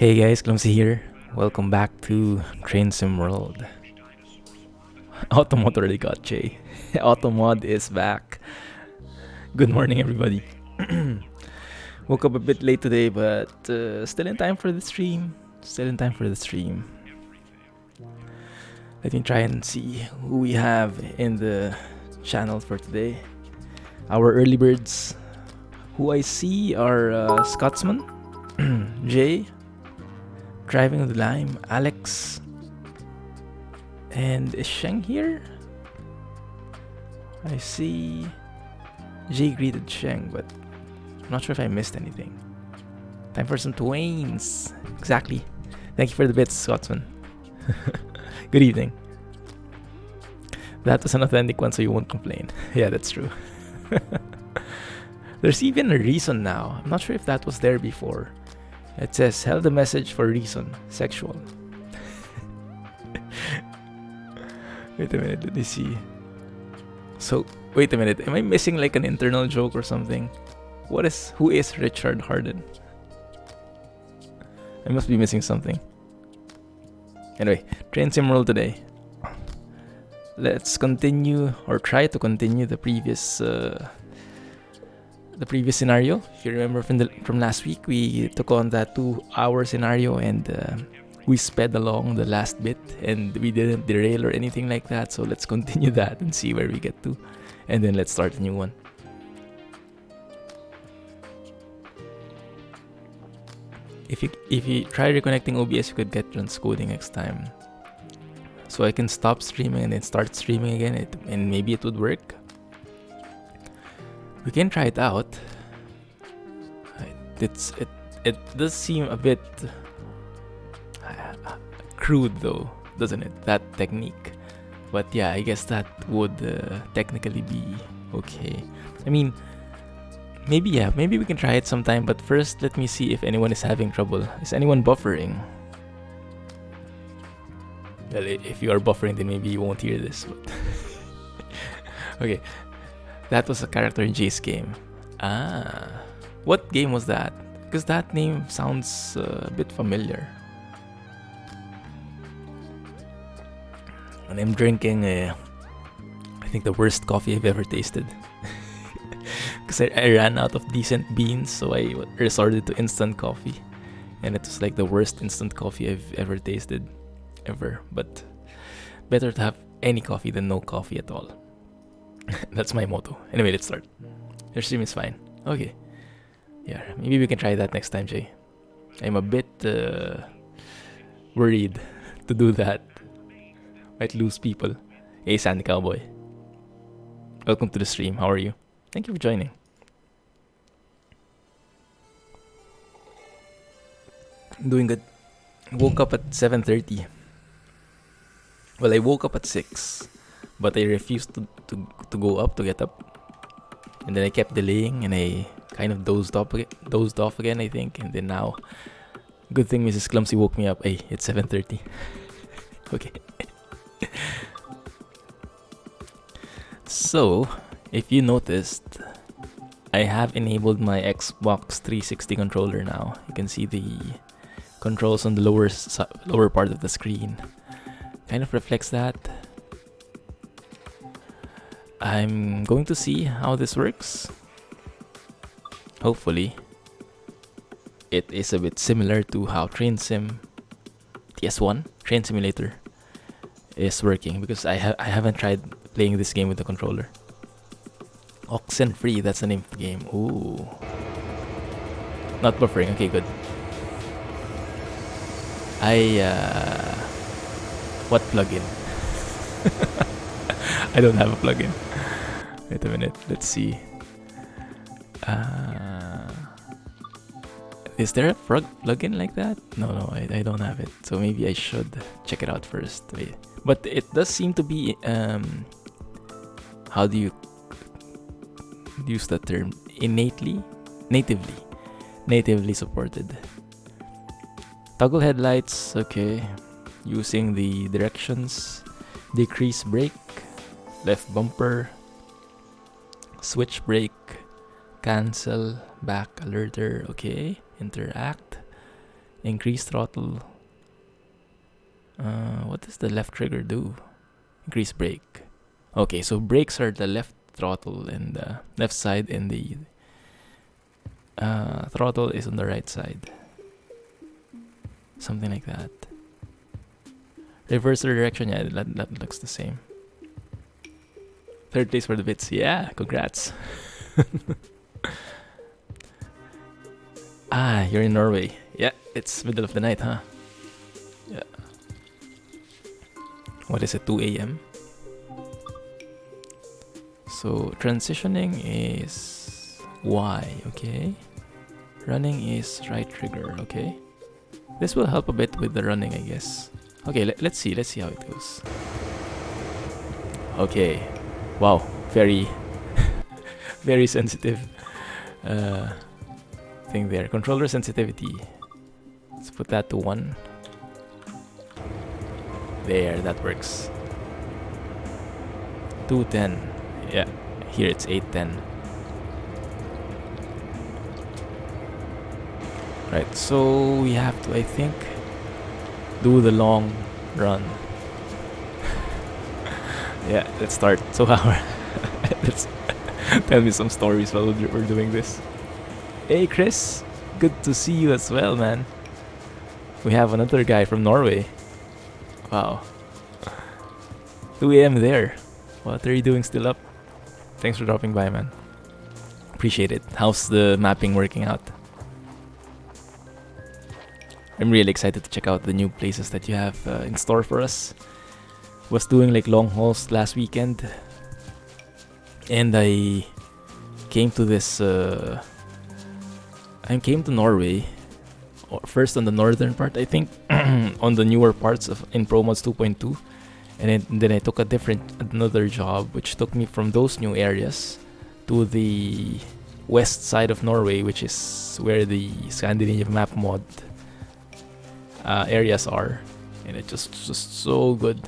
Hey guys, Clumsy here. Welcome back to Train Sim World. Automod already got Jay. Automod is back. Good morning, everybody. Woke up a bit late today, but still in time for the stream. Let me try and see who we have in the channel for today. Our early birds. Who I see are Scotsman, Jay, Driving the Lime, Alex, and is Sheng here? I see Jay greeted Sheng, but I'm not sure if I missed anything. Time for some twains. Exactly. Thank you for the bits, Scotsman. Good evening. That was an authentic one, so you won't complain. Yeah, that's true. There's even a reason now. I'm not sure if that was there before. It says, held a message for reason, sexual. Wait a minute, let me see. So, wait a minute, am I missing like an internal joke or something? Who is Richard Harden? I must be missing something. Anyway, Train Sim World today. Let's continue, or try to continue the previous scenario. If you remember from last week, we took on that 2-hour scenario and we sped along the last bit and we didn't derail or anything like that. So let's continue that and see where we get to, and then let's start a new one. If you try reconnecting OBS, you could get transcoding next time. So I can stop streaming and then start streaming again, and maybe it would work. We can try it out. It does seem a bit crude though, doesn't it? That technique. But yeah, I guess that would technically be okay. I mean, maybe we can try it sometime. But first, let me see if anyone is having trouble. Is anyone buffering? Well, if you are buffering, then maybe you won't hear this. But okay. That was a character in Jay's game. What game was that? Because that name sounds a bit familiar. And I'm drinking, I think, the worst coffee I've ever tasted. Because I ran out of decent beans, so I resorted to instant coffee. And it was like the worst instant coffee I've ever tasted. Ever. But better to have any coffee than no coffee at all. That's my motto. Anyway, let's start. Your stream is fine. Okay. Yeah, maybe we can try that next time, Jay. I'm a bit worried to do that. Might lose people. Hey, Sandy Cowboy. Welcome to the stream. How are you? Thank you for joining. Doing good. Woke up at 7:30. Well, I woke up at 6. But I refused to go up, to get up. And then I kept delaying and I kind of dozed off again, I think. And then now, good thing Mrs. Clumsy woke me up. Hey, it's 7:30. Okay. So, if you noticed, I have enabled my Xbox 360 controller now. You can see the controls on the lower part of the screen. Kind of reflects that. I'm going to see how this works. Hopefully, it is a bit similar to how TS1 Train Simulator is working, because I haven't tried playing this game with the controller. Oxenfree, that's the name of the game. Ooh. Not buffering, okay, good. What plugin? I don't have a plugin. Wait a minute, let's see. Is there a plugin like that? No, I don't have it. So maybe I should check it out first. Wait. But it does seem to be how do you use that term? Natively supported. Toggle headlights, okay. Using the directions. Decrease brake, left bumper, switch brake, cancel, back alerter, okay. Interact, Increase throttle. What does the left trigger do? Increase brake. Okay, so brakes are the left throttle and the left side, and the throttle is on the right side. Something like that. Reverse direction, yeah, that looks the same. Third place for the bits, yeah, congrats. Ah, you're in Norway. Yeah, it's middle of the night, huh? Yeah. What is it, 2 a.m.? So transitioning is Y, okay. Running is right trigger, okay. This will help a bit with the running, I guess. Okay, let's see how it goes. Okay, wow, very, very sensitive thing there. Controller sensitivity. Let's put that to 1. There, that works. 210. Yeah, here it's 810. Right, so we have to, I think, do the long run. Yeah, let's start. So how? Let's tell me some stories while we're doing this. Hey Chris, good to see you as well, man. We have another guy from Norway. Wow. 2 a.m. there. What are you doing still up? Thanks for dropping by, man. Appreciate it. How's the mapping working out? I'm really excited to check out the new places that you have in store for us. Was doing like long hauls last weekend, and I came to this. I came to Norway first on the northern part, I think, on the newer parts of in ProMods 2.2, and then I took another job which took me from those new areas to the west side of Norway, which is where the Scandinavian map mod areas are, and it just so good,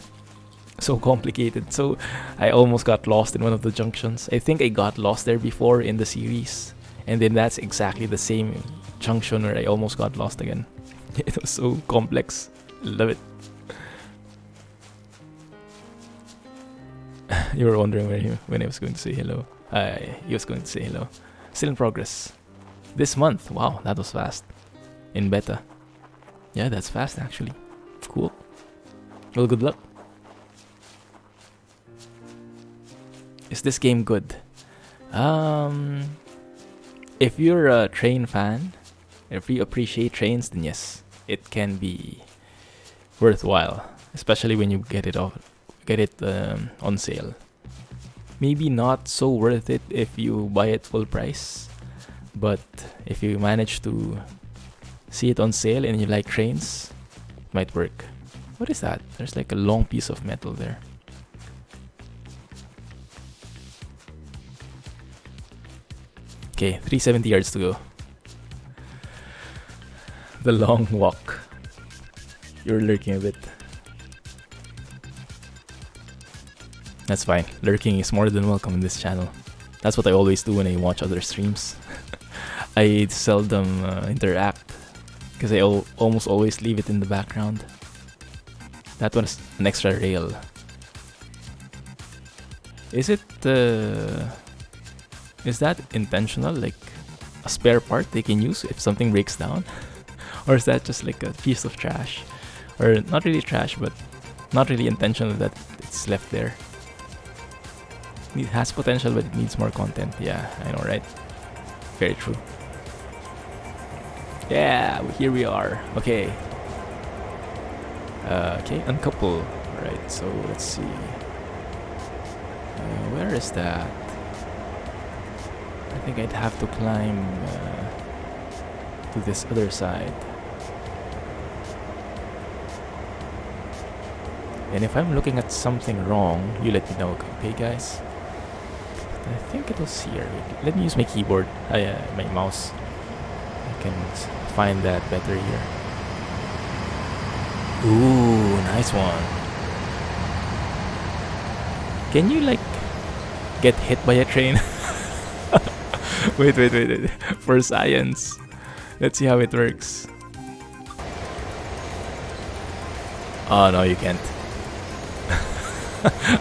so complicated. So I almost got lost in one of the junctions. I think I got lost there before in the series, and then that's exactly the same junction where I almost got lost again. It was so complex. Love it. You were wondering when I was going to say hello. He was going to say hello. Still in progress. This month. Wow, that was fast. In beta. Yeah, that's fast actually. Cool. Well, good luck. Is this game good? If you're a train fan, if you appreciate trains, then yes, it can be worthwhile, especially when you get it on sale. Maybe not so worth it if you buy it full price, but if you manage to see it on sale and you like trains, it might work. What is that? There's like a long piece of metal there. Okay, 370 yards to go. The long walk. You're lurking a bit. That's fine. Lurking is more than welcome in this channel. That's what I always do when I watch other streams. I seldom interact because I almost always leave it in the background. That one's an extra rail. Is that intentional? Like a spare part they can use if something breaks down? Or is that just like a piece of trash? Or not really trash, but not really intentional that it's left there. It has potential, but it needs more content. Yeah, I know, right? Very true. Yeah, here we are. Okay. Okay, uncouple. Right, so let's see. Where is that? I think I'd have to climb to this other side. And if I'm looking at something wrong, you let me know, okay guys? I think it was here. Let me use my keyboard, my mouse. I can find that better here. Ooh, nice one. Can you like get hit by a train? wait. For science. Let's see how it works. Oh no, you can't.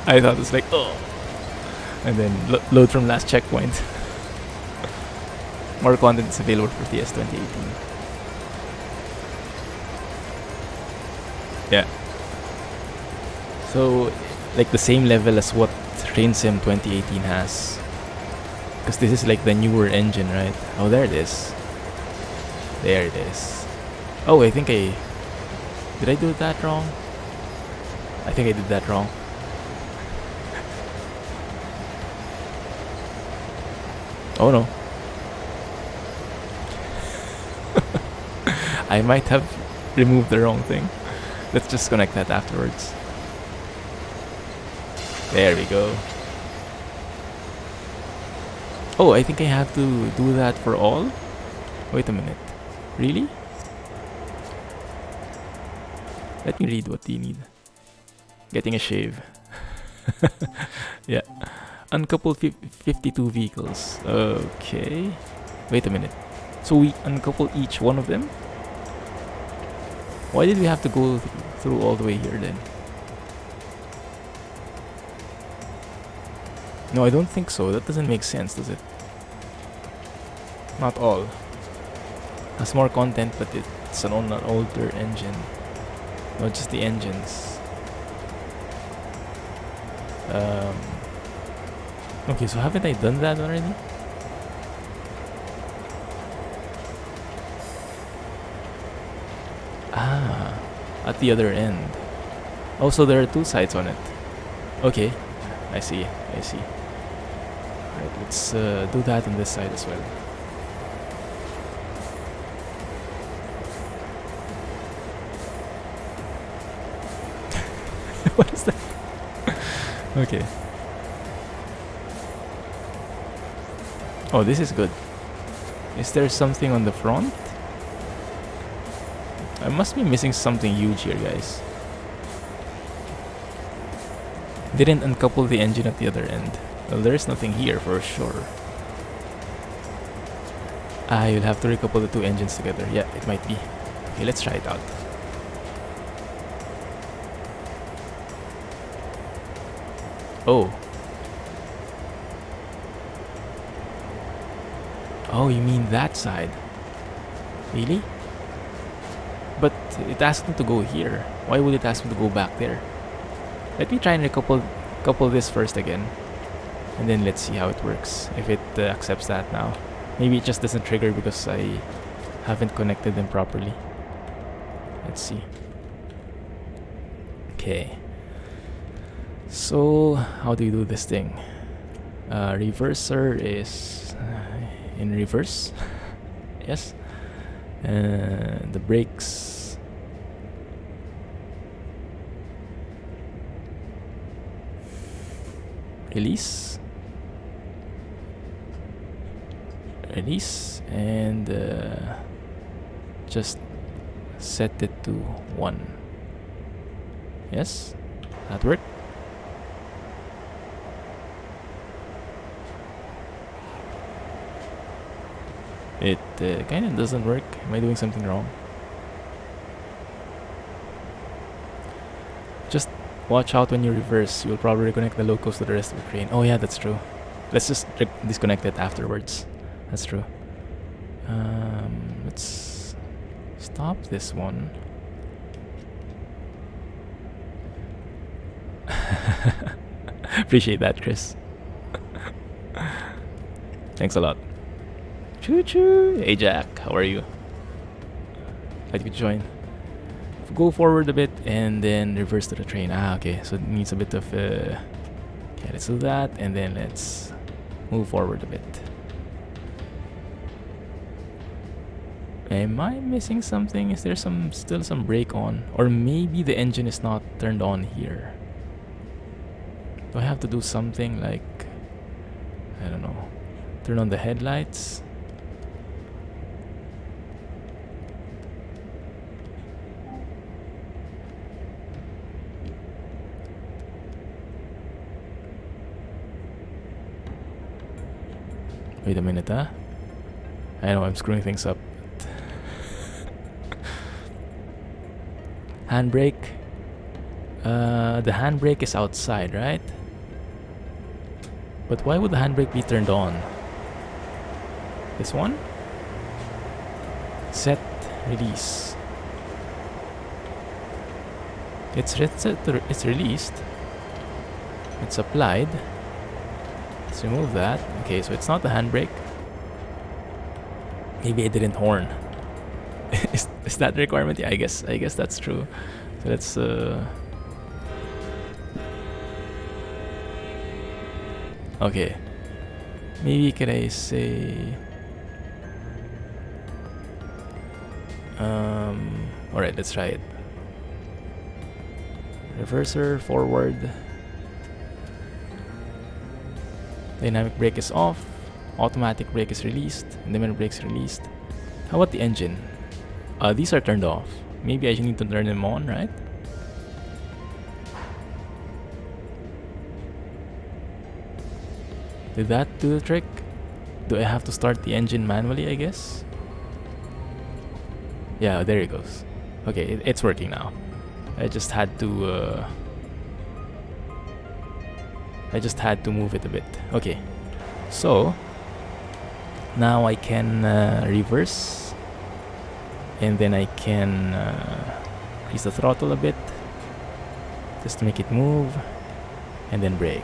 I thought it was like, oh. And then load from last checkpoint. More content is available for TS 2018. Yeah. So, like the same level as what Train Sim 2018 has. Because this is like the newer engine, right? Oh, there it is. There it is. Oh, I think I... Did I do that wrong? I think I did that wrong. Oh no. I might have removed the wrong thing. Let's just connect that afterwards. There we go. Oh, I think I have to do that for all? Wait a minute. Really? Let me read what you need. Getting a shave. Yeah. Uncoupled 52 vehicles. Okay. Wait a minute. So we uncouple each one of them? Why did we have to go through all the way here then? No, I don't think so. That doesn't make sense, does it? Not all. Has more content, but it's an older engine. Not just the engines. Okay, so haven't I done that already? Ah, at the other end. Oh, so there are two sides on it. Okay, I see. Alright, let's do that on this side as well. What is that? Okay. Oh, this is good. Is there something on the front? I must be missing something huge here, guys. Didn't uncouple the engine at the other end. Well, there's nothing here for sure. Ah, you'll have to recouple the two engines together. Yeah, it might be. Okay, let's try it out. Oh. Oh, you mean that side? Really? But it asked me to go here. Why would it ask me to go back there? Let me try and couple this first again. And then let's see how it works. If it accepts that now. Maybe it just doesn't trigger because I haven't connected them properly. Let's see. Okay. So, how do you do this thing? Reverser is in reverse. Yes. The brakes. Release. And just set it to 1. Yes, that worked. It kind of doesn't work. Am I doing something wrong? Just watch out when you reverse. You'll probably reconnect the locos to the rest of the train. Oh yeah, that's true. Let's just disconnect it afterwards. That's true. Let's stop this one. Appreciate that, Chris. Thanks a lot. Choo choo! Hey Jack, how are you? Glad you could join. Go forward a bit and then reverse to the train. Ah, okay. So it needs a bit of okay, let's do that and then let's move forward a bit. Am I missing something? Is there still some brake on? Or maybe the engine is not turned on here. Do I have to do something like, I don't know, turn on the headlights? Wait a minute, huh? I know I'm screwing things up. Handbrake. The handbrake is outside, right? But why would the handbrake be turned on? This one? Set, release. It's released. It's applied. Let's remove that. Okay, so it's not the handbrake. Maybe I didn't horn. is that the requirement? Yeah, I guess that's true. So let's okay. Maybe could I say alright, let's try it. Reverser, forward. Dynamic brake is off. Automatic brake is released. Independent brake is released. How about the engine? These are turned off. Maybe I need to turn them on, right? Did that do the trick? Do I have to start the engine manually, I guess? Yeah, there it goes. Okay, it's working now. I just had to move it a bit. Okay, so now I can reverse, and then I can increase the throttle a bit just to make it move, and then brake.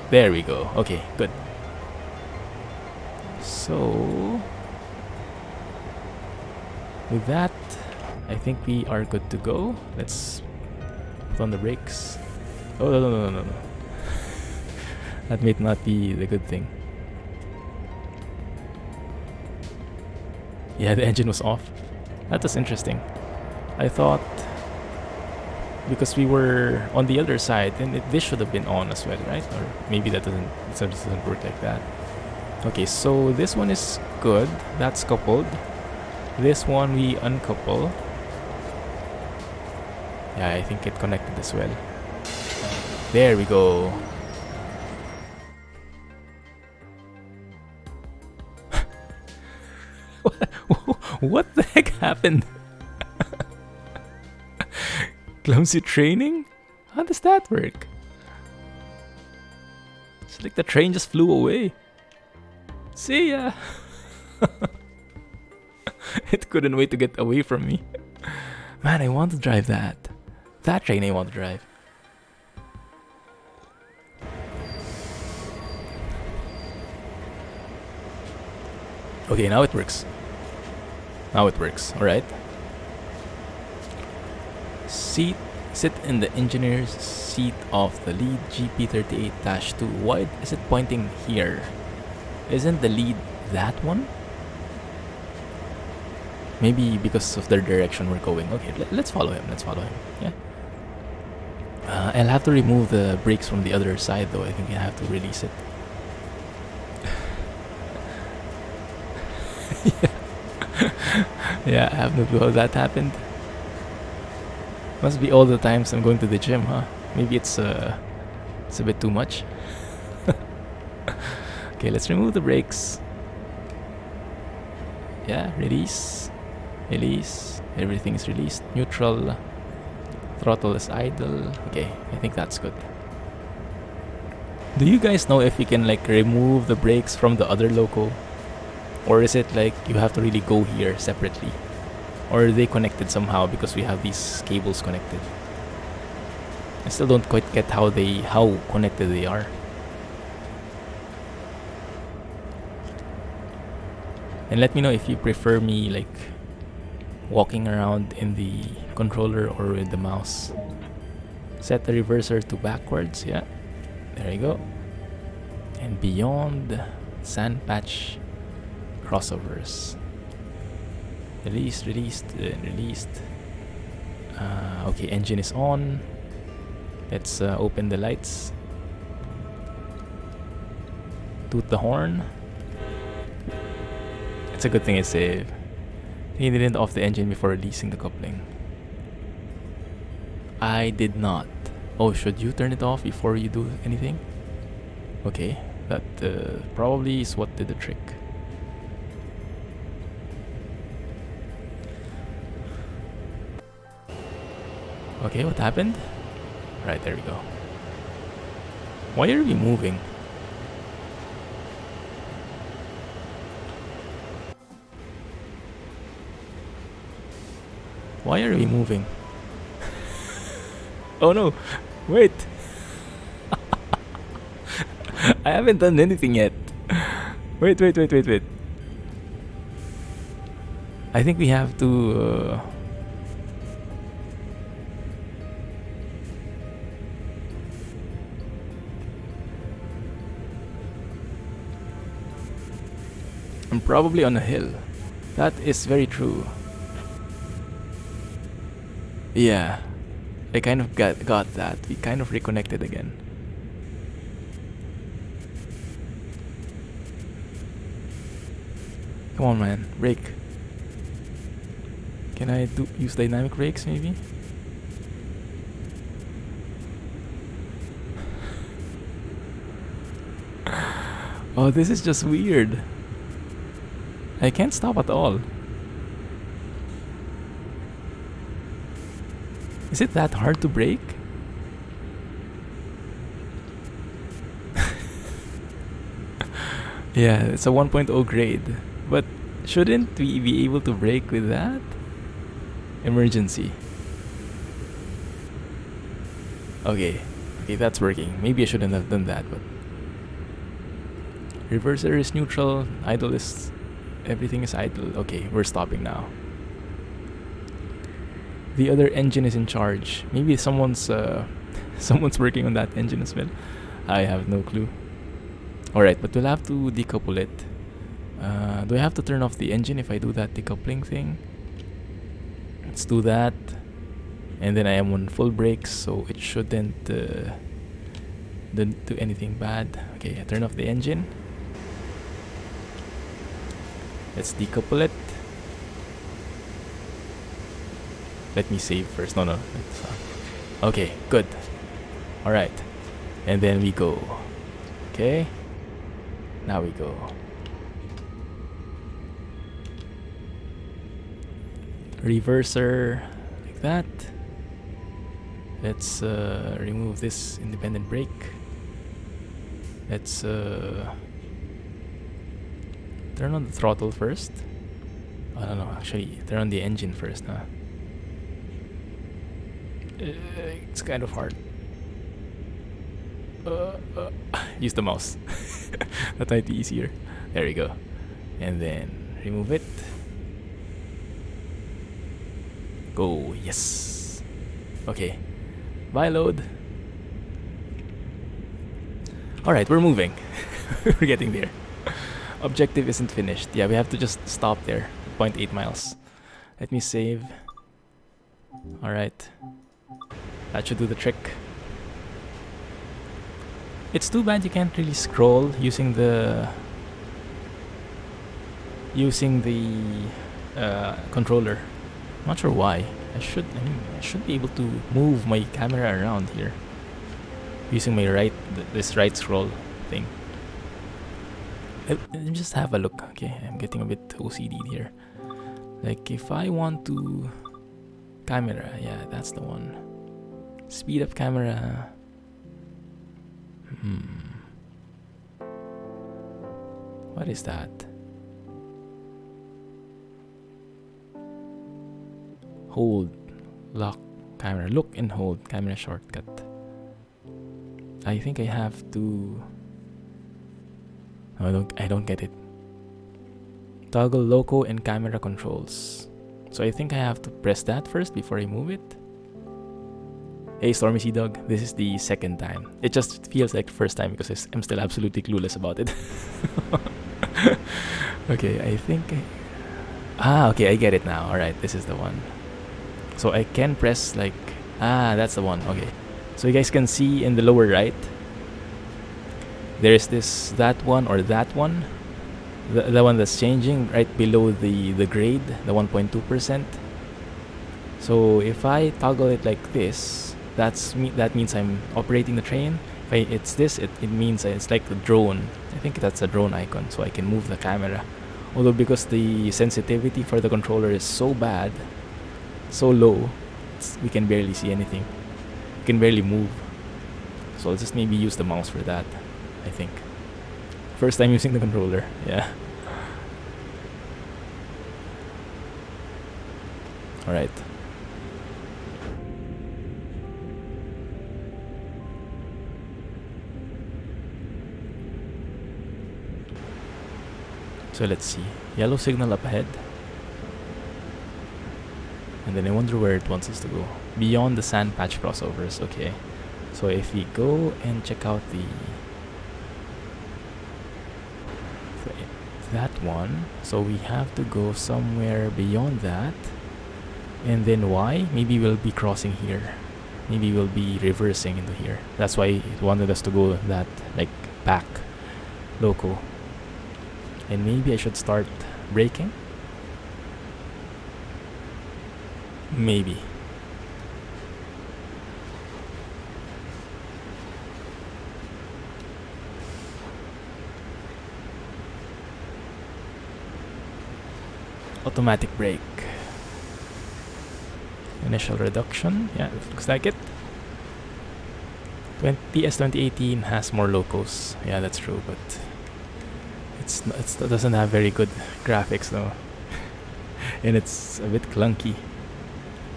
There we go. Okay, good. So with that, I think we are good to go. Let's put on the brakes. Oh, no. That may not be the good thing. Yeah, the engine was off. That was interesting. I thought because we were on the other side, then this should have been on as well, right? Or maybe that doesn't work like that. Okay, so this one is good. That's coupled. This one we uncouple. Yeah, I think it connected as well. There we go. What the heck happened? Clumsy training? How does that work? It's like the train just flew away. See ya! It couldn't wait to get away from me. Man, I want to drive that. That train I want to drive. Okay, now it works. Now it works, alright. Sit in the engineer's seat of the lead GP38-2. Why is it pointing here? Isn't the lead that one? Maybe because of the direction we're going. Okay, let's follow him. Yeah. I'll have to remove the brakes from the other side though. I think I have to release it. Yeah, I have no clue how that happened. Must be all the times I'm going to the gym, huh? Maybe it's a bit too much. Okay, let's remove the brakes. Yeah, release. Everything is released. Neutral. Throttle is idle. Okay, I think that's good. Do you guys know if you can like remove the brakes from the other loco? Or is it like you have to really go here separately? Or are they connected somehow because we have these cables connected? I still don't quite get how connected they are. And let me know if you prefer me like walking around in the controller or with the mouse. Set the reverser to backwards, yeah. There you go. And beyond sand patch crossovers. Released. Okay, engine is on. Let's open the lights. Toot the horn. It's a good thing I saved. He didn't off the engine before releasing the coupling. I did not. Oh, should you turn it off before you do anything? Okay, that probably is what did the trick. Okay, what happened? Right, there we go. Why are we moving? Why are we moving? Oh no! Wait! I haven't done anything yet. Wait. I think we have to... I'm probably on a hill. That is very true. Yeah. I kind of got that. We kind of reconnected again. Come on, man. Brake. Can I use dynamic brakes, maybe? Oh, this is just weird. I can't stop at all. Is it that hard to brake? Yeah, it's a 1.0 grade. But shouldn't we be able to brake with that? Emergency. Okay, that's working. Maybe I shouldn't have done that, but... Reverser is neutral, idle is... Everything is idle. Okay, we're stopping now. The other engine is in charge. Maybe someone's working on that engine as well. I have no clue. Alright, but we'll have to decouple it. Do I have to turn off the engine if I do that decoupling thing? Let's do that. And then I am on full brakes, so it shouldn't do anything bad. Okay, I turn off the engine. Let's decouple it. Let me save first. No. Okay, good. Alright. And then we go. Okay. Now we go. Reverser. Like that. Let's remove this independent brake. Let's turn on the throttle first. I don't know, actually, turn on the engine first, huh? It's kind of hard. Use the mouse. That might be easier. There we go. And then remove it. Go, yes. Okay. Bye, load. Alright, we're moving. We're getting there. Objective isn't finished. Yeah, we have to just stop there. 0.8 miles. Let me save. Alright. That should do the trick. It's too bad you can't really scroll using the controller. I'm not sure why. I should be able to move my camera around here using my this right scroll thing. Let me just have a look. Okay, I'm getting a bit OCD here. Like if I want to camera, yeah, that's the one. Speed up camera. What is that? Hold, lock, camera, look and hold, camera shortcut. I think I have to... No, I don't get it. Toggle loco and camera controls. So I think I have to press that first before I move it. Hey Stormy Sea Dog, this is the second time. It just feels like first time because I'm still absolutely clueless about it. Okay, I think okay, I get it now. Alright, this is the one. So I can press like... that's the one. Okay. So you guys can see in the lower right, there's that one or that one. The one that's changing right below the grade, the 1.2%. So if I toggle it like this, that means I'm operating the train. If it's this, it means it's like a drone. I think that's a drone icon, so I can move the camera. Although because the sensitivity for the controller is so bad, so low, we can barely see anything. We can barely move. So I'll just maybe use the mouse for that, I think. First time using the controller, yeah. Alright. So let's see. Yellow signal up ahead. And then I wonder where it wants us to go. Beyond the sand patch crossovers, okay. So if we go and check out that one, so we have to go somewhere beyond that. And then why? Maybe we'll be crossing here. Maybe we'll be reversing into here. That's why it wanted us to go that, like, back loco. And maybe I should start braking? Maybe. Automatic brake. Initial reduction. Yeah, it looks like it. PS 2018 has more locos. Yeah, that's true, but it doesn't have very good graphics though. And it's a bit clunky.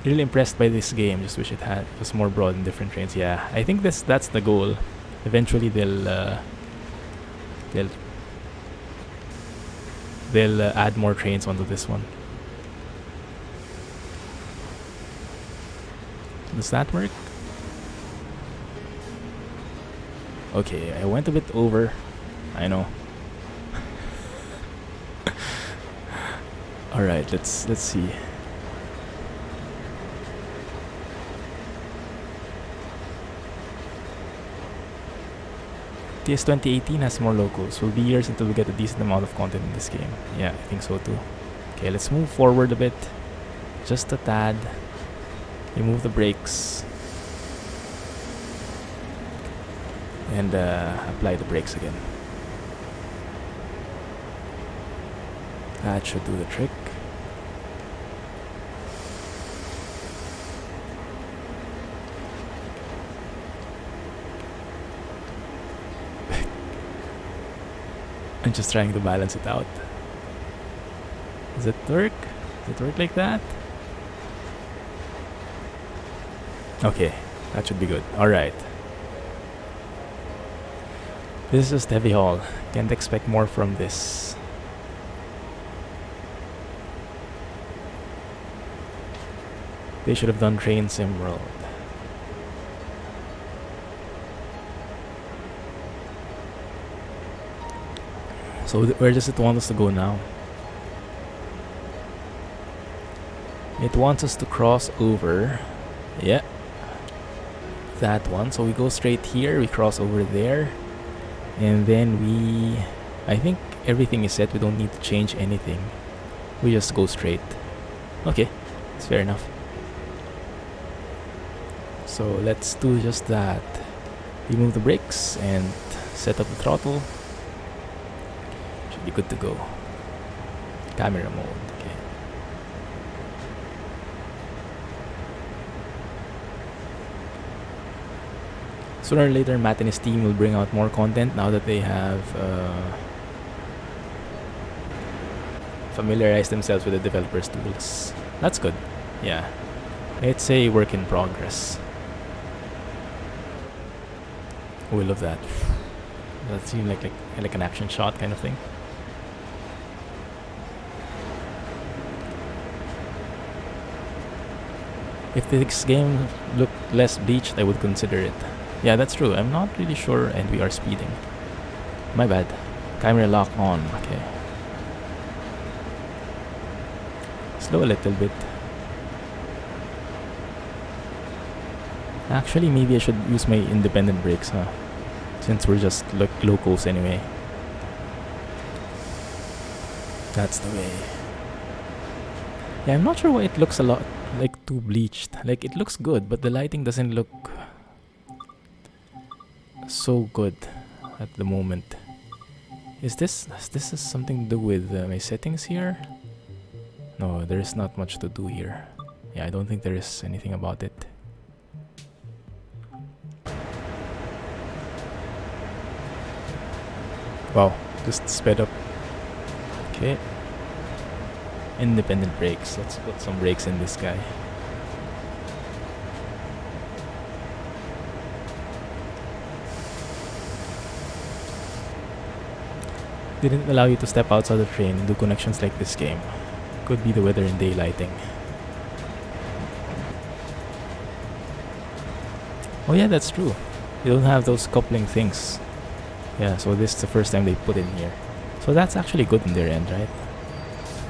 Really impressed by this game. Just wish it was more broad in different trains. Yeah, I think that's the goal. Eventually they'll add more trains onto this one. Does that work? Okay, I went a bit over. I know. All right, let's see. TS 2018 has more locals. Will be years until we get a decent amount of content in this game. Yeah, I think so too. Okay, let's move forward a bit. Just a tad. Remove the brakes. And apply the brakes again. That should do the trick. I'm just trying to balance it out. Does it work? Does it work like that? Okay, that should be good. Alright. This is just Heavy Haul. Can't expect more from this. They should have done Train Sim World. So where does it want us to go now? It wants us to cross over. Yeah. That one. So we go straight here. We cross over there. And then I think everything is set. We don't need to change anything. We just go straight. Okay. It's fair enough. So let's do just that. Remove the brakes and set up the throttle. Should be good to go. Camera mode. Okay. Sooner or later, Matt and his team will bring out more content now that they have familiarized themselves with the developers' tools. That's good. Yeah. It's a work in progress. We love that. That seemed like an action shot kind of thing. If this game looked less bleached, I would consider it. Yeah, that's true. I'm not really sure, and we are speeding. My bad. Camera lock on. Okay. Slow a little bit. Actually, maybe I should use my independent brakes, huh? Since we're just locals anyway. That's the way. Yeah, I'm not sure why it looks a lot like too bleached. Like, it looks good, but the lighting doesn't look so good at the moment. Has this something to do with my settings here? No, there's not much to do here. Yeah, I don't think there is anything about it. Wow, just sped up. Okay. Independent brakes. Let's put some brakes in this guy. Didn't allow you to step outside the train and do connections like this game. Could be the weather and daylighting. Oh yeah, that's true. You don't have those coupling things. Yeah, so this is the first time they put it in here. So that's actually good on their end, right?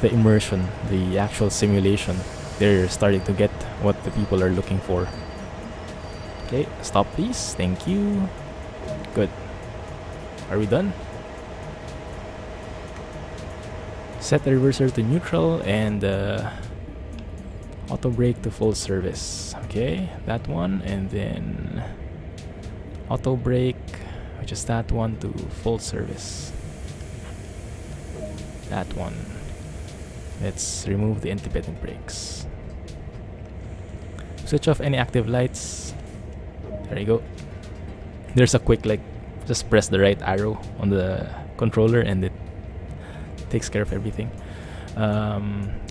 The immersion, the actual simulation, they're starting to get what the people are looking for. Okay, stop please. Thank you. Good. Are we done? Set the reverser to neutral and auto brake to full service. Okay, that one, and then auto brake, which is that one, to full service. That one. Let's remove the independent brakes. Switch off any active lights. There you go. There's a quick, like, just press the right arrow on the controller and it takes care of everything.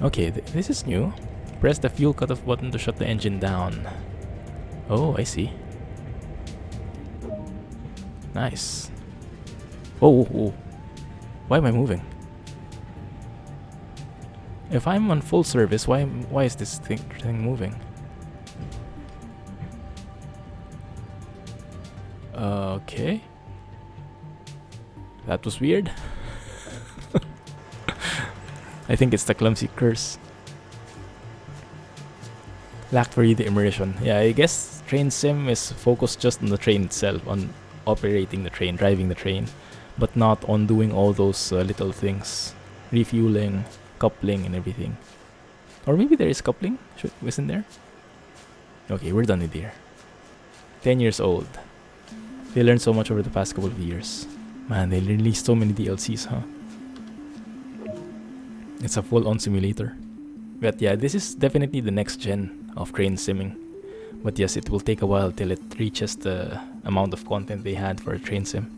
Okay, this is new. Press the fuel cutoff button to shut the engine down. Oh, I see. Nice. Oh. Why am I moving? If I'm on full service, why is this thing moving? Okay. That was weird. I think it's the Clumsy curse. Lacked for you the immersion. Yeah, I guess train sim is focused just on the train itself, on operating the train, driving the train, but not on doing all those little things. Refueling, coupling, and everything. Or maybe there is coupling? Isn't there? Okay, we're done with here. 10 years old. They learned so much over the past couple of years. Man, they released so many DLCs, huh? It's a full-on simulator. But yeah, this is definitely the next gen of train simming. But yes, it will take a while till it reaches the amount of content they had for a train sim.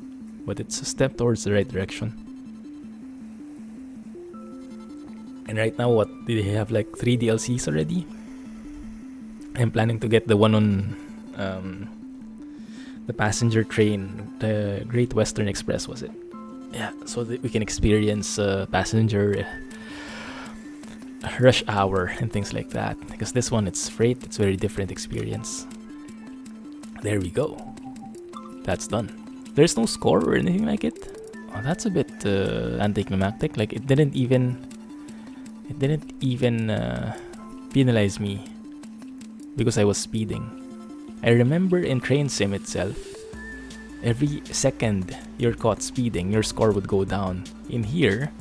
But it's a step towards the right direction. And right now, what, they have like 3 DLCs already? I'm planning to get the one on the passenger train, the Great Western Express, was it? Yeah, so that we can experience passenger rush hour and things like that. Because this one, it's freight, it's a very different experience. There we go. That's done. There's no score or anything like it. Oh, that's a bit anticlimactic. Like it didn't even penalize me because I was speeding. I remember in Train Sim itself, every second you're caught speeding, your score would go down. In here,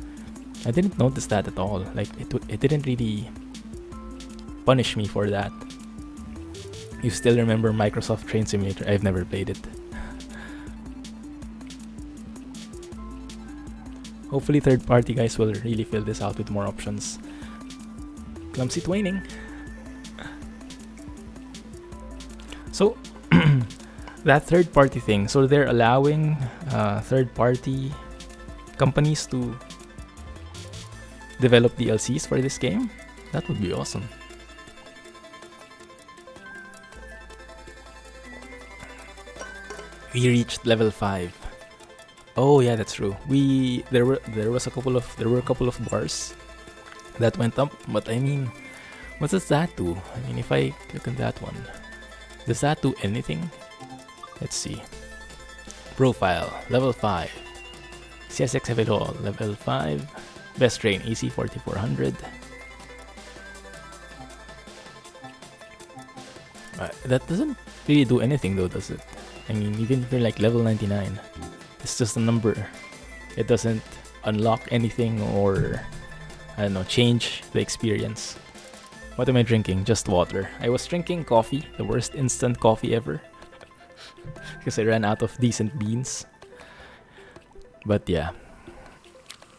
I didn't notice that at all. Like it didn't really punish me for that. You still remember Microsoft Train Simulator? I've never played it. Hopefully third-party guys will really fill this out with more options. Clumsy twinning. So, that third-party thing. So they're allowing third-party companies to develop DLCs for this game? That would be awesome. We reached level 5. Oh yeah, that's true. There were a couple of bars that went up, but I mean, what does that do? I mean, if I click on that one, does that do anything? Let's see. Profile, level 5. CSX Heavy Haul, level 5. Best train, AC 4400. That doesn't really do anything though, does it? I mean, even if you're like level 99, it's just a number. It doesn't unlock anything or, I don't know, change the experience. What am I drinking? Just water. I was drinking coffee, the worst instant coffee ever. Because I ran out of decent beans. But yeah,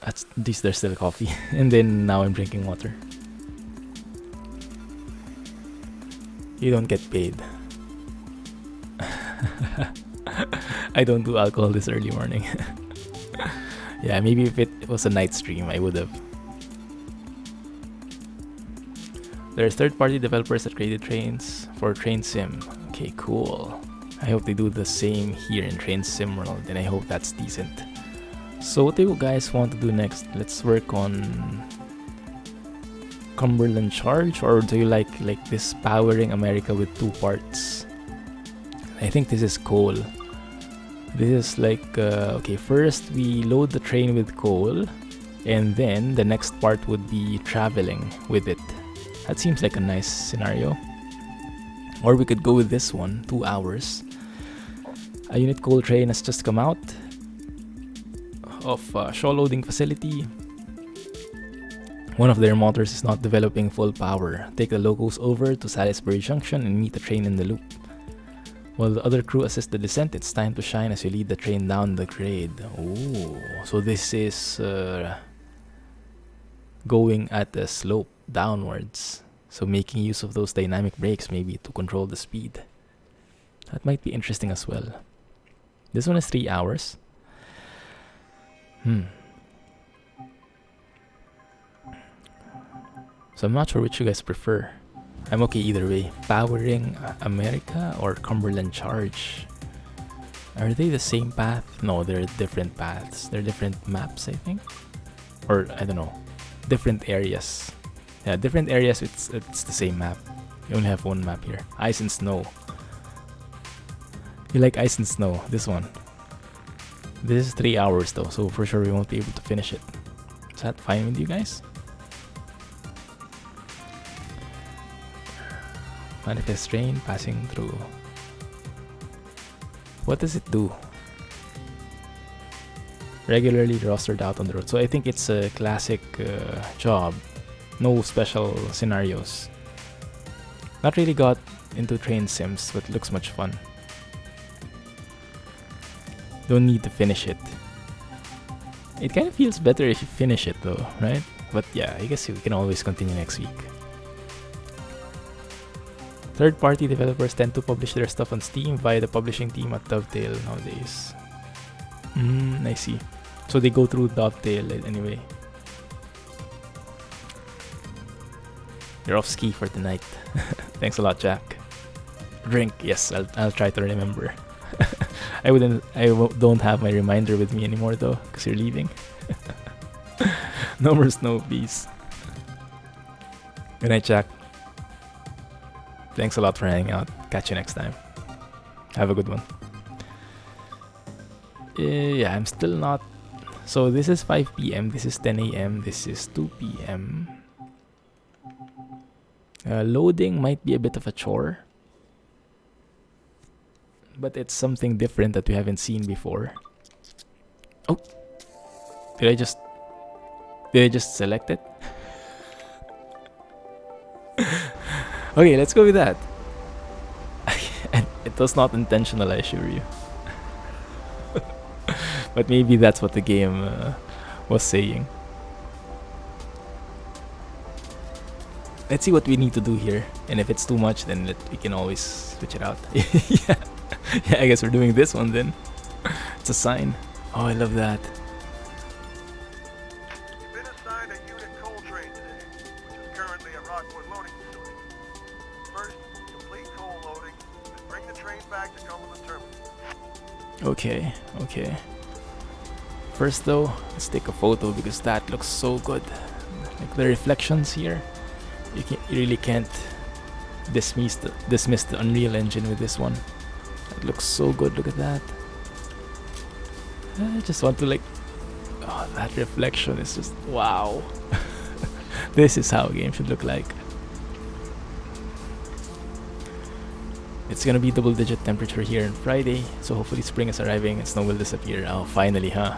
at least there's still coffee. And then now I'm drinking water. You don't get paid. I don't do alcohol this early morning. Yeah, maybe if it was a night stream, I would have. There's third-party developers that created trains for Train Sim. Okay, cool. I hope they do the same here in Train Sim World, and I hope that's decent. So what do you guys want to do next? Let's work on Cumberland Charge, or do you like this powering America with 2 parts? I think this is coal. This is like okay, first we load the train with coal, and then the next part would be traveling with it. That seems like a nice scenario. Or we could go with this one, 2 hours. A unit coal train has just come out of Shaw loading facility. One of their motors is not developing full power. Take the locos over to Salisbury Junction and meet the train in the loop. While the other crew assist the descent, it's time to shine as you lead the train down the grade. Oh, so this is going at a slope downwards. So making use of those dynamic brakes maybe to control the speed. That might be interesting as well. This one is 3 hours. So I'm not sure which you guys prefer. I'm okay either way. Powering America or Cumberland Charge. Are they the same path? No, they're different paths. They're different maps, I think. Or I don't know. Different areas. Yeah, different areas. It's the same map. You only have one map here. Ice and snow. You like ice and snow? This one. This is 3 hours though, so for sure we won't be able to finish it. Is that fine with you guys? Manifest train passing through. What does it do? Regularly rostered out on the road. So I think it's a classic job. No special scenarios. Not really got into train sims, but looks much fun. Don't need to finish it. It kind of feels better if you finish it though, right? But yeah, I guess we can always continue next week. Third-party developers tend to publish their stuff on Steam via the publishing team at Dovetail nowadays. I see. So they go through Dovetail anyway. You're off ski for tonight. Thanks a lot, Jack. Drink, yes, I'll try to remember. I don't have my reminder with me anymore though, because you're leaving. No more snow, please. Good night, Jack. Thanks a lot for hanging out. Catch you next time. Have a good one. Yeah, I'm still not... So this is 5 p.m. This is 10 a.m. This is 2 p.m. Loading might be a bit of a chore. But it's something different that we haven't seen before. Oh! Did I just select it? Okay, let's go with that. It was not intentional, I assure you. But maybe that's what the game was saying. Let's see what we need to do here. And if it's too much, then we can always switch it out. Yeah. Yeah, I guess we're doing this one then. It's a sign. Oh, I love that. You've been assigned a unit coal train today, which is currently at Rockwood loading facility. First, complete coal loading, then bring the train back to Cumberland Terminal. Okay, okay. First though, let's take a photo because that looks so good. Like the reflections here. You really can't dismiss the Unreal Engine with this one. It looks so good, look at that. I just want to oh, that reflection is just, wow. This is how a game should look like. It's gonna be double-digit temperature here on Friday, so hopefully spring is arriving and snow will disappear. Oh, finally, huh?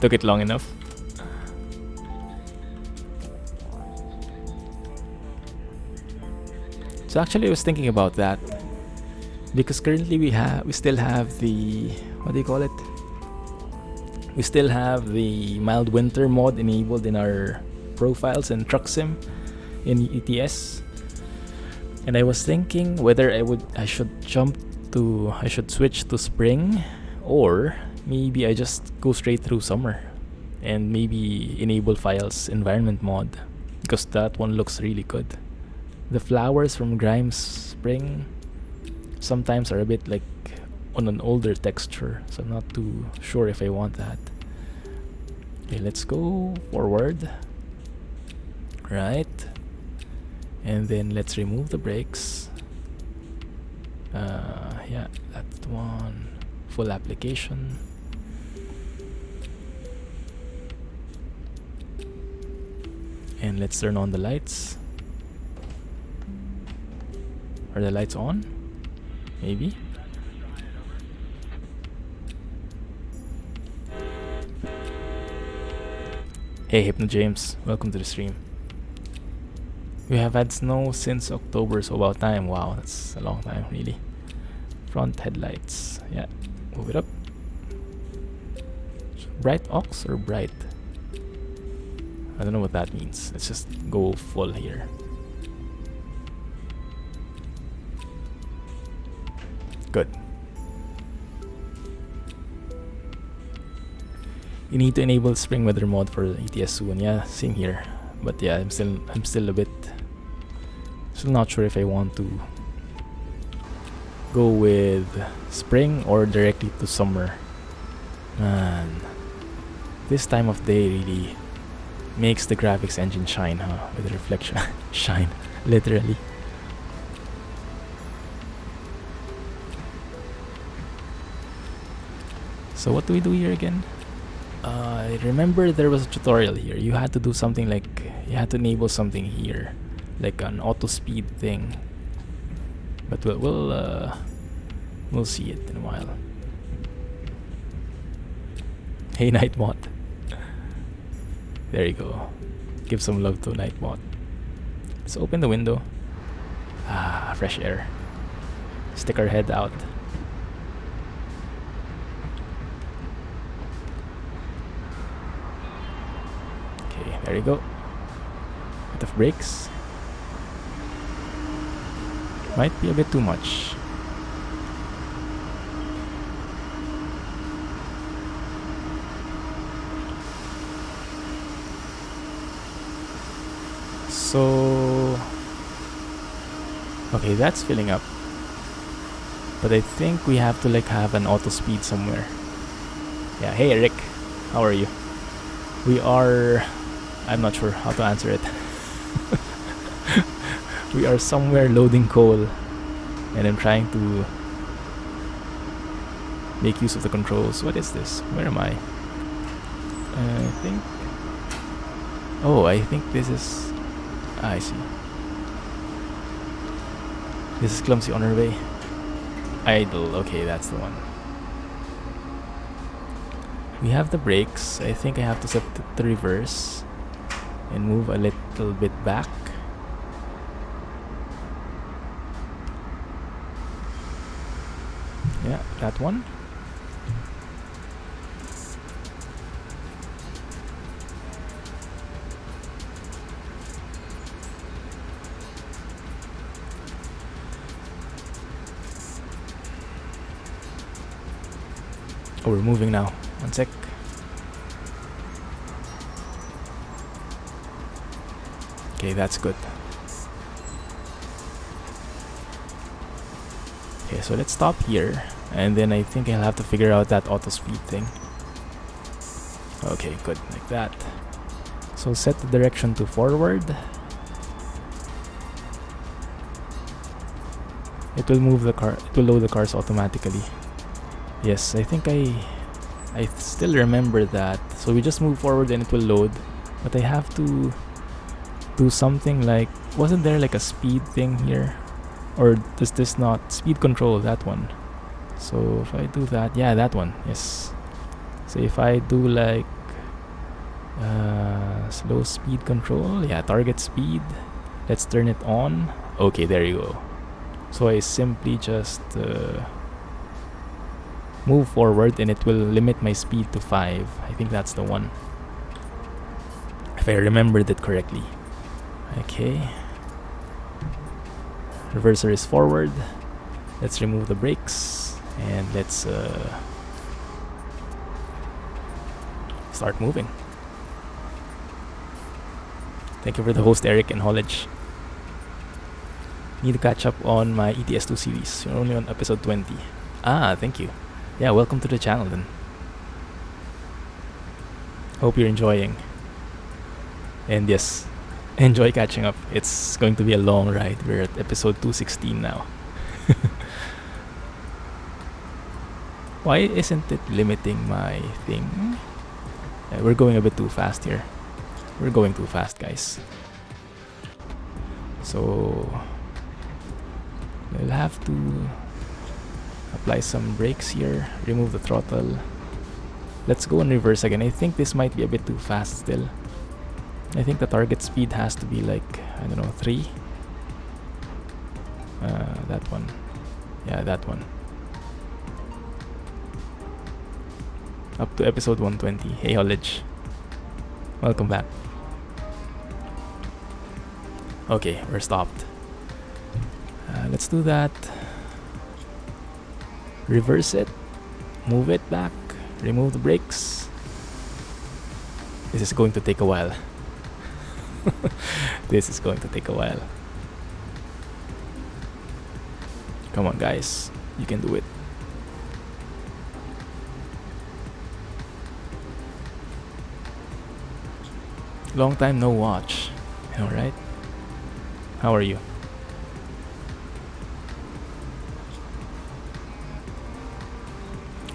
Took it long enough. So actually I was thinking about that. Because currently we still have the, what do you call it? We still have the mild winter mod enabled in our profiles and truck sim in ETS. And I was thinking whether I should switch to spring, or maybe I just go straight through summer and maybe enable files environment mod, because that one looks really good. The flowers from Grimes Spring sometimes are a bit like on an older texture, so I'm not too sure if I want that. Okay, let's go forward. Right. And then let's remove the brakes. Yeah, that's the one. Full application. And let's turn on the lights. Are the lights on? Maybe? Hey Hypno James, welcome to the stream. We have had snow since October, so about time. Wow, that's a long time, really. Front headlights. Yeah, move it up. Bright ox or bright? I don't know what that means. Let's just go full here. Good. You need to enable spring weather mode for ETS soon. Yeah, same here. But yeah, I'm still not sure if I want to go with spring or directly to summer. Man, this time of day really makes the graphics engine shine, huh? With the reflection. Shine, literally. So what do we do here again? I remember there was a tutorial here. You had to do something like, you had to enable something here, like an auto speed thing. But we'll see it in a while. Hey Nightbot. There you go. Give some love to Nightbot. Let's open the window. Ah, fresh air. Stick our head out. There you go. Bit of brakes. Might be a bit too much. So okay, that's filling up. But I think we have to like have an auto speed somewhere. Yeah, hey Eric, how are you? We are, I'm not sure how to answer it. We are somewhere loading coal, and I'm trying to make use of the controls. What is this? Where am I? I think... Oh, I think this is... I see. This is Clumsy on our way. Idle, okay, that's the one. We have the brakes. I think I have to set the reverse and move a little bit back. Yeah, that one. Oh, we're moving now. One sec. Okay, that's good. Okay, so let's stop here, and then I think I'll have to figure out that auto speed thing. Okay, good, like that. So set the direction to forward. It will move the car, it will load the cars automatically. Yes, I think I still remember that. So we just move forward and it will load. But I have to do something like, wasn't there like a speed thing here? Or does this not? Speed control, that one. So if I do that, yeah, that one, yes. So if I do like slow speed control, yeah, target speed, let's turn it on. Okay, there you go. So I simply just move forward and it will limit my speed to 5. I think that's the one, if I remembered it correctly. Okay. Reverser is forward. Let's remove the brakes and let's start moving. Thank you for the host, Eric and Hollage. Need to catch up on my ETS2 series. You're only on episode 20. Ah, thank you. Yeah, welcome to the channel then. Hope you're enjoying. And yes, enjoy catching up. It's going to be a long ride. We're at episode 216 now. Why isn't it limiting my thing? We're going a bit too fast here. We're going too fast, guys. So we'll have to apply some brakes here, remove the throttle. Let's go in reverse again. I think this might be a bit too fast still. I think the target speed has to be like, I don't know, 3. That one. Yeah, that one. Up to episode 120. Hey, Hollage. Welcome back. Okay, we're stopped. Let's do that. Reverse it. Move it back. Remove the brakes. This is going to take a while. This is going to take a while. Come on, guys. You can do it. Long time no watch. You know, right? How are you?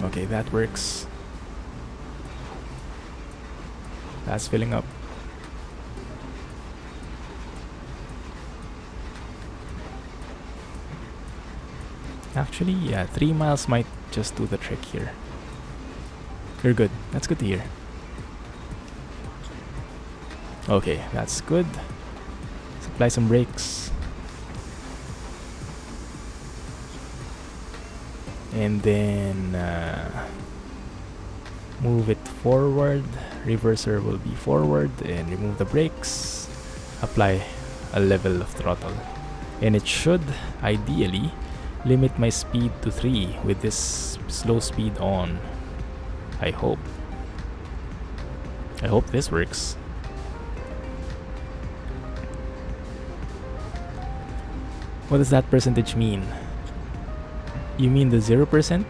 Okay, that works. That's filling up. Actually, yeah, 3 miles might just do the trick here. You're good. That's good to hear. Okay, that's good. Let's apply some brakes. And then move it forward. Reverser will be forward and remove the brakes. Apply a level of throttle. And it should ideally limit my speed to 3 with this slow speed on. I hope. I hope this works. What does that percentage mean? You mean the 0%?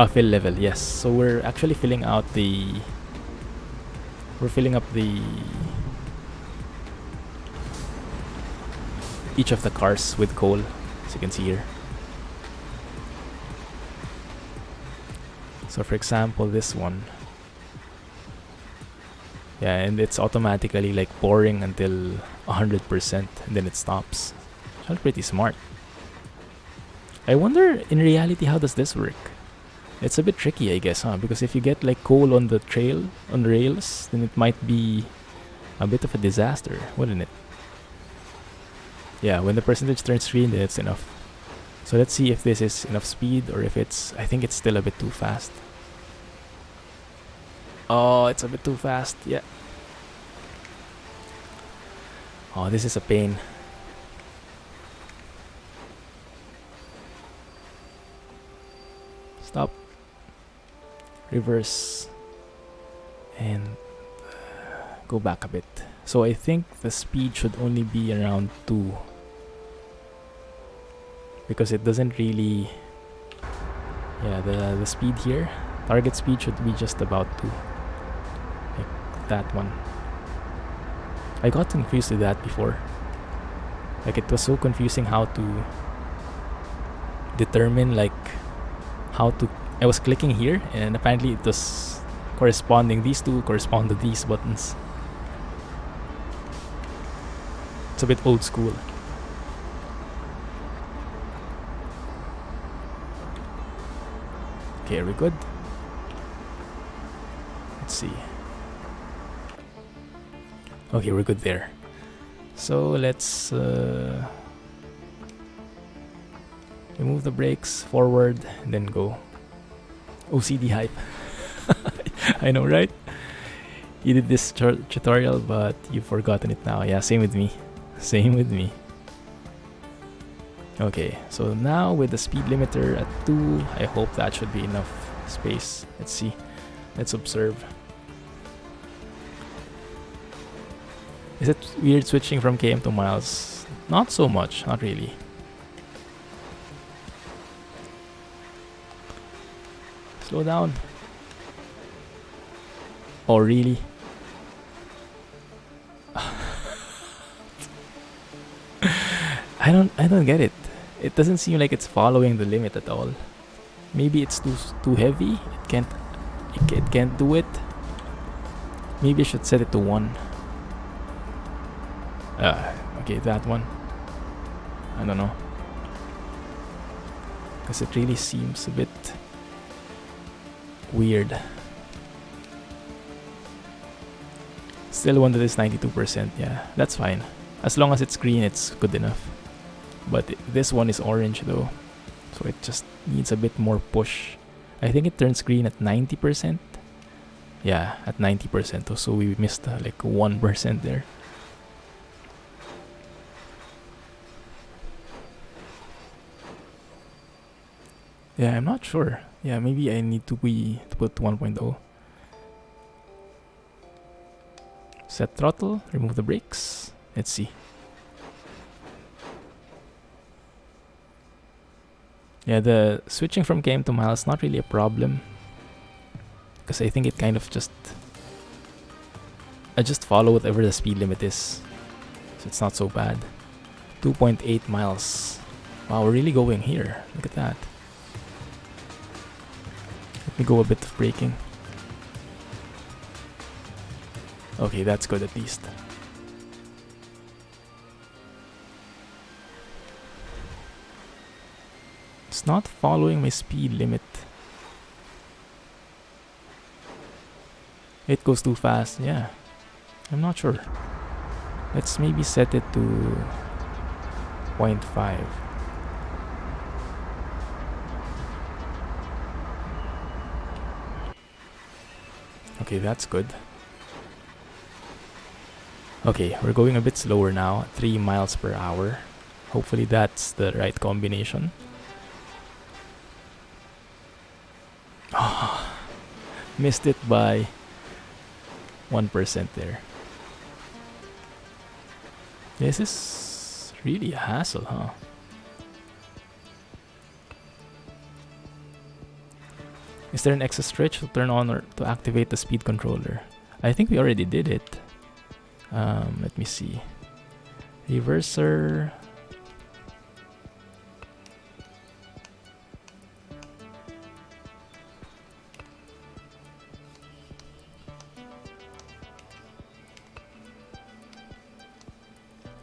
Fill level, yes. So we're actually filling out the... We're filling up the... each of the cars with coal, as you can see here. So for example, this one. Yeah, and it's automatically like pouring until 100% and then it stops. That's pretty smart. I wonder in reality how does this work? It's a bit tricky, I guess, huh? Because if you get like coal on the trail, on the rails, then it might be a bit of a disaster, wouldn't it? Yeah, when the percentage turns green, then it's enough. So let's see if this is enough speed or if it's... I think it's still a bit too fast. Oh, it's a bit too fast, yeah. Oh, this is a pain. Stop. Reverse. And go back a bit. So I think the speed should only be around 2. Because it doesn't really... Yeah, the speed here, target speed should be just about 2. Like that one. I got confused with that before. Like it was so confusing how to determine like how to... I was clicking here and apparently it was corresponding. These two correspond to these buttons. It's a bit old school. Okay, are we good? Let's see. Okay, we're good there. So let's remove the brakes, forward, and then go. OCD hype. I know, right? You did this tutorial, but you've forgotten it now. Yeah, same with me. Same with me. Okay, so now with the speed limiter at 2, I hope that should be enough space. Let's see. Let's observe. Is it weird switching from km to miles? Not so much, not really. Slow down. Oh, really? I don't get it. It doesn't seem like it's following the limit at all. Maybe it's too heavy. It can't do it. Maybe I should set it to 1. Okay, that one. I don't know. Because it really seems a bit weird. Still one that is 92%. Yeah, that's fine. As long as it's green, it's good enough. But this one is orange though. So it just needs a bit more push. I think it turns green at 90%. Yeah, at 90%. So we missed like 1% there. Yeah, I'm not sure. Yeah, maybe I need to put 1.0. Set throttle, remove the brakes. Let's see. Yeah, the switching from km to miles not really a problem. Because I think it kind of I just follow whatever the speed limit is. So it's not so bad. 2.8 miles. Wow, we're really going here. Look at that. Let me go a bit of braking. Okay, that's good at least. It's not following my speed limit. It goes too fast, yeah. I'm not sure. Let's maybe set it to 0.5. Okay, that's good. Okay, we're going a bit slower now, 3 miles per hour. Hopefully that's the right combination. Oh, missed it by 1% there. This is really a hassle, huh? Is there an extra switch to turn on or to activate the speed controller? I think we already did it. Let me see. Reverser.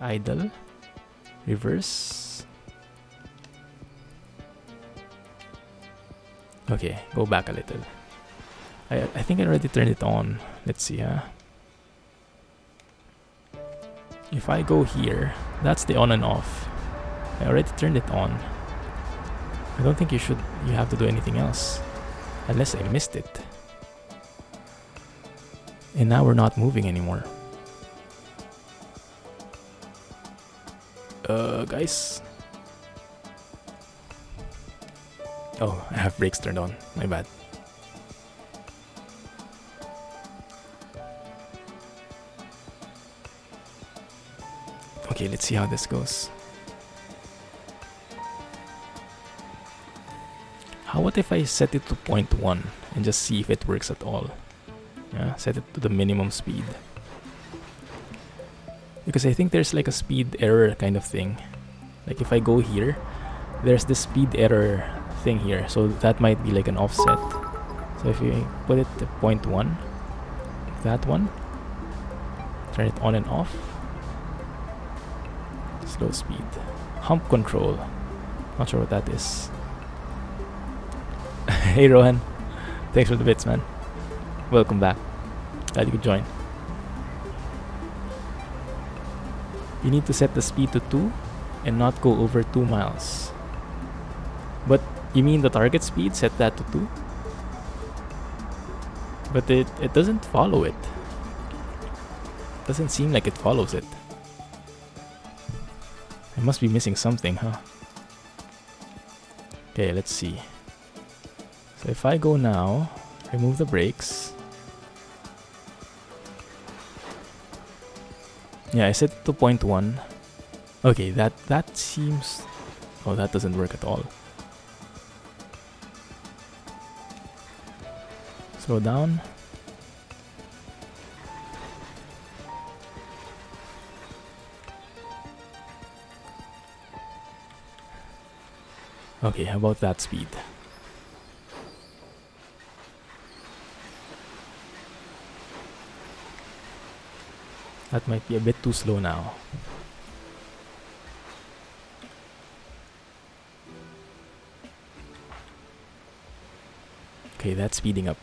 Idle. Reverse. Okay, go back a little. I think I already turned it on. Let's see, huh? If I go here, that's the on and off. I already turned it on. I don't think you have to do anything else. Unless I missed it. And now we're not moving anymore. Guys. Oh, I have brakes turned on. My bad. Okay, let's see how this goes. What if I set it to 0.1 and just see if it works at all? Yeah, set it to the minimum speed. Because I think there's like a speed error kind of thing. Like if I go here, there's this speed error thing here. So that might be like an offset. So if we put it to 0.1, that one, turn it on and off. Slow speed. Hump control. Not sure what that is. Hey Rohan. Thanks for the bits, man. Welcome back. Glad you could join. You need to set the speed to 2 and not go over 2 miles. But you mean the target speed? Set that to 2? But it doesn't follow it. Doesn't seem like it follows it. I must be missing something, huh? Okay, let's see. So if I go now, remove the brakes. Yeah, I set it to 0.1. Okay, that seems... Oh, that doesn't work at all. Slow down. Okay, how about that speed? That might be a bit too slow now. Okay, that's speeding up.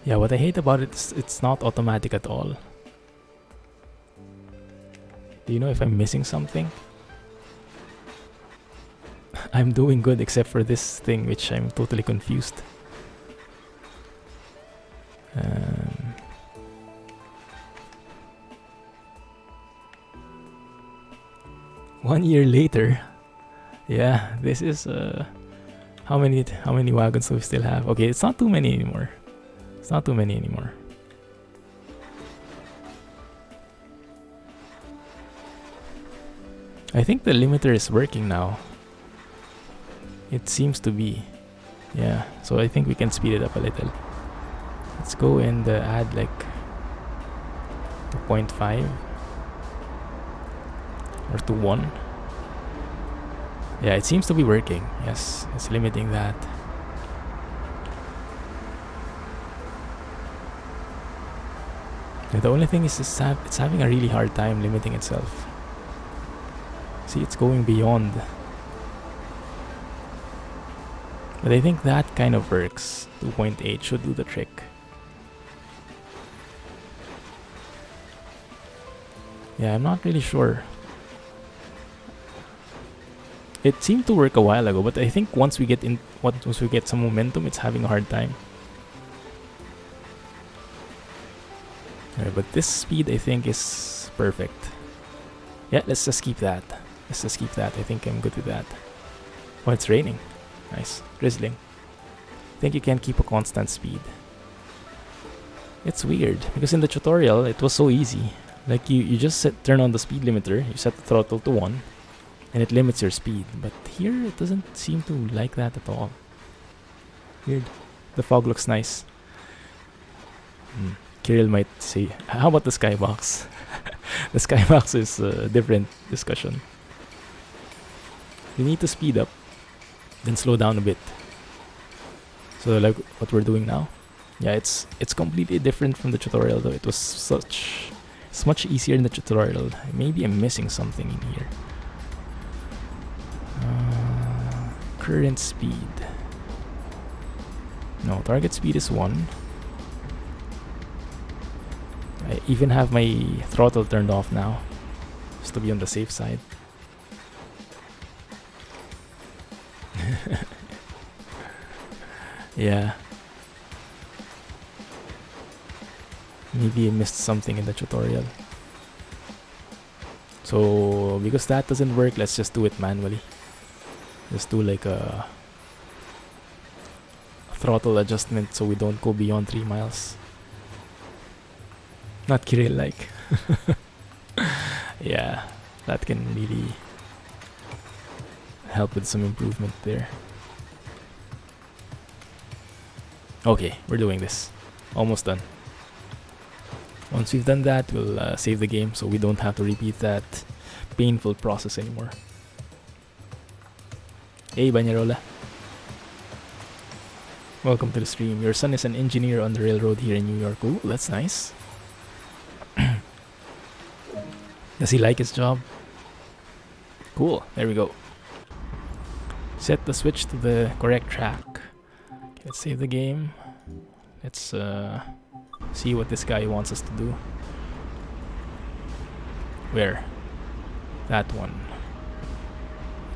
Yeah, what I hate about it is it's not automatic at all. Do you know if I'm missing something? I'm doing good except for this thing, which I'm totally confused. 1 year later. Yeah, this is how many wagons do we still have? Okay, it's not too many anymore. It's not too many anymore. I think the limiter is working now. It seems to be. Yeah, so I think we can speed it up a little. Let's go and add like 0.5 or to 1. Yeah, it seems to be working. Yes, it's limiting that. And the only thing is it's having a really hard time limiting itself. See, it's going beyond. But I think that kind of works. 2.8 should do the trick. Yeah, I'm not really sure. It seemed to work a while ago, but I think once we get some momentum, it's having a hard time. Alright, but this speed I think is perfect. Yeah, let's just keep that. Let's just keep that. I think I'm good with that. Oh, it's raining. Nice. Drizzling. I think you can keep a constant speed. It's weird because in the tutorial it was so easy. Like you just turn on the speed limiter, you set the throttle to 1 and it limits your speed. But here it doesn't seem to like that at all. Weird. The fog looks nice. Kirill might say, how about the skybox? The skybox is a different discussion. You need to speed up, then slow down a bit. So like what we're doing now. Yeah, it's completely different from the tutorial though. It was it's much easier in the tutorial. Maybe I'm missing something in here. Current speed. No, target speed is 1. I even have my throttle turned off now, just to be on the safe side. Yeah. Maybe I missed something in the tutorial. So, because that doesn't work, let's just do it manually. Just do like a throttle adjustment so we don't go beyond 3 miles. Not Kirill like. Yeah, that can really help with some improvement there. Okay, we're doing this. Almost done. Once we've done that, we'll save the game so we don't have to repeat that painful process anymore. Hey Banyarola. Welcome to the stream. Your son is an engineer on the railroad here in New York. Ooh, that's nice. Does he like his job? Cool, there we go. Set the switch to the correct track. Okay, let's save the game. Let's see what this guy wants us to do. Where? That one.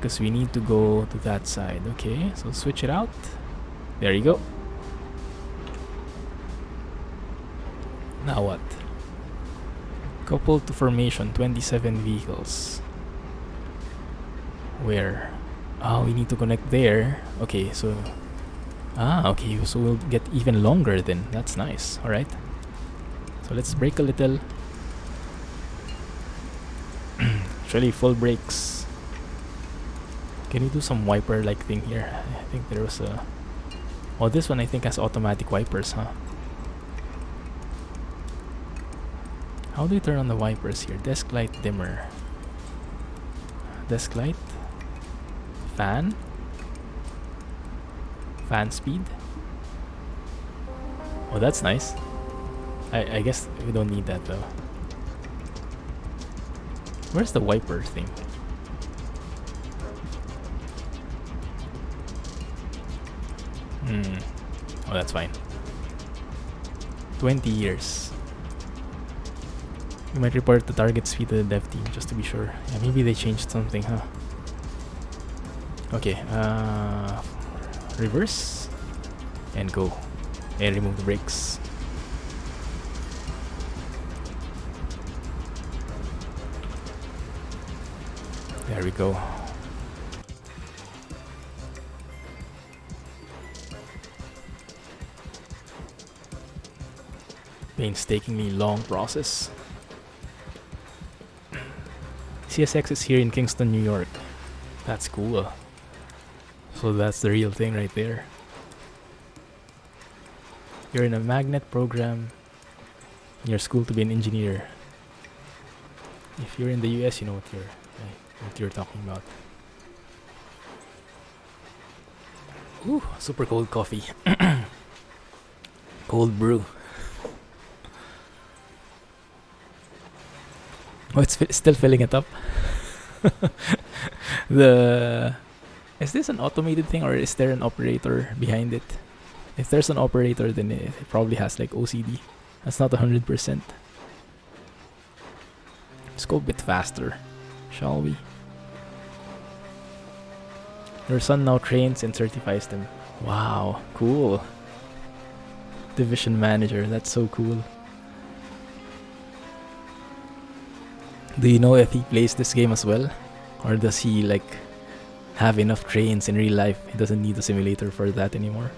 because we need to go to that side. Okay, so switch it out. There you go. Now what? Coupled to formation, 27 vehicles. Where? Oh, we need to connect there. Okay, so... okay, so we'll get even longer then. That's nice. Alright. So let's brake a little. Actually, full brakes. Can you do some wiper-like thing here? I think there was a... Oh, this one I think has automatic wipers, huh? How do you turn on the wipers here? Desk light dimmer. Desk light. Fan. Fan speed. Oh, that's nice. I guess we don't need that though. Where's the wiper thing? Oh, that's fine. 20 years. You might report the target speed to the dev team just to be sure. Yeah, maybe they changed something, huh? Okay, reverse and go. And remove the brakes. There we go. Painstakingly long process. CSX is here in Kingston, New York. That's cool. So that's the real thing right there. You're in a magnet program in your school to be an engineer. If you're in the US, you know what you're talking about. Ooh, super cold coffee. Cold brew. Oh, it's still filling it up. Is this an automated thing or is there an operator behind it? If there's an operator, then it probably has like OCD. That's not 100%. Let's go a bit faster, shall we? Your son now trains and certifies them. Wow, cool. Division manager, that's so cool. Do you know if he plays this game as well? Or does he like have enough trains in real life? He doesn't need a simulator for that anymore.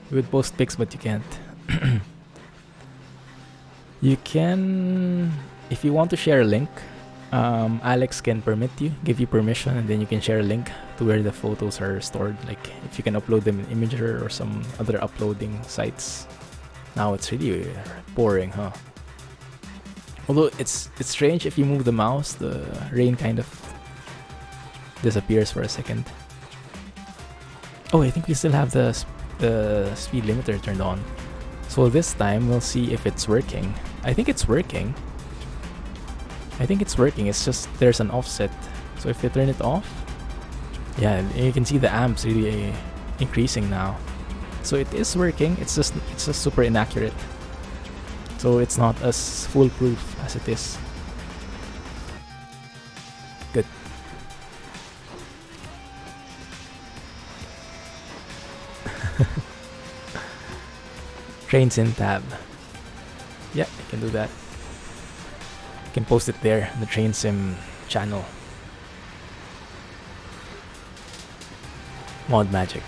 You would post pics, but you can't. You can, if you want to share a link, Alex can give you permission, and then you can share a link to where the photos are stored. Like if you can upload them in Imager or some other uploading sites. Now it's really boring, huh? Although it's strange, if you move the mouse, the rain kind of disappears for a second. Oh, I think we still have the speed limiter turned on. So this time we'll see if it's working. I think it's working. It's just there's an offset. So if you turn it off, yeah, you can see the amps really increasing now. So it is working. It's just super inaccurate. So it's not as foolproof as it is. Good. Trains in tab. Yeah, you can do that. You can post it there, the Train Sim channel. Mod magic.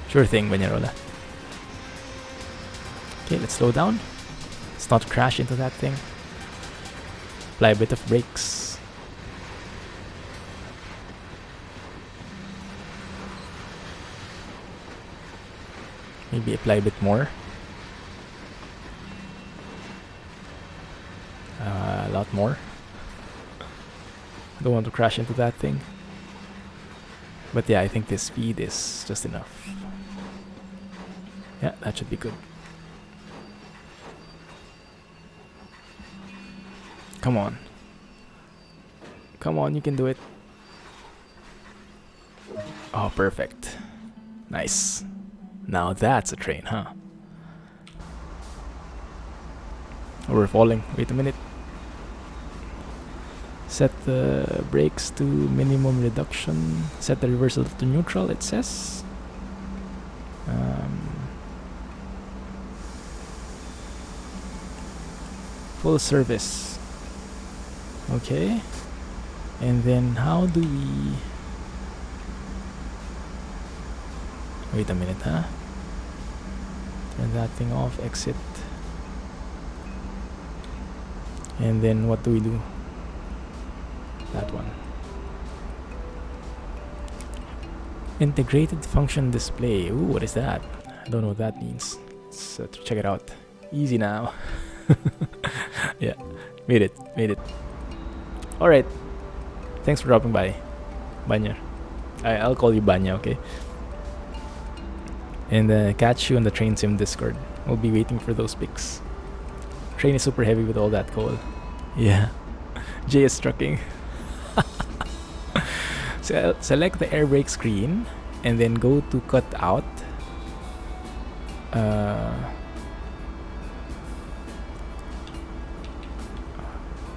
Sure thing, Banyarola. Okay, let's slow down. Let's not crash into that thing. Apply a bit of brakes. Maybe apply a bit more. A lot more. Don't want to crash into that thing. But yeah, I think this speed is just enough. Yeah, that should be good. Come on. Come on, you can do it. Oh, perfect. Nice. Now that's a train, huh? Oh, we're falling. Wait a minute. Set the brakes to minimum reduction. Set the reversal to neutral, it says. Full service. Okay. And then how do we... Wait a minute, huh? Turn that thing off, exit. And then what do we do? That one. Integrated function display. Ooh, what is that? I don't know what that means. Let's check it out. Easy now. Yeah, made it. Alright. Thanks for dropping by, Banya. I'll call you Banya, okay? And catch you on the Train Sim Discord. We'll be waiting for those pics. Train is super heavy with all that coal. Yeah. JS trucking. So select the air brake screen and then go to cut out.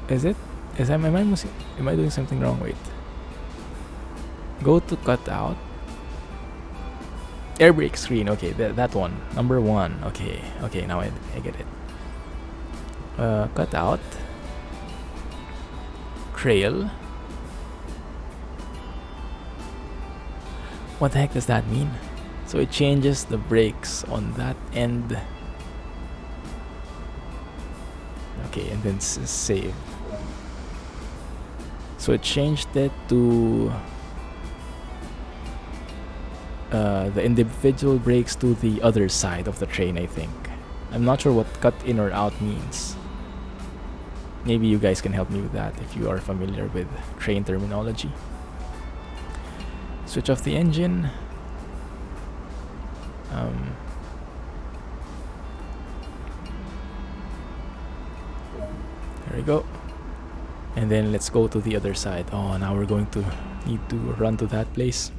Is it? Am I doing something wrong? Wait. Go to cut out. Air brake screen. Okay, that one. Number 1. Okay, now I get it. Cut out. Trail. What the heck does that mean? So it changes the brakes on that end. Okay, and then save. So it changed it to the individual brakes to the other side of the train, I think. I'm not sure what cut in or out means. Maybe you guys can help me with that if you are familiar with train terminology. Switch off the engine. There we go. And then let's go to the other side. Oh, now we're going to need to run to that place.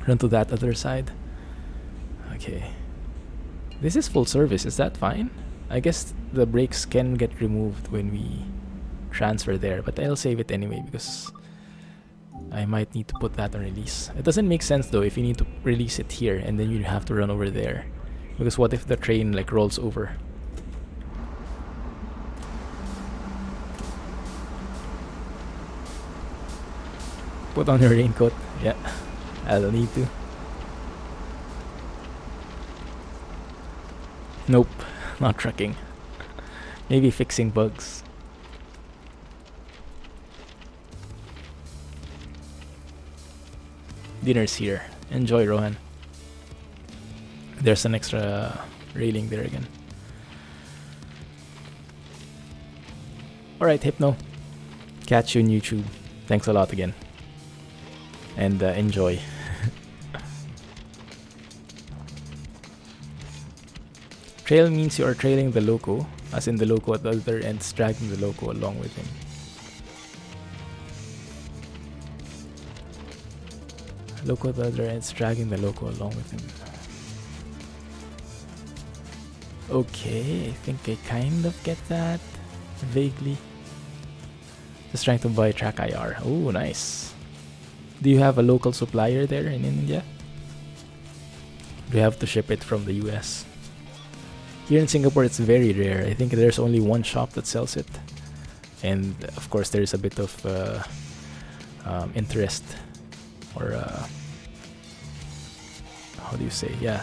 Run to that other side. Okay. This is full service. Is that fine? I guess the brakes can get removed when we transfer there, but I'll save it anyway because I might need to put that on release. It doesn't make sense though if you need to release it here and then you have to run over there. Because what if the train like rolls over? Put on your raincoat. Yeah, I'll need to. Nope, not trucking. Maybe fixing bugs. Dinner's here. Enjoy, Rohan. There's an extra railing there again. Alright, Hypno. Catch you on YouTube. Thanks a lot again. And enjoy. Trail means you are trailing the loco, as in the loco at the other end is dragging the loco along with him. Loco at the other end is dragging the loco along with him. Okay, I think I kind of get that. Vaguely. Just trying to buy track IR. Oh, nice. Do you have a local supplier there in India? Do you have to ship it from the US? Here in Singapore, it's very rare. I think there's only one shop that sells it. And of course, there's a bit of interest. Or, how do you say? Yeah.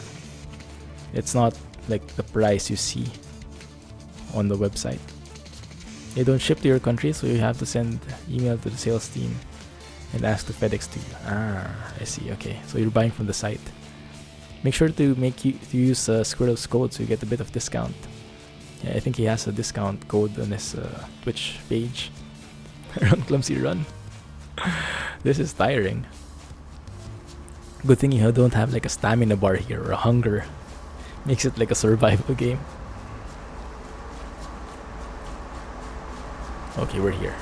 It's not like the price you see on the website. They don't ship to your country, so you have to send email to the sales team and ask to FedEx to you. Ah, I see. Okay, so you're buying from the site. Make sure to use Squirrel's code so you get a bit of discount. Yeah, I think he has a discount code on his Twitch page. Run, Clumsy, run. This is tiring. Good thing you don't have like a stamina bar here or a hunger. Makes it like a survival game. Okay, we're here.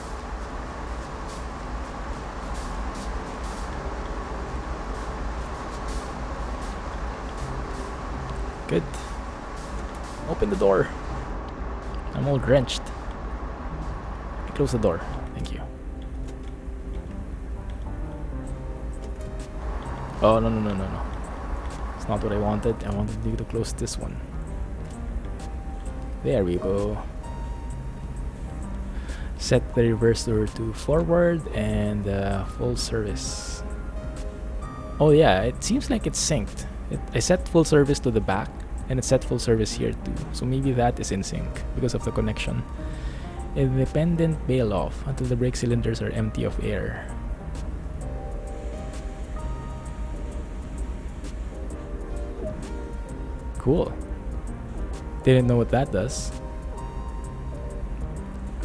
Good. Open the door. I'm all drenched. Close the door. Thank you. Oh, no. It's not what I wanted. I wanted you to close this one. There we go. Set the reverse door to forward and full service. Oh yeah, it seems like it's synced. I set full service to the back and it set full service here too. So maybe that is in sync because of the connection. Independent bail off until the brake cylinders are empty of air. Cool. Didn't know what that does.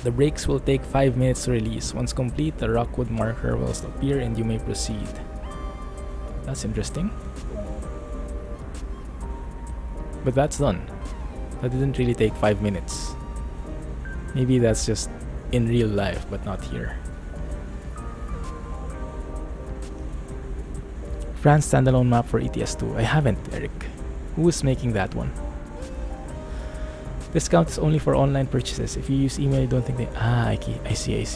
The brakes will take 5 minutes to release. Once complete, the rockwood marker will appear and you may proceed. That's interesting. But that's done. That didn't really take 5 minutes. Maybe that's just in real life, but not here. France standalone map for ETS2. I haven't, Eric. Who is making that one? Discount is only for online purchases. If you use email, you don't think they... I see.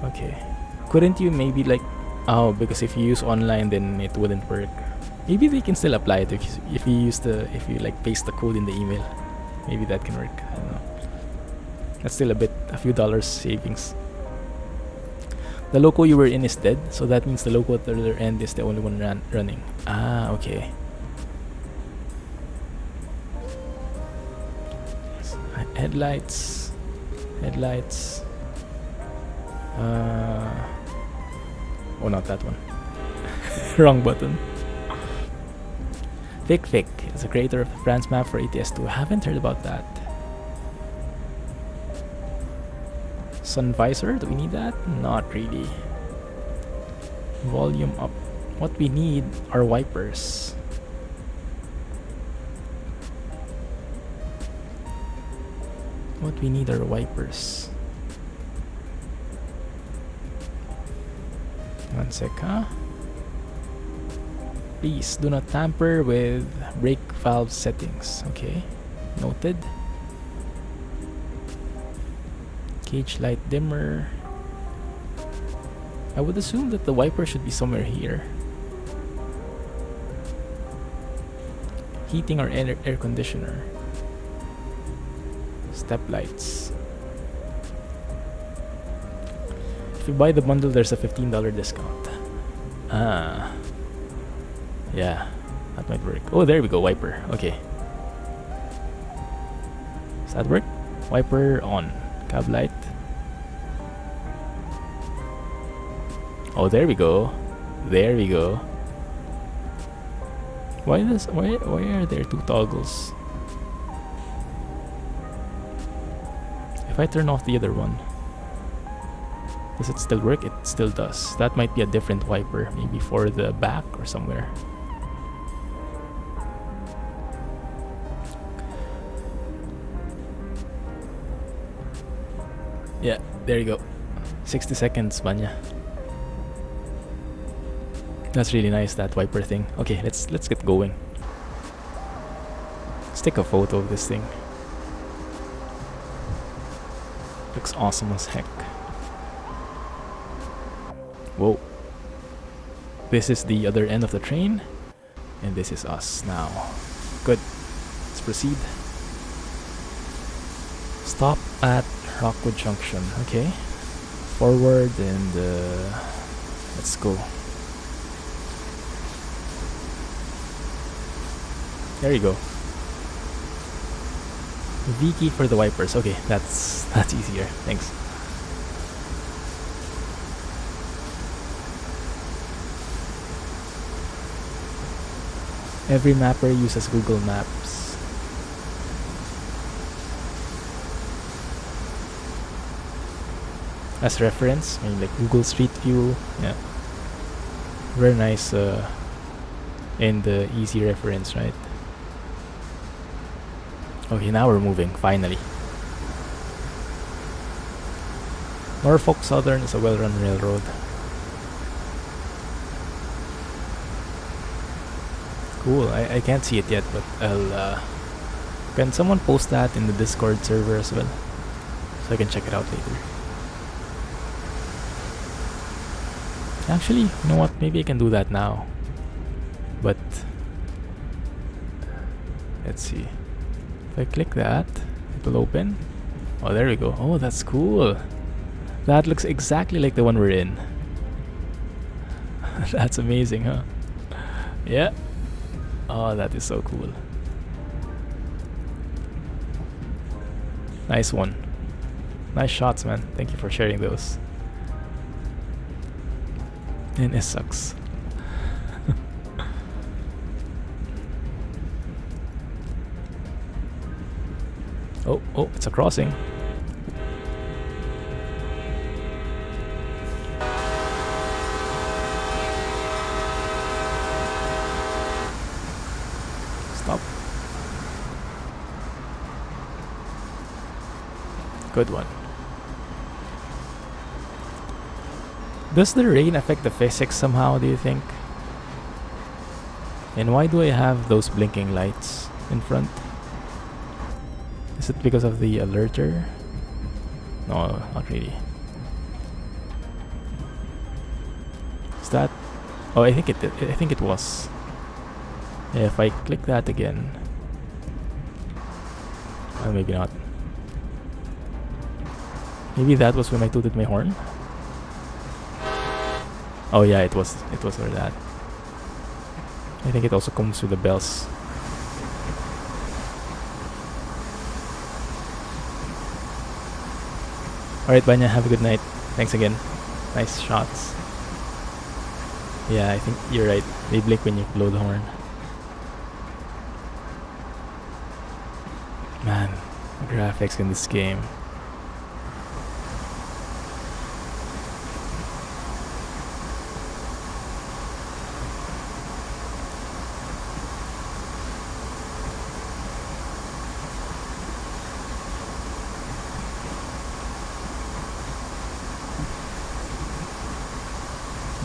Okay. Couldn't you maybe like... Oh, because if you use online, then it wouldn't work. Maybe they can still apply it if you like paste the code in the email. Maybe that can work. I don't know. That's still a few dollars savings. The loco you were in is dead, so that means the loco at the other end is the only one running. Okay. Headlights. Oh, not that one. Wrong button. Vic is the creator of the France map for ETS2. I haven't heard about that. Sun visor, do we need that? Not really. Volume up. What we need are wipers. What we need are wipers. One sec, huh? Please do not tamper with brake valve settings. Okay, noted. Cage light dimmer. I would assume that the wiper should be somewhere here. Heating or air conditioner. Step lights. If you buy the bundle, there's a $15 discount. Yeah, that might work. Oh, there we go, wiper. Okay. Does that work? Wiper on. Cab light. Oh, there we go. Why are there two toggles? If I turn off the other one, does it still work? It still does. That might be a different wiper, maybe for the back or somewhere. Yeah, there you go. 60 seconds, Banya. That's really nice, that wiper thing. Okay, let's get going. Let's take a photo of this thing. Looks awesome as heck. Whoa. This is the other end of the train, and this is us now. Good. Let's proceed. Stop at Rockwood Junction. Okay. Forward and let's go. There you go. V key for the wipers. Okay, that's easier. Thanks. Every mapper uses Google Maps. As reference, I mean like Google Street View. Yeah. Very nice and easy reference, right? Okay, now we're moving, finally. Norfolk Southern is a well-run railroad. Cool, I can't see it yet, but I'll... can someone post that in the Discord server as well? so I can check it out later. Actually, you know what? Maybe I can do that now. But let's see. If I click that, it will open. Oh, there we go. Oh, that's cool. That looks exactly like the one we're in. That's amazing, huh? Yeah. Oh, that is so cool. Nice one. Nice shots, man. Thank you for sharing those. And it sucks. Oh, it's a crossing. Stop. Good one. Does the rain affect the physics somehow, do you think? And why do I have those blinking lights in front? Is it because of the alerter? No, not really. Is that? Oh, I think it did. I think it was. Yeah, if I click that again. Well, maybe not. Maybe that was when I tooted my horn. Oh yeah, it was for that. I think it also comes with the bells. Alright, Banya, have a good night. Thanks again. Nice shots. Yeah, I think you're right. They blink when you blow the horn. Man, the graphics in this game.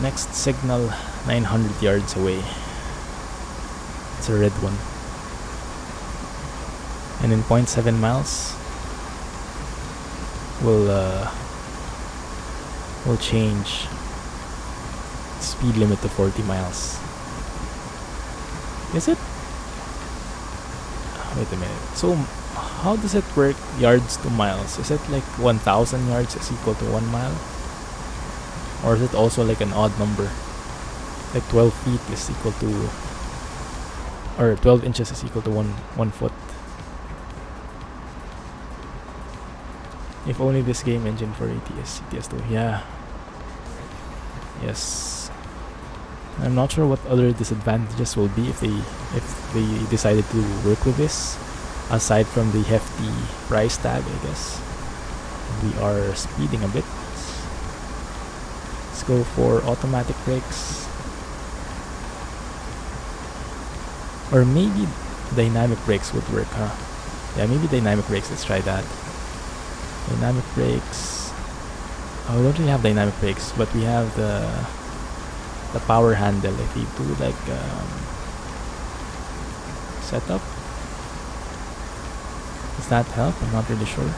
Next signal 900 yards away. It's a red one. And in 0.7 miles we'll change speed limit to 40 miles. Is it? Wait a minute. So how does it work yards to miles? Is it like 1000 yards is equal to 1 mile? Or is it also like an odd number? Like 12 feet is equal to, or 12 inches is equal to 1 foot. If only this game engine for ATS, CTS2. Yeah. Yes. I'm not sure what other disadvantages will be if they decided to work with this, aside from the hefty price tag, I guess. We are speeding a bit. Let's go for automatic brakes. Or maybe dynamic brakes would work, huh? Yeah, maybe dynamic brakes. Let's try that. Dynamic brakes. Oh, we don't really have dynamic brakes, but we have the power handle. If you do like setup, does that help? I'm not really sure.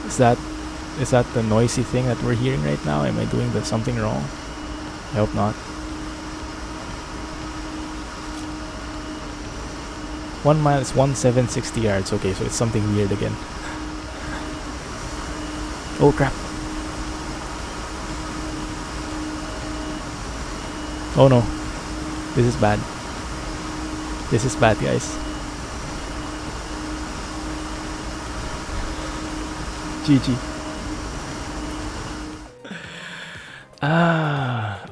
Is that the noisy thing that we're hearing right now? Am I doing something wrong? I hope not. 1 mile is 1760 yards. Okay, so it's something weird again. Oh crap. Oh no. This is bad. This is bad, guys. GG.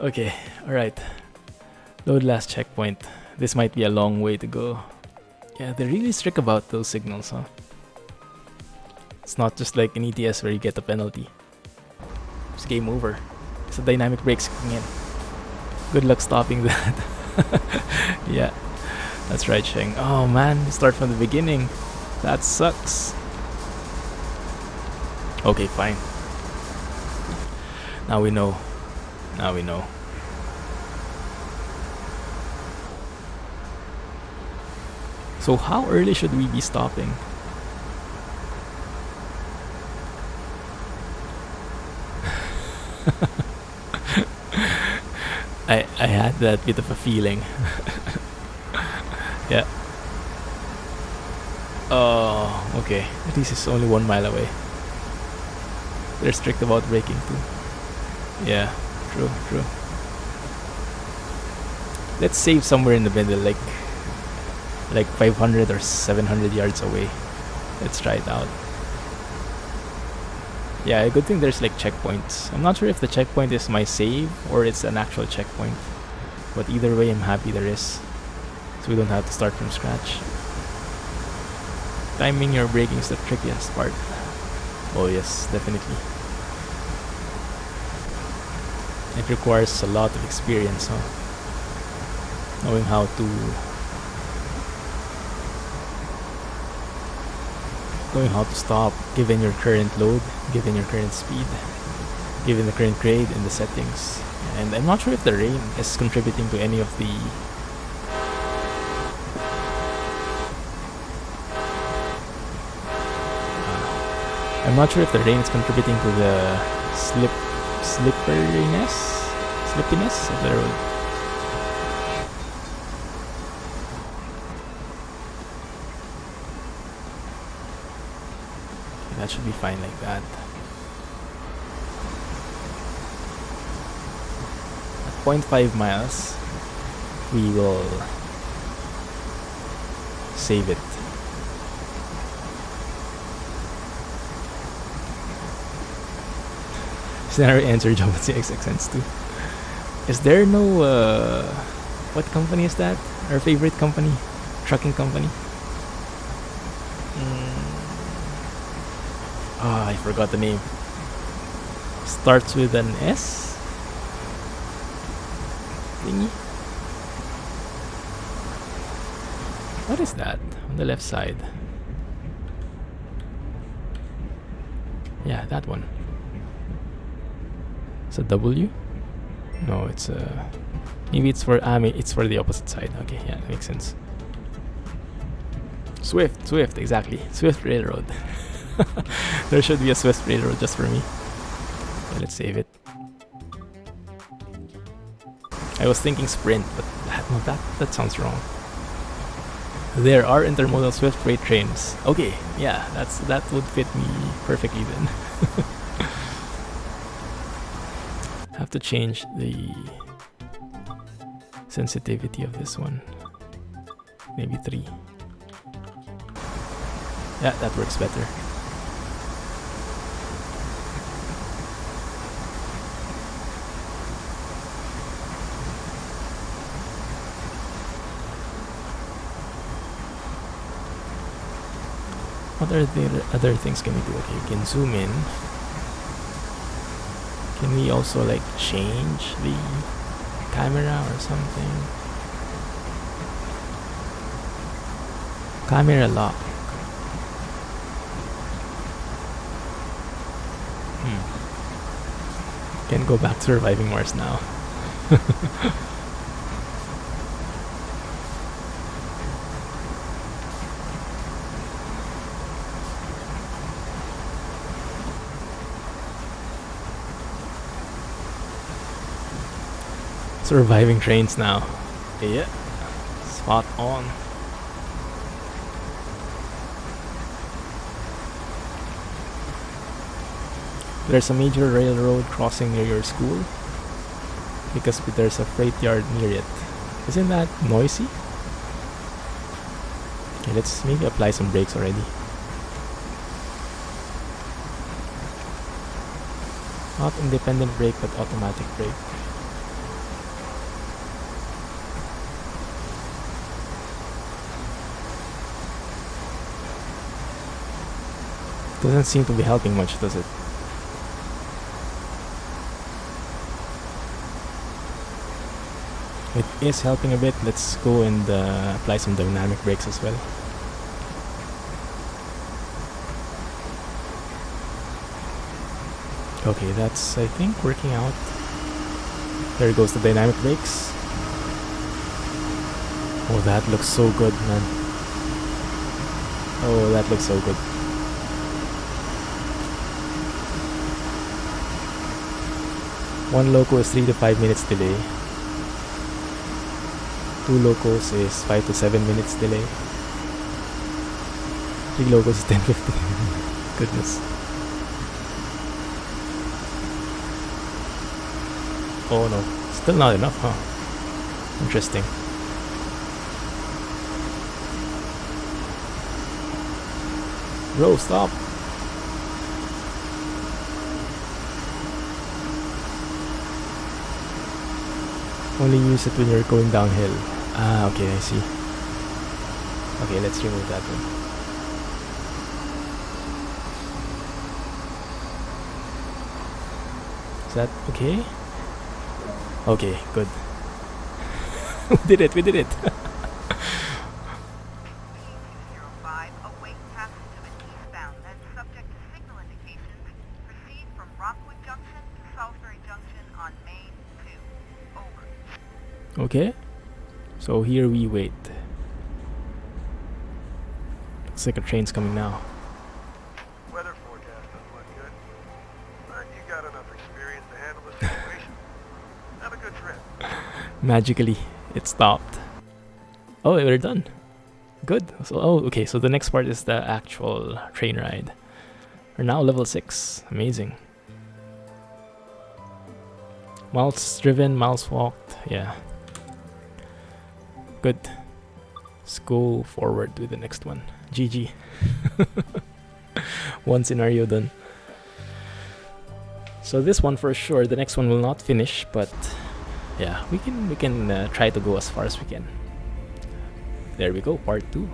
Okay. Alright. Load last checkpoint. This might be a long way to go. Yeah, they're really strict about those signals, huh? It's not just like an ETS where you get a penalty. It's game over. It's a dynamic brakes kicking in. Good luck stopping that. Yeah, that's right, Sheng. Oh man, start from the beginning. That sucks. Okay, fine. Now we know. Now we know. So how early should we be stopping? I had that bit of a feeling. Yeah. Oh, okay. At least it's only 1 mile away. They're strict about braking too. Yeah, true, true. Let's save somewhere in the middle, like 500 or 700 yards away. Let's try it out. Yeah, good thing there's like checkpoints. I'm not sure if the checkpoint is my save or it's an actual checkpoint. But either way, I'm happy there is. So we don't have to start from scratch. Timing your braking is the trickiest part. Oh yes, definitely. It requires a lot of experience, huh? Knowing how to stop given your current load, given your current speed, given the current grade and the settings. And I'm not sure if the rain is contributing to any of the I'm not sure if the rain is contributing to the slippiness of the road. That should be fine like that. At 0.5 miles, we will save it. Scenario answer job at CSX Sense too. Is there no what company is that? Our favorite company? Trucking company? I forgot the name. Starts with an S? Thingy? What is that on the left side? Yeah, that one. It's a W? No, it's a... Maybe it's for... it's for the opposite side. Okay, yeah, makes sense. Swift, exactly. Swift Railroad. There should be a Swift Railroad just for me. Okay, let's save it. I was thinking Sprint, but that sounds wrong. There are intermodal Swift freight trains. Okay, yeah, that would fit me perfectly then. Have to change the sensitivity of this one. Maybe 3. Yeah, that works better. What are the other things can we do? Okay, we can zoom in. Can we also like change the camera or something? Camera lock. Can go back to surviving Mars now. Surviving trains now. Yeah. Spot on. There's a major railroad crossing near your school because there's a freight yard near it. Isn't that noisy? Okay, let's maybe apply some brakes already. Not independent brake but automatic brake. Doesn't seem to be helping much, does it? It is helping a bit. Let's go and apply some dynamic brakes as well. Okay, that's, I think, working out. There goes the dynamic brakes. Oh, that looks so good, man. Oh, that looks so good. One loco is 3 to 5 minutes delay. 2 locos is 5 to 7 minutes delay. 3 locos is 10-15. Goodness. Oh no, still not enough, huh? Interesting. Bro, stop. Only use it when you're going downhill. Ah, okay, I see. Okay, let's remove that one. Is that okay? Okay, good. We did it. Okay, so here we wait. Looks like a train's coming now. Weather forecast doesn't look good, but you got enough experience to handle the situation. Have a good trip. Magically, it stopped. Oh, we're done. Good. So, okay. So the next part is the actual train ride. We're now level 6. Amazing. Miles driven, miles walked. Yeah. Good. Let's go forward with the next one. GG. One scenario done. So this one for sure. The next one will not finish, but yeah, we can try to go as far as we can. There we go, part 2.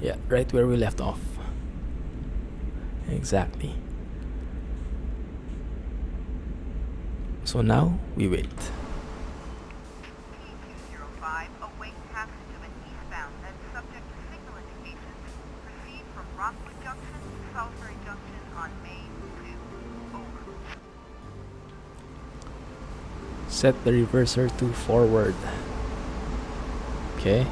Yeah, right where we left off. Exactly. So now we wait. P205, await passage of an eastbound that's subject to signal indications. Proceed from Rockwood Junction to Salisbury Junction on Main 2. Over. Set the reverser to forward. Okay.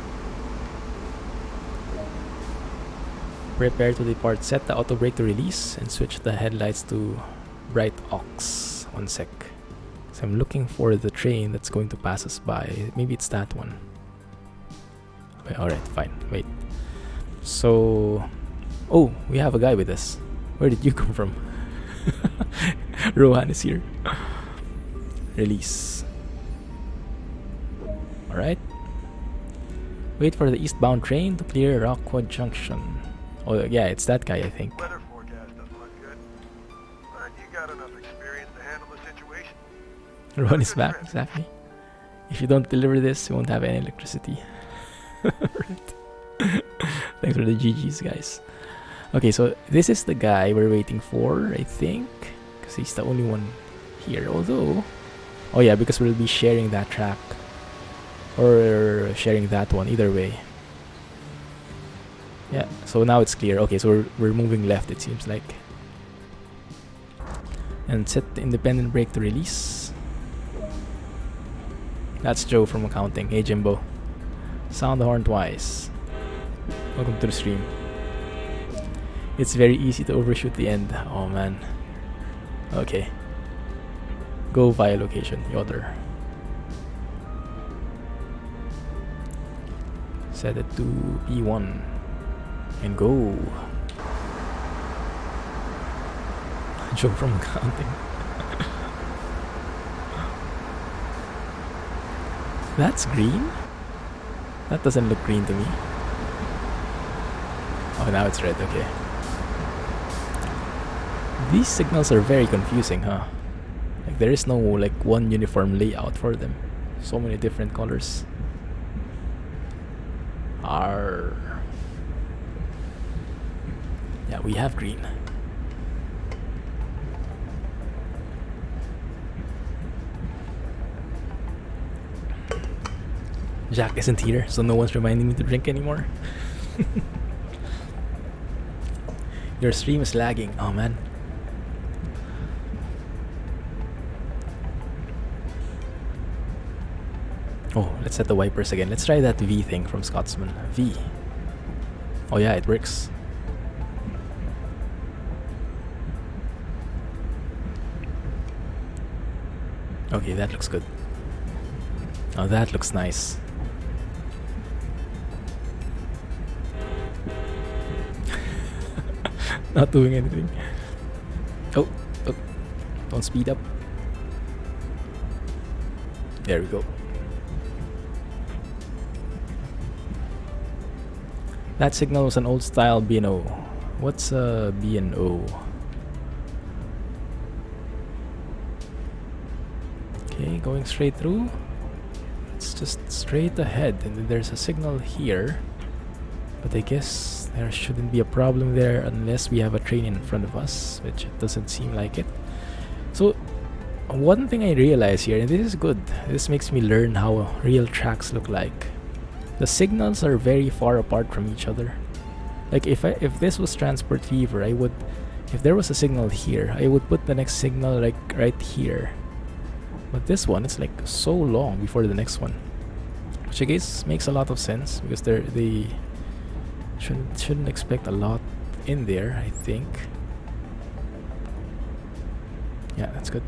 Prepare to depart. Set the auto brake to release and switch the headlights to bright aux. One sec. So I'm looking for the train that's going to pass us by. Maybe it's that one. Okay, alright, fine. Wait. So... oh, we have a guy with us. Where did you come from? Rohan is here. Release. Alright. Wait for the eastbound train to clear Rockwood Junction. Oh yeah, it's that guy, I think. Weather forecast doesn't look good, but you got enough experience to handle the situation. Rohan is back, exactly. If you don't deliver this, you won't have any electricity. Right. Thanks for the GGs, guys. Okay, so this is the guy we're waiting for, I think. Because he's the only one here. Although... oh yeah, because we'll be sharing that track. Or sharing that one, either way. Yeah, so now it's clear. Okay, so we're moving left, it seems like. And set the independent brake to release. That's Joe from accounting. Hey Jimbo. Sound the horn twice. Welcome to the stream. It's very easy to overshoot the end. Oh man. Okay. Go via location, Yoder. Set it to P1. And go. Joe from accounting. That's green? That doesn't look green to me. Oh, now it's red, okay. These signals are very confusing, huh? Like there is no like one uniform layout for them. So many different colors. Arr. Yeah, we have green. Jack isn't here, so no one's reminding me to drink anymore. Your stream is lagging. Oh man. Oh, let's set the wipers again. Let's try that V thing from Scotsman. V. Oh yeah, it works. Okay, that looks good. Oh, that looks nice. Not doing anything. Oh, oh, don't speed up. There we go. That signal was an old style B&O. What's a B&O? Okay, going straight through. It's just straight ahead, and then there's a signal here. But I guess there shouldn't be a problem there unless we have a train in front of us, which it doesn't seem like it. So, one thing I realize here, and this is good, this makes me learn how real tracks look like. The signals are very far apart from each other. Like if this was Transport Fever, I would, if there was a signal here, I would put the next signal like right here. But this one, it's like so long before the next one, which I guess makes a lot of sense because they shouldn't expect a lot in there, I think. Yeah, that's good.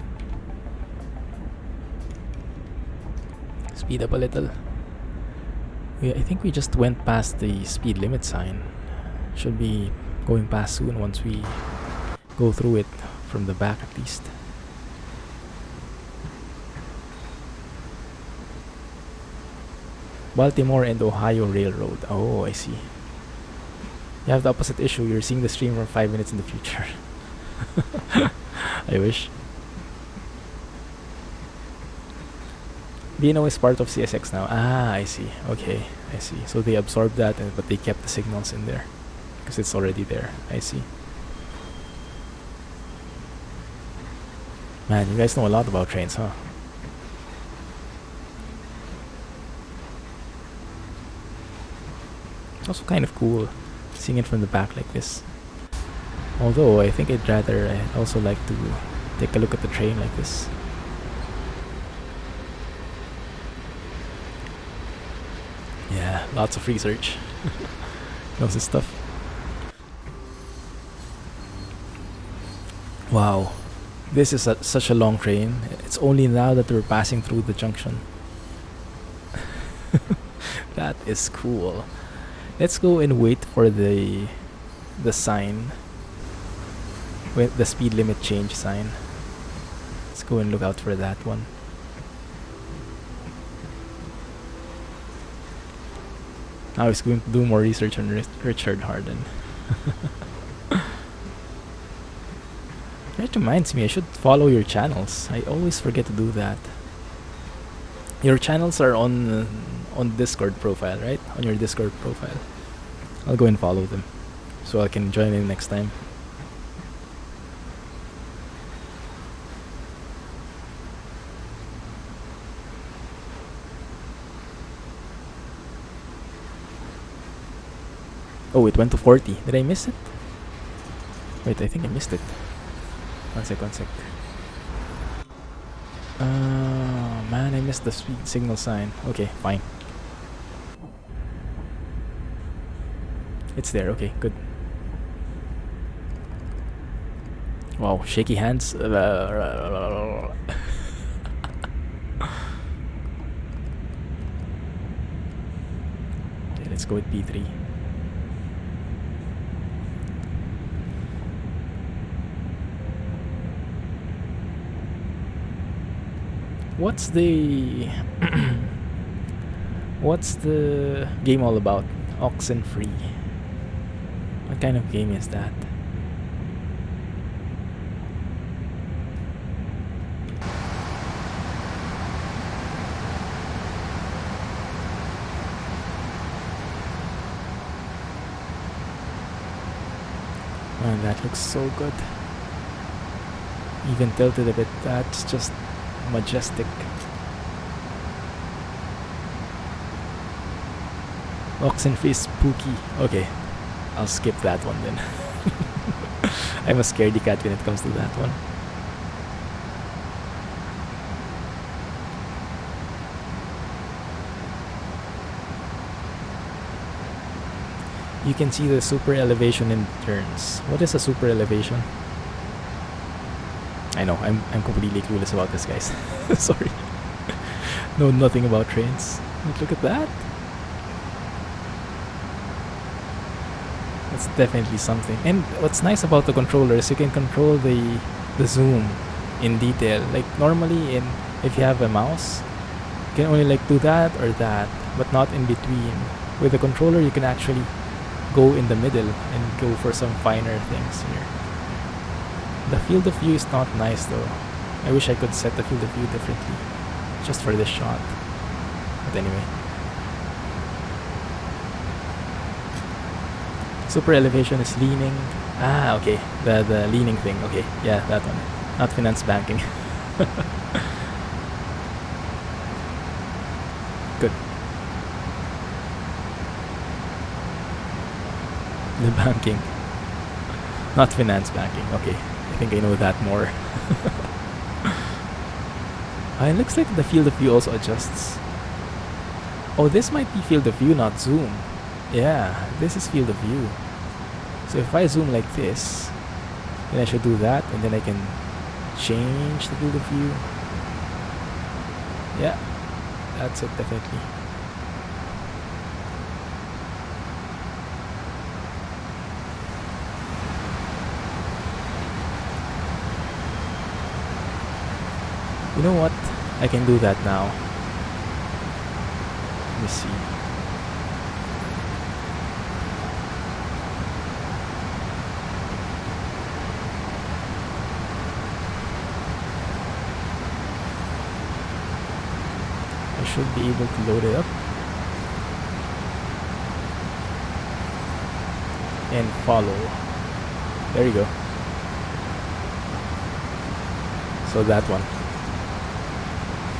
Speed up a little. I think we just went past the speed limit sign. Should be going past soon once we go through it from the back at least. Baltimore and Ohio Railroad. Oh, I see. You have the opposite issue. You're seeing the stream from 5 minutes in the future. I wish. B&O is part of CSX now. Ah, I see. Okay, I see. So they absorbed that, but they kept the signals in there because it's already there. I see. Man, you guys know a lot about trains, huh? It's also kind of cool seeing it from the back like this. Although I think I'd also like to take a look at the train like this. Yeah, lots of research. Knows this stuff. Wow, this is such a long train. It's only now that we're passing through the junction. That is cool. Let's go and wait for the sign. Wait, the speed limit change sign. Let's go and look out for that one. Now he's going to do more research on Richard Harden. That reminds me, I should follow your channels. I always forget to do that. Your channels are on Discord profile, right? On your Discord profile. I'll go and follow them so I can join in next time. Oh, it went to 40. Did I miss it? Wait, I think I missed it. One sec. Man, I missed the speed signal sign. Okay, fine. It's there, okay, good. Wow, shaky hands. Okay, let's go with P3. What's the what's the game all about? Oxen free. What kind of game is that? Man, that looks so good. Even tilted a bit. That's just majestic. Oxenfree is spooky. Okay, I'll skip that one then. I'm a scaredy cat when it comes to that one. You can see the super elevation in turns. What is a super elevation? I know, I'm completely clueless about this, guys. Sorry. Know nothing about trains. But look at that. That's definitely something. And what's nice about the controller is you can control the zoom in detail. Like normally if you have a mouse, you can only like do that or that, but not in between. With the controller you can actually go in the middle and go for some finer things here. The field of view is not nice though. I wish I could set the field of view differently, just for this shot. But anyway. Super elevation is leaning. Ah, okay. The leaning thing. Okay, yeah, that one. Not finance banking. Good. The banking. Not finance banking. Okay. I think I know that more. It looks like the field of view also adjusts. Oh, this might be field of view, not zoom. Yeah, this is field of view. So if I zoom like this, then I should do that, and then I can change the field of view. Yeah, that's it, definitely. You know what? I can do that now. Let me see. I should be able to load it up. And follow. There you go. So that one.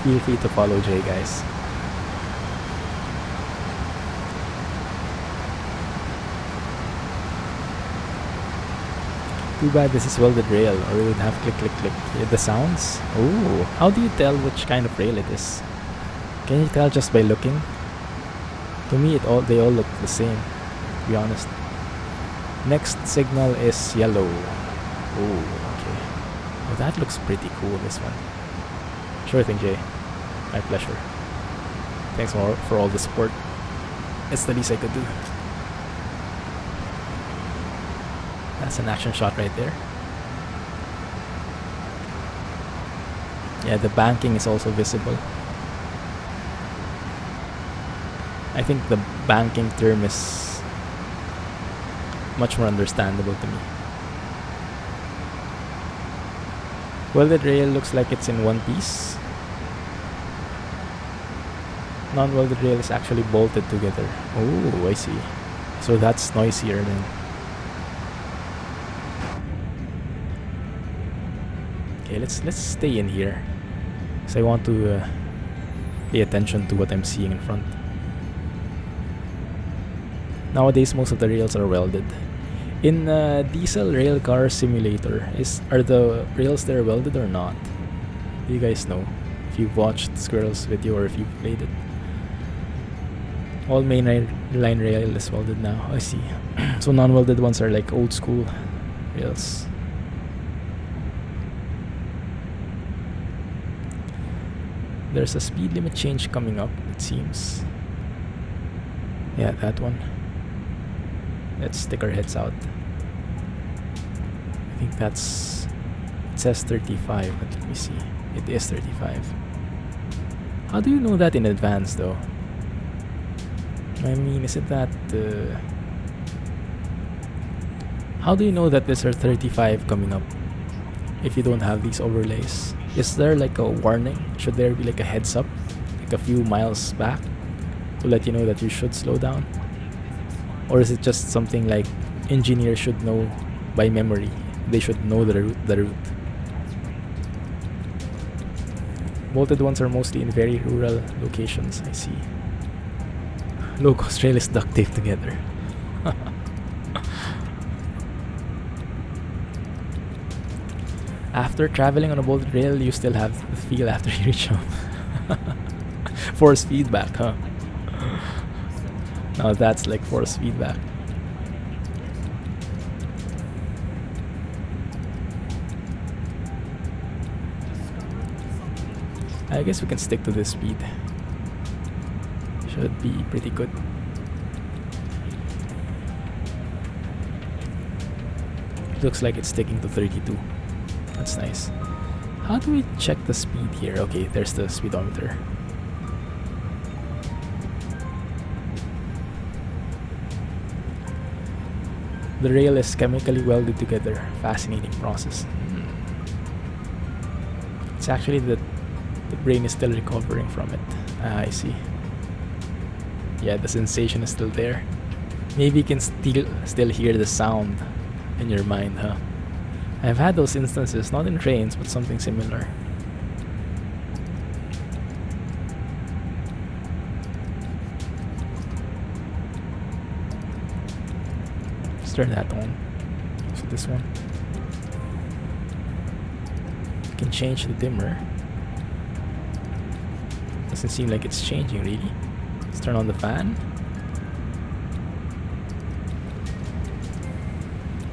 Feel free to follow Jay, guys. Too bad this is welded rail, or we would have click click click. The sounds? Oh, how do you tell which kind of rail it is? Can you tell just by looking? To me, they all look the same, to be honest. Next signal is yellow. Oh, okay. Oh, that looks pretty cool, this one. Sure thing, Jay. My pleasure. Thanks for all the support. It's the least I could do. That's an action shot right there. Yeah, the banking is also visible. I think the banking term is much more understandable to me. Welded rail looks like it's in one piece. Non-welded rail is actually bolted together. Oh, I see. So that's noisier then. Okay, let's stay in here, because I want to pay attention to what I'm seeing in front. Nowadays, most of the rails are welded. In Diesel Rail Car Simulator, are the rails there welded or not? Do you guys know? If you've watched Squirrel's video or if you've played it. All main line rail is welded now. I see. So non-welded ones are like old school rails. There's a speed limit change coming up, it seems. Yeah, that one. Let's stick our heads out. I think it says 35, but let me see. It is 35. How do you know that in advance though? I mean, is it that... how do you know that there's a 35 coming up if you don't have these overlays? Is there like a warning? Should there be like a heads up, like a few miles back, to let you know that you should slow down? Or is it just something like engineers should know by memory? They should know the route. Bolted ones are mostly in very rural locations, I see. Low-cost rail is duct taped together. After traveling on a bolted rail, you still have the feel after you reach home. Force feedback, huh? Now that's like force feedback. I guess we can stick to this speed. Should be pretty good. Looks like it's sticking to 32. That's nice. How do we check the speed here? Okay, there's the speedometer. The rail is chemically welded together. Fascinating process. It's actually the brain is still recovering from it. I see. Yeah, the sensation is still there. Maybe you can still hear the sound in your mind, huh? I've had those instances, not in trains, but something similar. Let's turn that on. So this one. You can change the dimmer. Doesn't seem like it's changing really. Let's turn on the fan.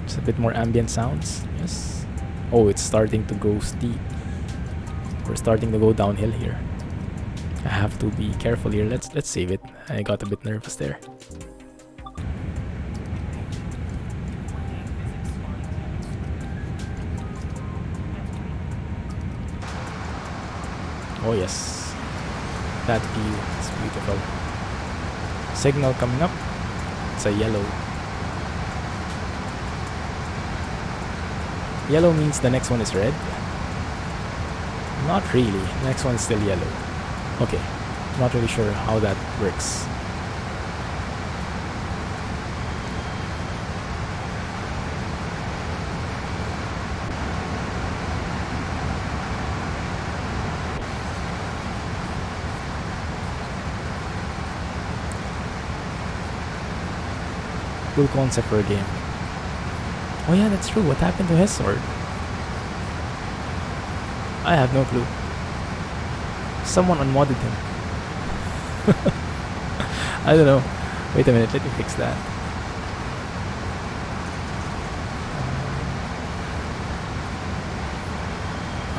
Just a bit more ambient sounds. Yes. Oh, it's starting to go steep. We're starting to go downhill here. I have to be careful here. Let's save it. I got a bit nervous there. Oh yes. That view is beautiful. Signal coming up. It's a yellow. Yellow means the next one is red. Not really. The next one is still yellow. Okay. Not really sure how that works. Cool concept for a game. Oh yeah, that's true. What happened to his sword? I have no clue. Someone unmodded him. I don't know. Wait a minute, let me fix that.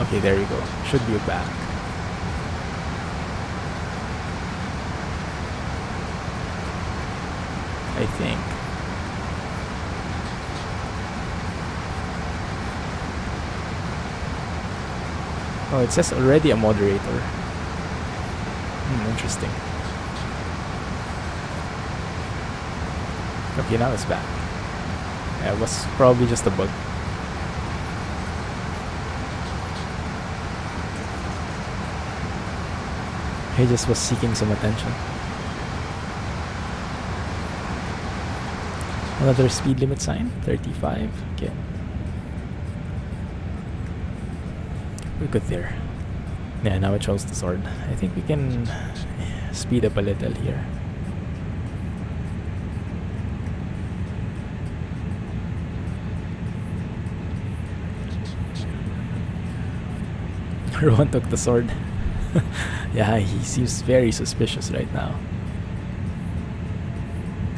Okay, there you go. Should be back. I think. Oh, it says already a moderator. Interesting. Okay, now it's back. Yeah, it was probably just a bug. He just was seeking some attention. Another speed limit sign, 35. Okay. We're good there. Yeah, now it shows the sword. I think we can speed up a little here. Rowan took the sword. Yeah, he seems very suspicious right now.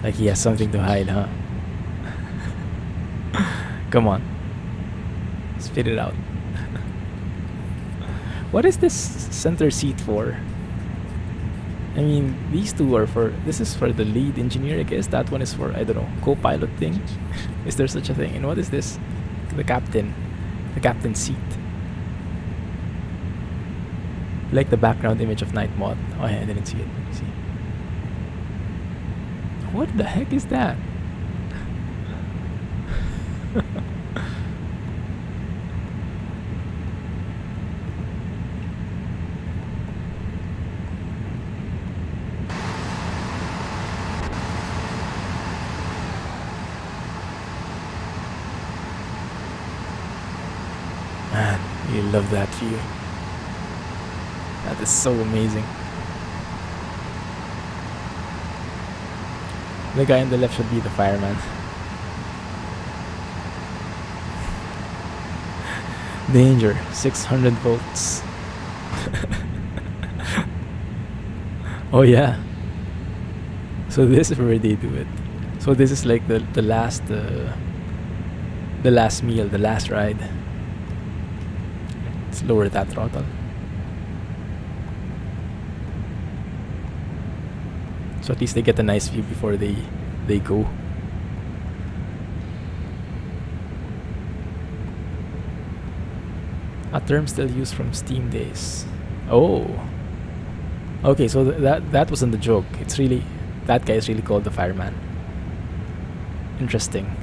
Like he has something to hide, huh? Come on. Spit it out. What is this center seat for? I mean, these two are for... This is for the lead engineer, I guess. That one is for, I don't know, co-pilot thing. Is there such a thing? And what is this? The captain. The captain's seat. Like the background image of Night Moth. Oh yeah, I didn't see it. Let me see. What the heck is that? Man, you love that view. That is so amazing. The guy on the left should be the fireman. Danger, 600 volts. Oh yeah. So this is where they do it. So this is like the last meal, the last ride. Let's lower that throttle. So at least they get a nice view before they go. A term still used from Steam days. Oh. Okay, so that wasn't the joke. It's really, that guy is really called the fireman. Interesting.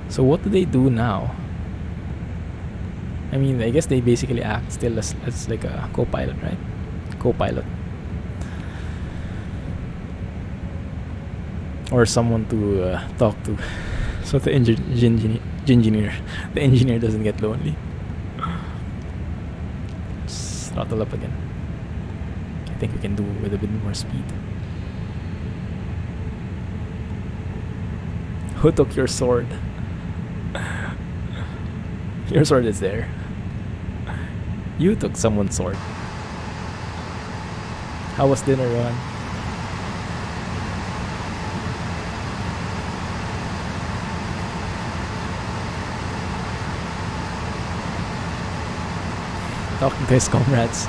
So what do they do now? I mean, I guess they basically act still as like a co-pilot, right? Co-pilot. Or someone to talk to. So the engineer doesn't get lonely. Let's throttle up again. I think we can do with a bit more speed. Who took your sword? Your sword is there. You took someone's sword. How was dinner, Ron? Talking to his comrades.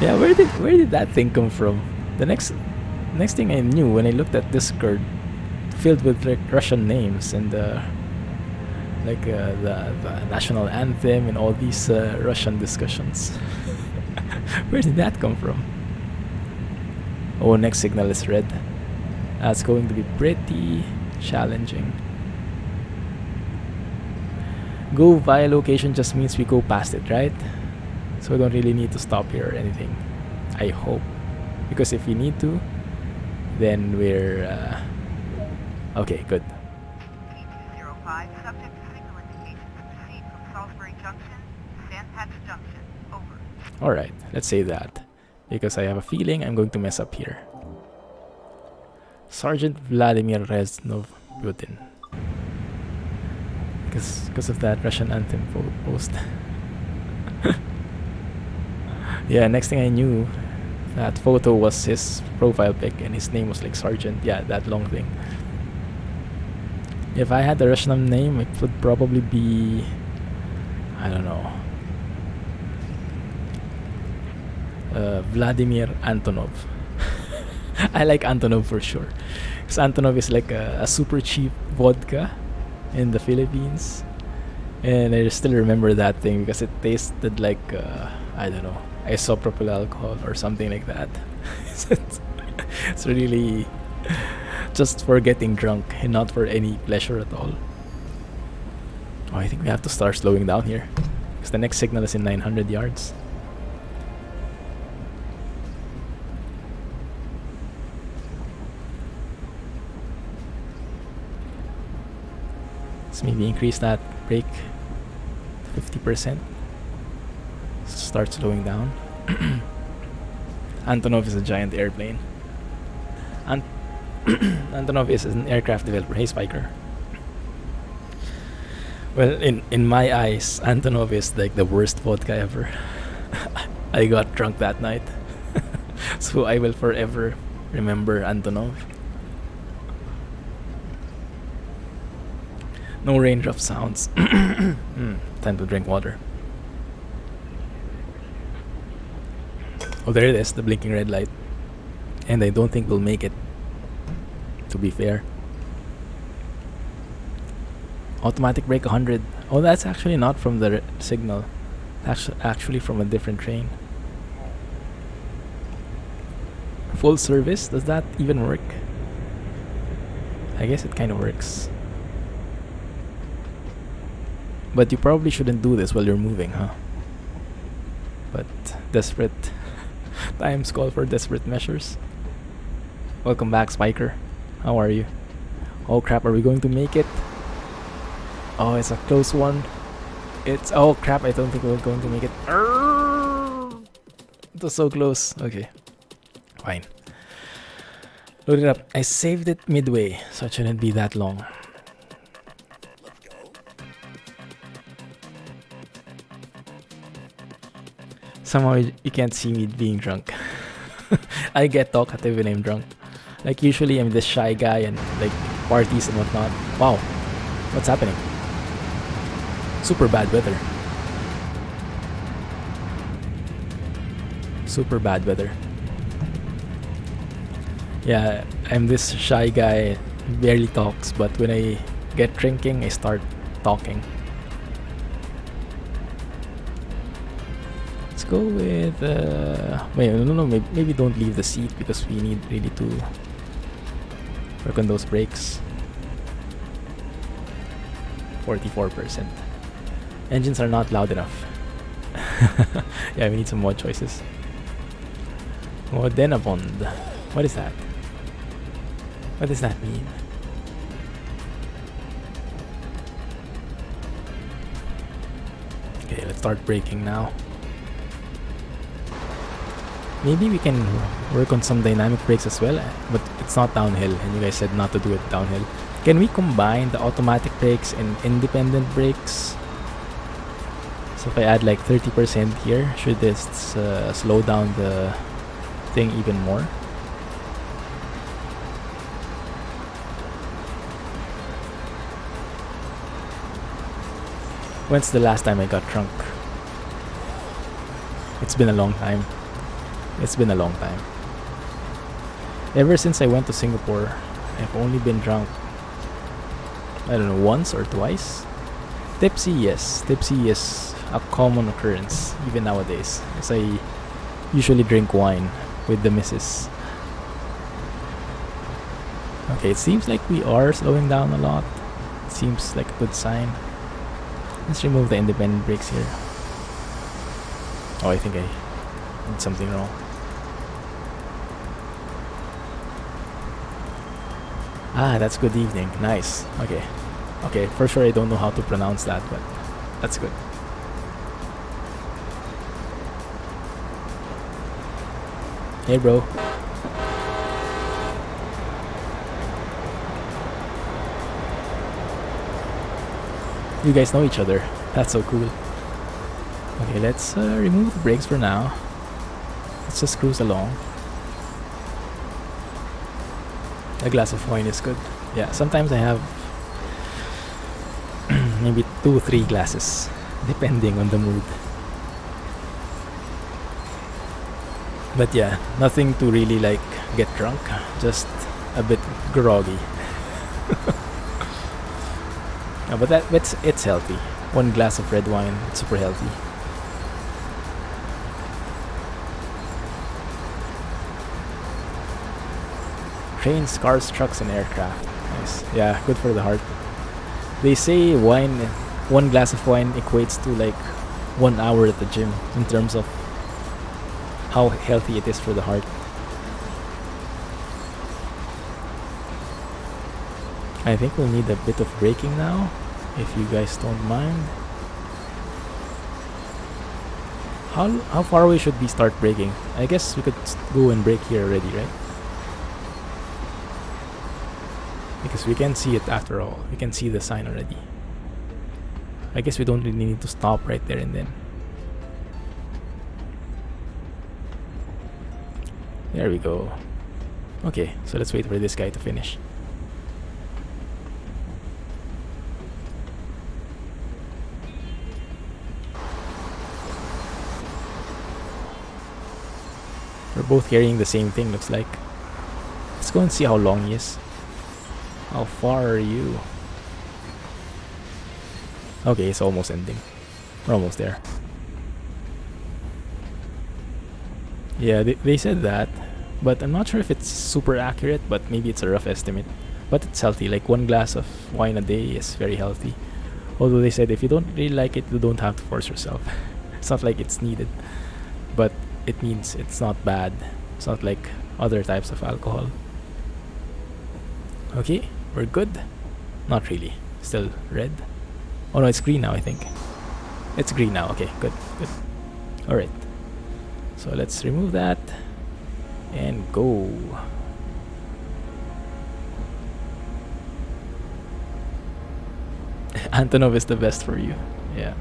Yeah, where did that thing come from? The next thing I knew when I looked at Discord, filled with like Russian names and the national anthem and all these Russian discussions. Where did that come from? Oh, next signal is red. That's going to be pretty challenging. Go via location just means we go past it, right? So we don't really need to stop here or anything. I hope. Because if we need to, then we're... okay, good. P205, subject to signal indications. Proceed from Salisbury Junction to Sandpatch Junction. Over. Alright, let's say that. Because I have a feeling I'm going to mess up here. Sergeant Vladimir Reznov Putin. Because of that Russian anthem post. Yeah, next thing I knew, that photo was his profile pic and his name was like Sergeant. Yeah, that long thing. If I had a Russian name, it would probably be... I don't know. Vladimir Antonov. I like Antonov for sure. Because Antonov is like a super cheap vodka in the Philippines. And I still remember that thing because it tasted like, I don't know, isopropyl alcohol or something like that. It's really just for getting drunk and not for any pleasure at all. Oh, I think we have to start slowing down here because the next signal is in 900 yards. Let's maybe increase that brake to 50%. Start slowing down. Antonov is a giant airplane. Antonov is an aircraft developer. Hey, Spiker. Well, in my eyes, Antonov is like the worst vodka ever. I got drunk that night. So I will forever remember Antonov. No raindrop sounds. Time to drink water. Oh, there it is, the blinking red light. And I don't think we'll make it, to be fair. Automatic brake 100. Oh, that's actually not from the signal. That's actually from a different train. Full service? Does that even work? I guess it kind of works. But you probably shouldn't do this while you're moving, huh? But desperate times call for desperate measures. Welcome back, Spiker. How are you? Oh crap, are we going to make it? Oh, it's a close one. It's... oh crap, I don't think we're going to make it. It was so close. Okay. Fine. Load it up. I saved it midway, so it shouldn't be that long. somehow you can't see me being drunk. I get talkative when I'm drunk. Like usually I'm this shy guy and like parties and whatnot. Wow, what's happening? Super bad weather. Super bad weather. Yeah, I'm this shy guy, barely talks, but when I get drinking, I start talking. Let's go with wait, no, maybe don't leave the seat because we need really to work on those brakes. 44%. Engines are not loud enough. Yeah, we need some more choices. Modenabond. What is that? What does that mean? Okay, let's start braking now. Maybe we can work on some dynamic brakes as well, but it's not downhill, and you guys said not to do it downhill. Can we combine the automatic brakes and independent brakes? So if I add like 30% here, should this slow down the thing even more? When's the last time I got drunk? It's been a long time. It's been a long time. Ever since I went to Singapore, I've only been drunk, I don't know, once or twice. Tipsy, yes. Tipsy is a common occurrence even nowadays, as I usually drink wine with the missus. Okay, it seems like we are slowing down a lot. It seems like a good sign. Let's remove the independent brakes here. Oh, I think I did something wrong. Ah, that's good evening. Nice. Okay. Okay, for sure I don't know how to pronounce that, but that's good. Hey, bro. You guys know each other. That's so cool. Okay, let's remove the brakes for now. Let's just cruise along. A glass of wine is good. Yeah, sometimes I have maybe 2-3 glasses, depending on the mood. But yeah, nothing to really like get drunk, just a bit groggy. Yeah, but it's healthy. 1 glass of red wine, it's super healthy. Trains, cars, trucks, and aircraft. Nice. Yeah, good for the heart. They say 1 glass of wine equates to like 1 hour at the gym in terms of how healthy it is for the heart. I think we'll need a bit of braking now, if you guys don't mind. How far away should we start braking? I guess we could go and brake here already, right? Because we can see it after all. We can see the sign already. I guess we don't really need to stop right there and then. There we go. Okay, so let's wait for this guy to finish. We're both carrying the same thing, looks like. Let's go and see how long he is. How far are you? Okay, it's almost ending. We're almost there. Yeah, they said that, but I'm not sure if it's super accurate, but maybe it's a rough estimate. But it's healthy, like 1 glass of wine a day is very healthy. Although they said if you don't really like it, you don't have to force yourself. It's not like it's needed, but it means it's not bad. It's not like other types of alcohol. Okay, we're good. Not really. Still red. Oh no, it's green now, I think. It's green now. Okay, good, good. Alright. So let's remove that and go. Antonov is the best for you. Yeah.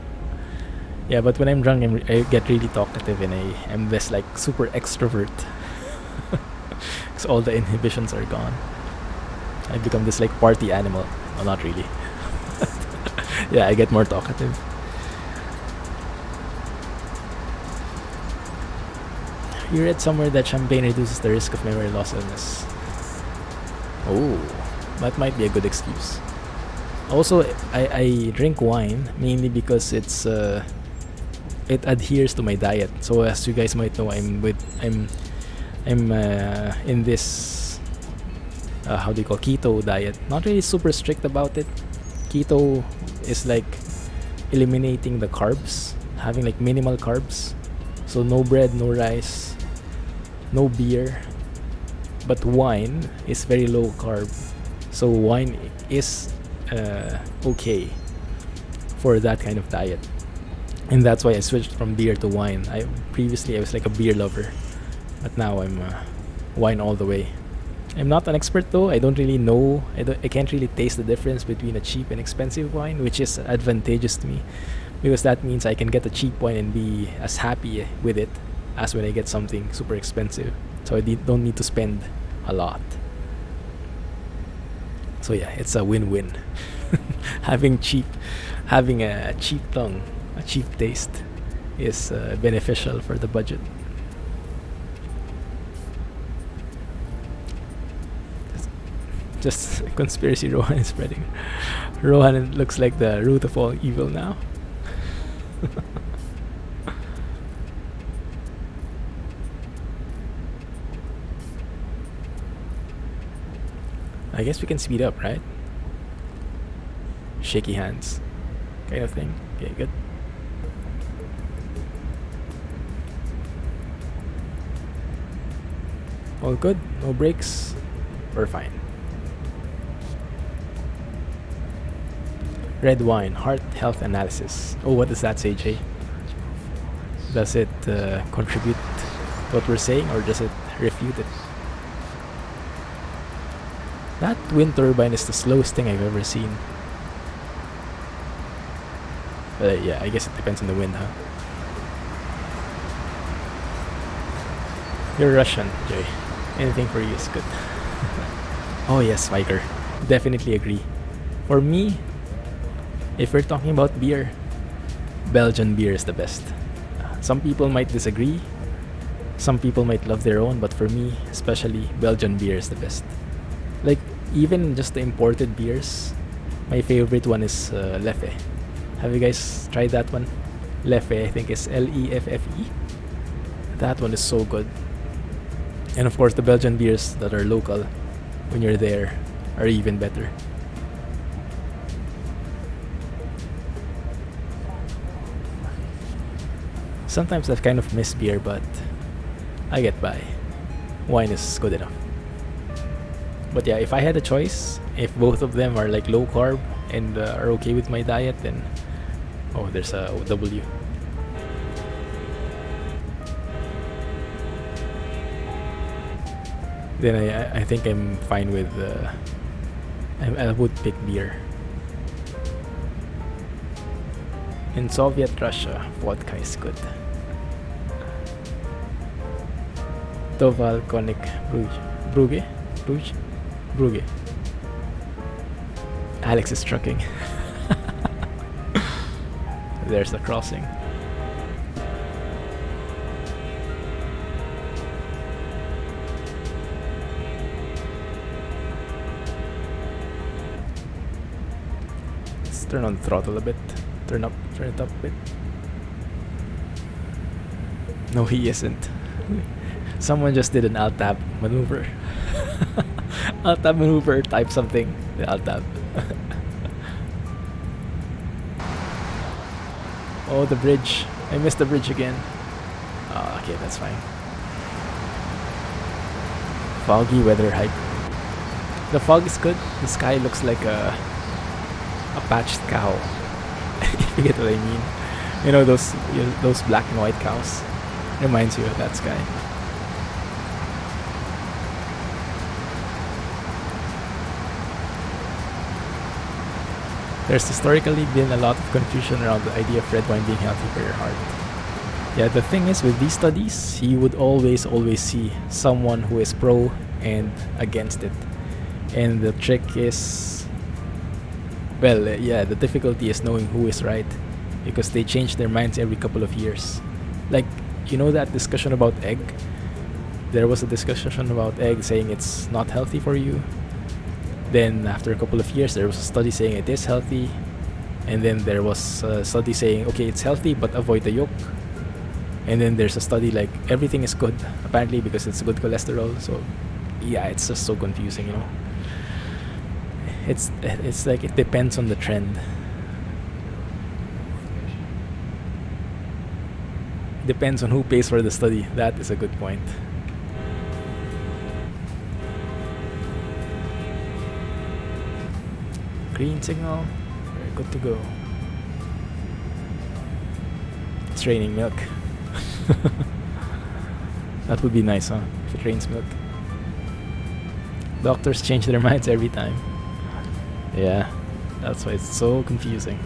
Yeah, but when I'm drunk, I get really talkative and I'm this like super extrovert. Because all the inhibitions are gone. I become this like party animal. Oh, not really. Yeah, I get more talkative. You read somewhere that champagne reduces the risk of memory loss illness. Oh, that might be a good excuse. Also, I drink wine mainly because it adheres to my diet. So as you guys might know, I'm in this how do you call keto diet. Not really super strict about it. Keto is like eliminating the carbs, having like minimal carbs. So no bread, no rice, no beer. But wine is very low carb. So wine is okay for that kind of diet. And that's why I switched from beer to wine. I was like a beer lover, but now I'm wine all the way. I'm not an expert though. I don't really know. I can't really taste the difference between a cheap and expensive wine, which is advantageous to me because that means I can get a cheap wine and be as happy with it as when I get something super expensive. So don't need to spend a lot. So yeah, it's a win-win. having a cheap tongue, a cheap taste, is beneficial for the budget. Just conspiracy Rohan is spreading. Rohan looks like the root of all evil now. I guess we can speed up, right? Shaky hands, kind of thing. Okay, good. All good, no breaks. We're fine. Red wine, heart health analysis. Oh, what does that say, Jay? Does it contribute to what we're saying, or does it refute it? That wind turbine is the slowest thing I've ever seen. But yeah, I guess it depends on the wind, huh? You're Russian, Jay. Anything for you is good. Oh yes, Spiker. Definitely agree. For me, if we're talking about beer, Belgian beer is the best. Some people might disagree. Some people might love their own, but for me, especially, Belgian beer is the best. Like, even just the imported beers, my favorite one is Leffe. Have you guys tried that one? Leffe, I think is Leffe. That one is so good. And of course, the Belgian beers that are local, when you're there, are even better. Sometimes I kind of miss beer, but I get by. Wine is good enough. But yeah, if I had a choice, if both of them are like low carb and are okay with my diet, then oh, there's a W. Then I think I'm fine with. I would pick beer. In Soviet Russia, vodka is good. Toval Konik Brugge. Alex is trucking. There's the crossing. Let's turn on the throttle a bit. Turn it up a bit. No, he isn't. Someone just did an alt-tab maneuver. Alt-tab maneuver, type something. Alt-tab. Oh, the bridge. I missed the bridge again. Oh, okay, that's fine. Foggy weather hype. The fog is good. The sky looks like a patched cow. If you get what I mean. You know those black and white cows? Reminds you of that sky. There's historically been a lot of confusion around the idea of red wine being healthy for your heart. Yeah, the thing is with these studies, you would always see someone who is pro and against it. And the trick is, well, yeah, the difficulty is knowing who is right, because they change their minds every couple of years. Like, you know that discussion about egg? There was a discussion about egg saying it's not healthy for you. Then after a couple of years, there was a study saying it is healthy. And then there was a study saying, okay, it's healthy, but avoid the yolk. And then there's a study like everything is good, apparently, because it's good cholesterol. So yeah, it's just so confusing, you know. It's like it depends on the trend. Depends on who pays for the study. That is a good point. Green signal. We're good to go. It's raining milk. That would be nice, huh? If it rains milk. Doctors change their minds every time. Yeah, that's why it's so confusing.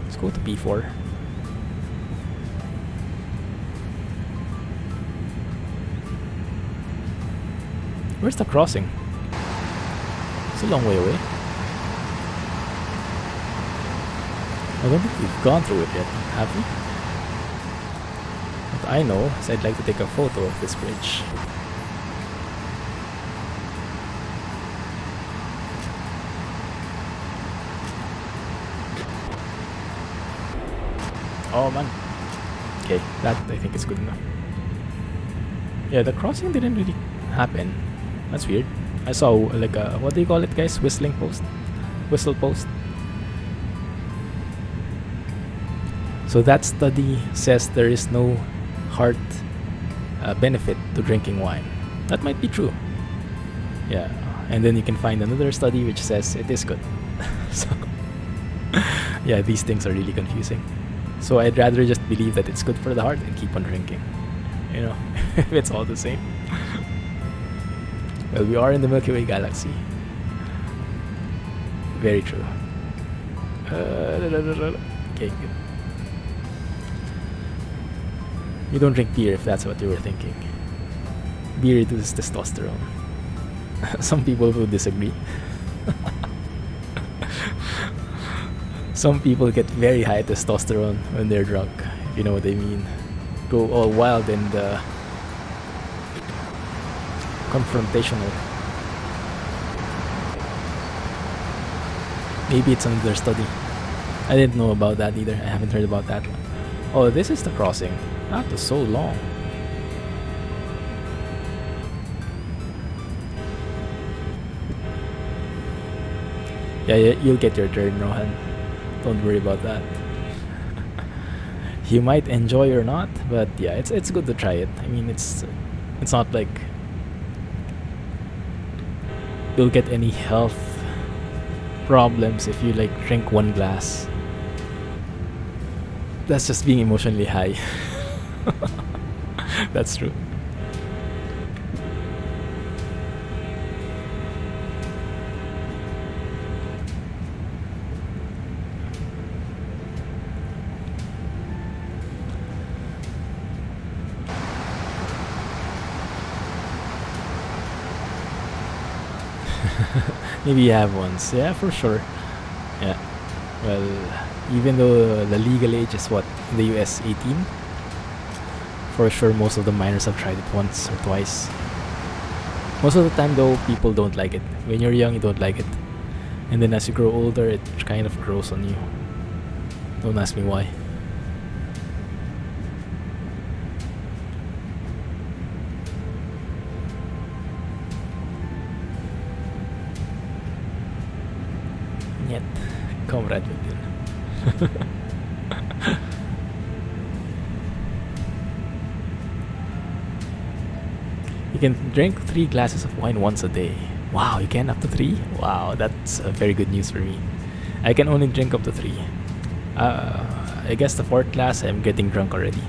Let's go to P4. Where's the crossing? It's a long way away. I don't think we've gone through it yet, have we? What I know is I'd like to take a photo of this bridge. Oh man. Okay, that I think is good enough. Yeah, the crossing didn't really happen. That's weird. I saw like a, what do you call it, guys? Whistling post? Whistle post. So that study says there is no heart benefit to drinking wine. That might be true. Yeah, and then you can find another study which says it is good. So yeah, these things are really confusing. So I'd rather just believe that it's good for the heart and keep on drinking. You know, if it's all the same. Well, we are in the Milky Way galaxy. Very true. Okay, good. You don't drink beer if that's what you were thinking. Beer reduces testosterone. Some people will disagree. Some people get very high testosterone when they're drunk, if you know what I mean. Go all wild and confrontational. Maybe it's another study. I didn't know about that either. I haven't heard about that. Oh, this is the crossing. That was so long. Yeah, you'll get your turn, Rohan. Don't worry about that. You might enjoy or not, but yeah, it's good to try it. I mean, it's not like you'll get any health problems if you like drink one glass. That's just being emotionally high. That's true. Maybe you have once. Yeah, for sure. Yeah. Well, even though the legal age is what, in the US 18, for sure most of the minors have tried it once or twice. Most of the time though, people don't like it. When you're young, you don't like it. And then as you grow older, it kind of grows on you. Don't ask me why. Niet, comrade Putin. You can drink 3 glasses of wine once a day. Wow, you can up to 3? Wow, that's very good news for me. I can only drink up to 3. I guess the 4th glass, I'm getting drunk already.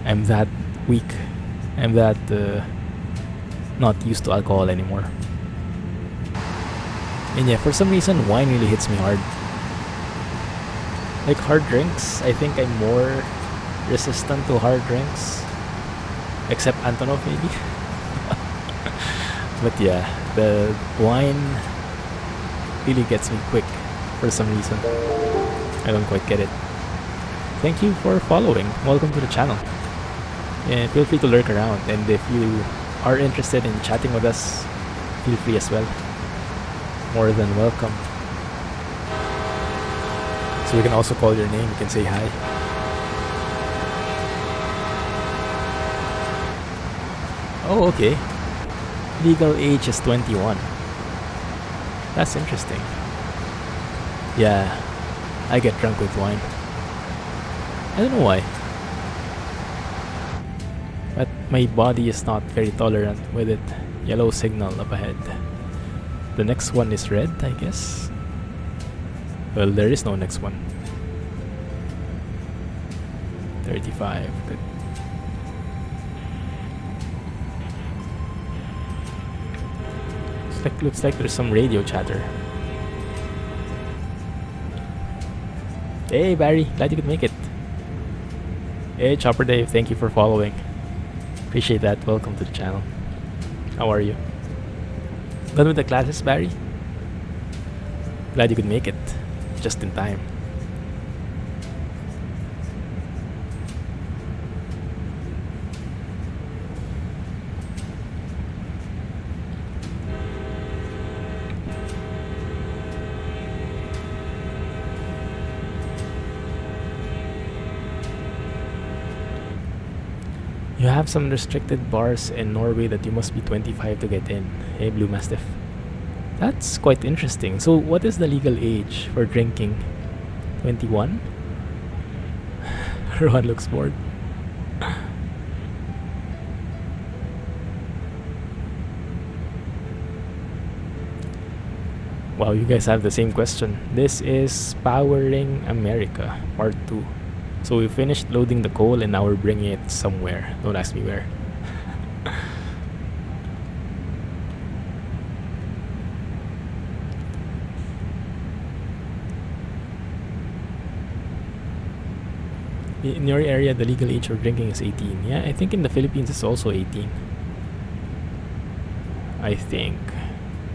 I'm that weak. I'm that not used to alcohol anymore. And yeah, for some reason, wine really hits me hard. Like hard drinks, I think I'm more resistant to hard drinks. Except Antonov, maybe. But yeah, the wine really gets me quick for some reason. I don't quite get it. Thank you for following. Welcome to the channel. And feel free to lurk around. And if you are interested in chatting with us, feel free as well. More than welcome. So we can also call your name. You can say hi. Oh, okay. Legal age is 21. That's interesting. Yeah, I get drunk with wine. I don't know why. But my body is not very tolerant with it. Yellow signal up ahead. The next one is red, I guess. Well, there is no next one. 35, good. Looks like there's some radio chatter. Hey Barry, glad you could make it. Hey Chopper Dave, thank you for following. Appreciate that. Welcome to the channel. How are you? Done with the classes, Barry? Glad you could make it. Just in time. You have some restricted bars in Norway that you must be 25 to get in. Hey, Blue Mastiff. That's quite interesting. So, what is the legal age for drinking? 21? Rohan looks bored. Wow, you guys have the same question. This is Powering America, Part 2. So we finished loading the coal and now we're bringing it somewhere. Don't ask me where. In your area, the legal age for drinking is 18. Yeah, I think in the Philippines it's also 18. I think.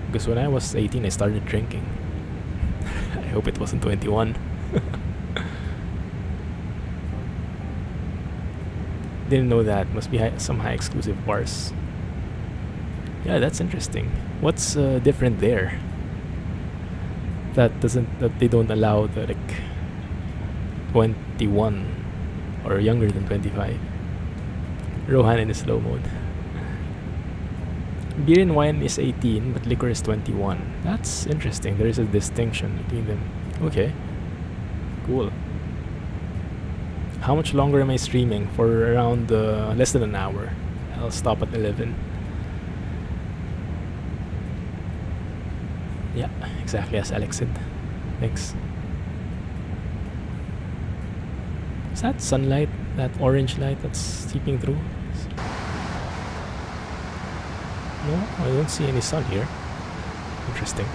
Because when I was 18, I started drinking. I hope it wasn't 21. Didn't know that. Must be some high exclusive bars. Yeah, that's interesting. What's different there? That they don't allow the like 21 or younger than 25. Rohan in slow mode. Beer and wine is 18, but liquor is 21. That's interesting. There is a distinction between them. Okay, cool. How much longer am I streaming? For around less than an hour. I'll stop at 11. Yeah, exactly as Alex said. Thanks. Is that sunlight? That orange light that's seeping through? No, I don't see any sun here. Interesting.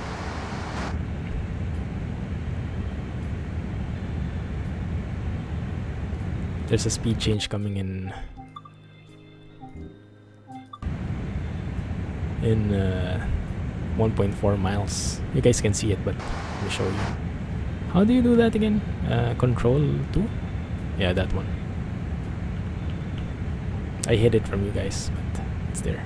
There's a speed change coming in 1.4 miles. You guys can see it, but let me show you. How do you do that again? Control 2? Yeah, that one. I hid it from you guys, but it's there.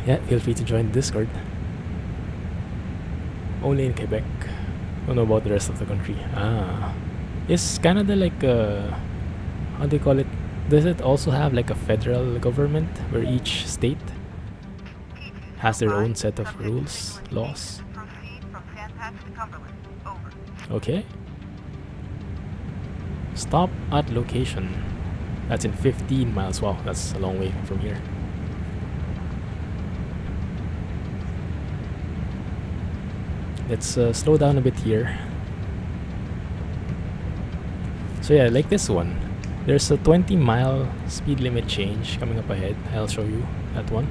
Yeah, feel free to join the Discord. Only in Quebec. Don't know about the rest of the country. Ah. Is Canada like how do you call it? Does it also have like a federal government where each state has their own set of rules, laws? Okay. Stop at location. That's in 15 miles. Wow, that's a long way from here. let's slow down a bit here. So yeah, like this one. There's a 20-mile speed limit change coming up ahead. I'll show you that one.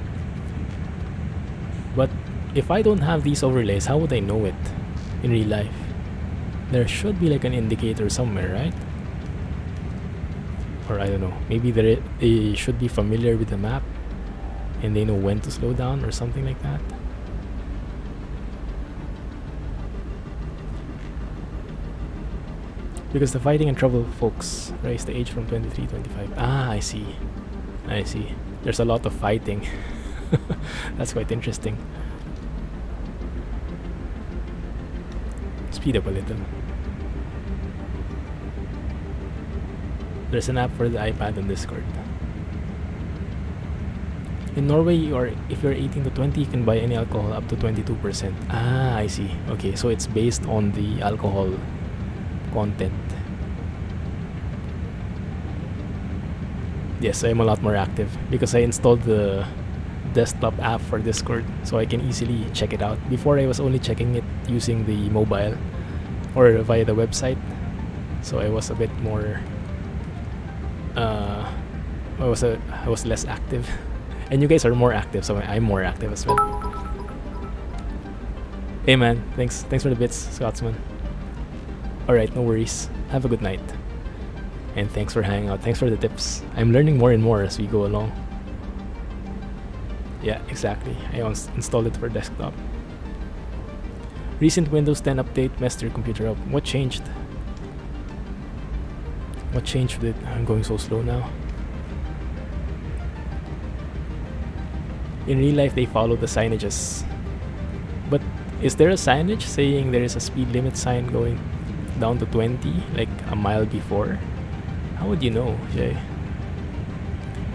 But if I don't have these overlays, how would I know it in real life? There should be like an indicator somewhere, right? Or I don't know. Maybe they should be familiar with the map and they know when to slow down or something like that. Because the fighting and trouble folks raise the age from 23 to 25. Ah, I see. I see. There's a lot of fighting. That's quite interesting. Speed up a little. There's an app for the iPad on Discord. In Norway, if you're 18 to 20, you can buy any alcohol up to 22%. Ah, I see. Okay, so it's based on the alcohol content. Yes, I'm a lot more active because I installed the desktop app for Discord, so I can easily check it out. Before, I was only checking it using the mobile or via the website, so I was a bit more I was less active. And you guys are more active, so I'm more active as well. Hey man, thanks for the bits, Scotsman. Alright, no worries. Have a good night. And thanks for hanging out. Thanks for the tips. I'm learning more and more as we go along. Yeah, exactly. I installed it for desktop. Recent Windows 10 update messed your computer up. What changed? What changed with it? I'm going so slow now. In real life, they follow the signages. But is there a signage saying there is a speed limit sign going down to 20, like a mile before? How would you know, Jay?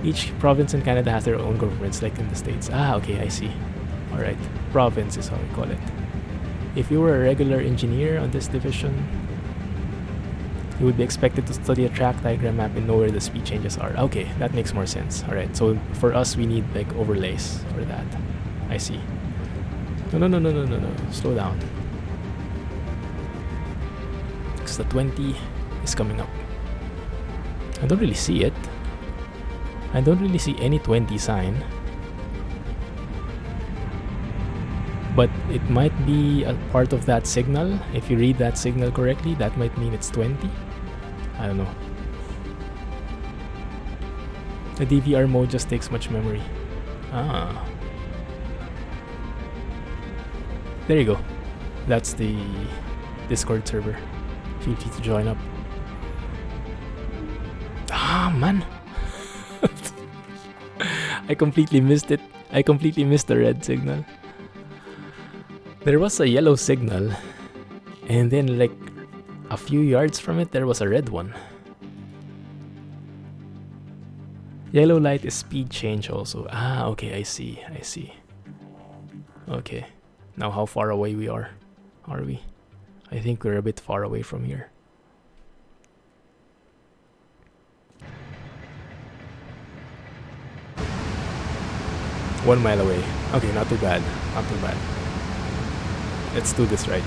Each province in Canada has their own governments, like in the States. Ah, okay, I see. Alright, province is how we call it. If you were a regular engineer on this division, you would be expected to study a track diagram map and know where the speed changes are. Okay, that makes more sense. Alright, so for us, we need like overlays for that. I see. No. Slow down. Because the 20 is coming up. I don't really see it. I don't really see any 20 sign. But it might be a part of that signal. If you read that signal correctly, that might mean it's 20. I don't know. The DVR mode just takes much memory. Ah. There you go. That's the Discord server. Feel free to join up. Ah, man. I completely missed it. I completely missed the red signal. There was a yellow signal, and then like a few yards from it, there was a red one. Yellow light is speed change also. Ah, okay, I see. Okay, now how far away we are we? I think we're a bit far away from here. One mile away. Okay, not too bad. Let's do this right.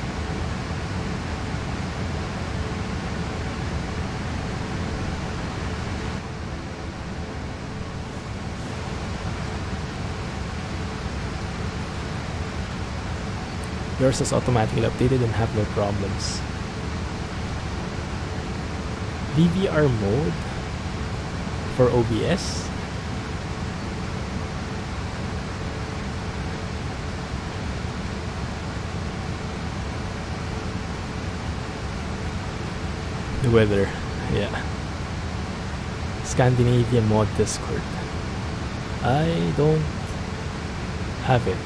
Yours is automatically updated and have no problems. DVR mode for OBS? The weather, yeah. Scandinavian mod Discord. I don't have it.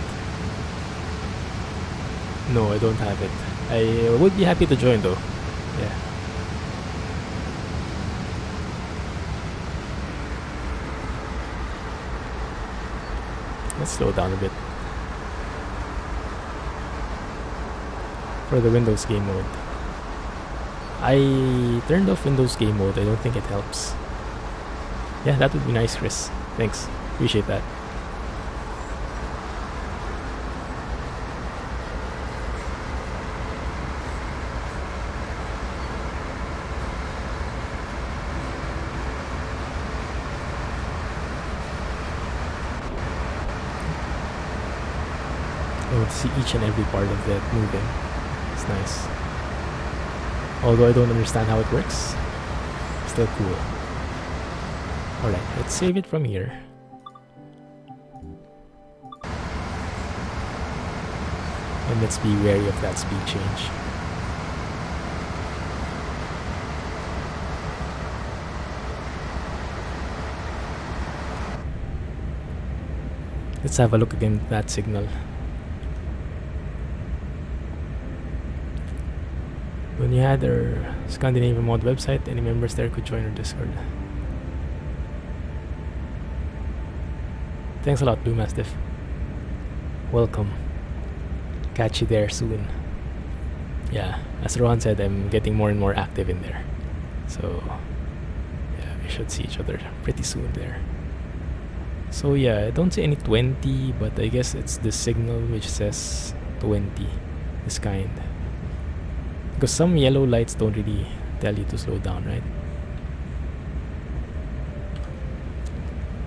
No, I don't have it. I would be happy to join though. Yeah. Let's slow down a bit. For the Windows game mode. I turned off Windows game mode. I don't think it helps. Yeah, that would be nice, Chris. Thanks. Appreciate that. see each and every part of that moving. It's nice. Although I don't understand how it works, still cool. Alright, let's save it from here. And let's be wary of that speed change. Let's have a look again at that signal. When you had our Scandinavian mod website, any members there could join our Discord. Thanks a lot, Blue Mastiff. Welcome. Catch you there soon. Yeah, as Rohan said, I'm getting more and more active in there. So, yeah, we should see each other pretty soon there. So yeah, I don't see any 20, but I guess it's the signal which says 20, this kind. Because some yellow lights don't really tell you to slow down, right?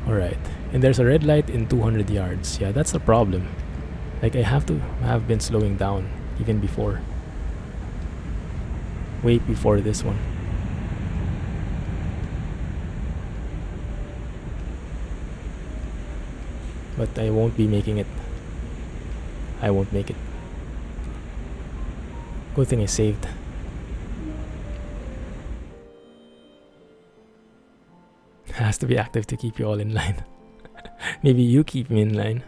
Alright, and there's a red light in 200 yards. Yeah, that's a problem. Like, I have to have been slowing down even before. Way before this one. But I won't be making it. I won't make it. Good thing I saved. Has to be active to keep you all in line. Maybe you keep me in line.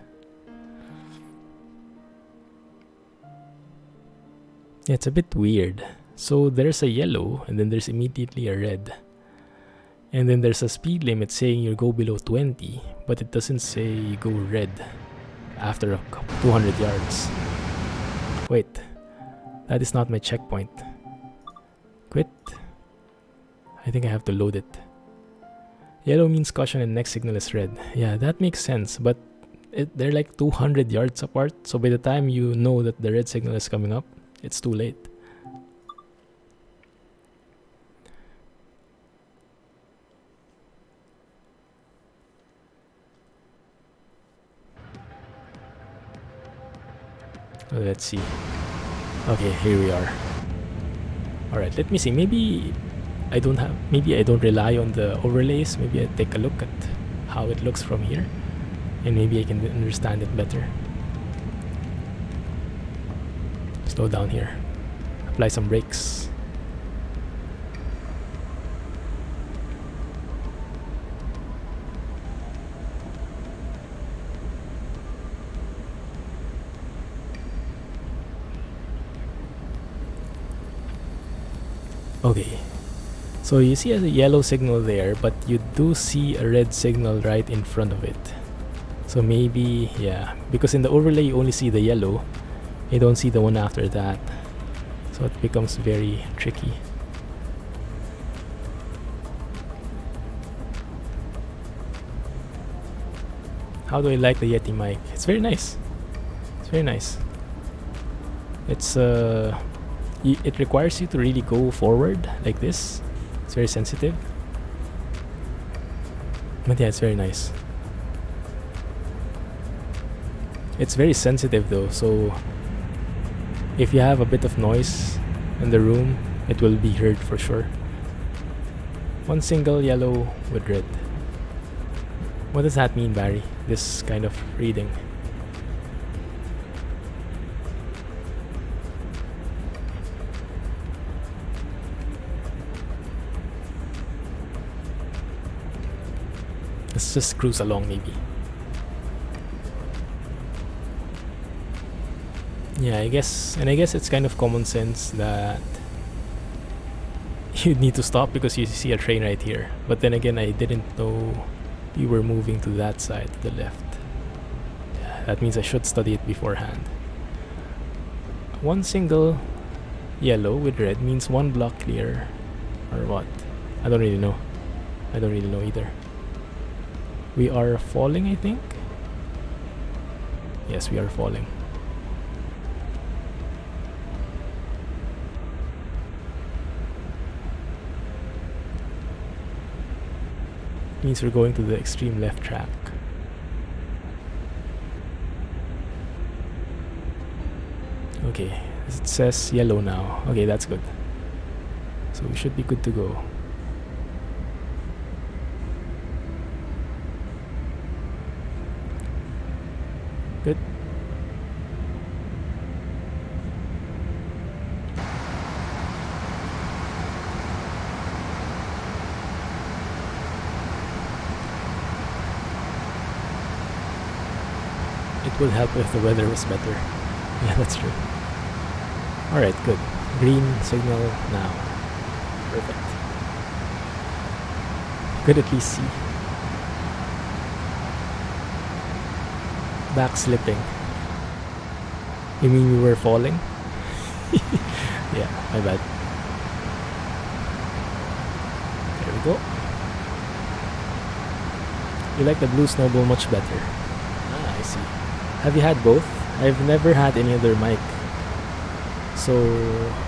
Yeah, it's a bit weird. So there's a yellow and then there's immediately a red. And then there's a speed limit saying you go below 20, but it doesn't say you go red after 200 yards. Wait, that is not my checkpoint. Quit. I think I have to load it. Yellow means caution and next signal is red. Yeah, that makes sense, but they're like 200 yards apart, so by the time you know that the red signal is coming up, it's too late. Let's see. Okay, here we are. Alright, let me see. Maybe I don't rely on the overlays. Maybe I take a look at how it looks from here, and maybe I can understand it better. Slow down here. Apply some brakes. Okay, so you see a yellow signal there, but you do see a red signal right in front of it. So maybe, yeah, because in the overlay you only see the yellow, you don't see the one after that. So it becomes very tricky. How do I like the Yeti mic? It's very nice. It's very nice. It's it requires you to really go forward like this. It's very sensitive. But yeah, it's very nice. It's very sensitive though, so if you have a bit of noise in the room, it will be heard for sure. One single yellow with red. What does that mean, Barry? This kind of reading. Let's just cruise along maybe. Yeah, I guess it's kind of common sense that you need to stop because you see a train right here. But then again, I didn't know you were moving to that side, to the left. Yeah, that means I should study it beforehand. One single yellow with red means one block clear, or what? I don't really know. I don't really know either. We are falling, I think. Yes, we are falling. Means we're going to the extreme left track. Okay, it says yellow now. Okay, that's good. So we should be good to go. Good. It would help if the weather was better. Yeah, that's true. Alright, good. Green signal now. Perfect. Could at least see. Back slipping. You mean we were falling? Yeah, my bad. There we go. You like the blue snowball much better. Ah, I see. Have you had both? I've never had any other mic, so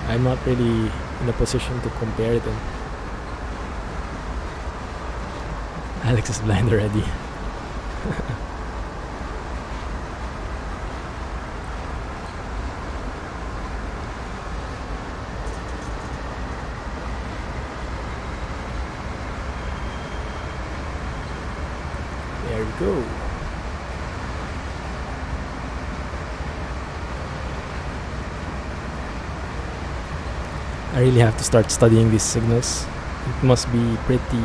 I'm not really in a position to compare them. Alex is blind already. There we go. I really have to start studying these signals. It must be pretty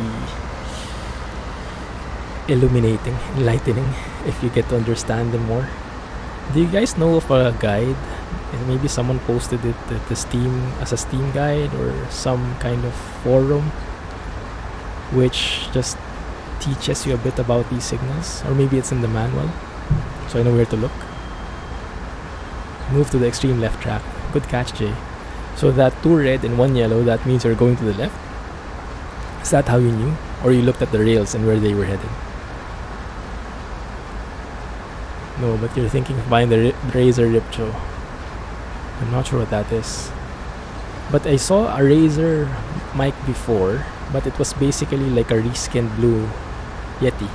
illuminating, enlightening, if you get to understand them more. Do you guys know of a guide? Maybe someone posted it at the Steam as a Steam guide or some kind of forum which just teaches you a bit about these signals, or maybe it's in the manual, so I know where to look. Move to the extreme left track. Good catch, Jay. So that 2 red and 1 yellow, that means you're going to the left? Is that how you knew? Or you looked at the rails and where they were headed? No, but you're thinking of buying the Razer Ripcho. I'm not sure what that is. But I saw a Razer mic before, but it was basically like a reskinned blue Yeti.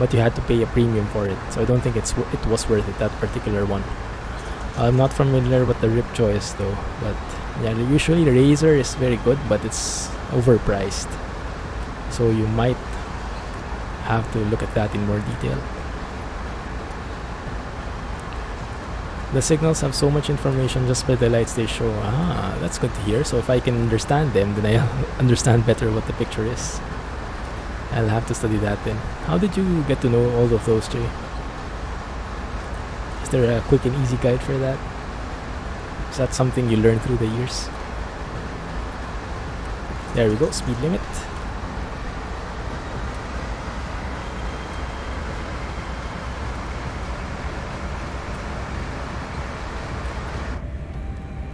But you had to pay a premium for it, so I don't think it was worth it, that particular one. I'm not familiar with the Ripcho is though, but yeah, usually the Razer is very good, but it's overpriced. So you might have to look at that in more detail. The signals have so much information just by the lights they show. Ah, that's good to hear. So if I can understand them, then I'll understand better what the picture is. I'll have to study that then. How did you get to know all of those, Jay? Is there a quick and easy guide for that? Is that something you learned through the years? There we go, speed limit.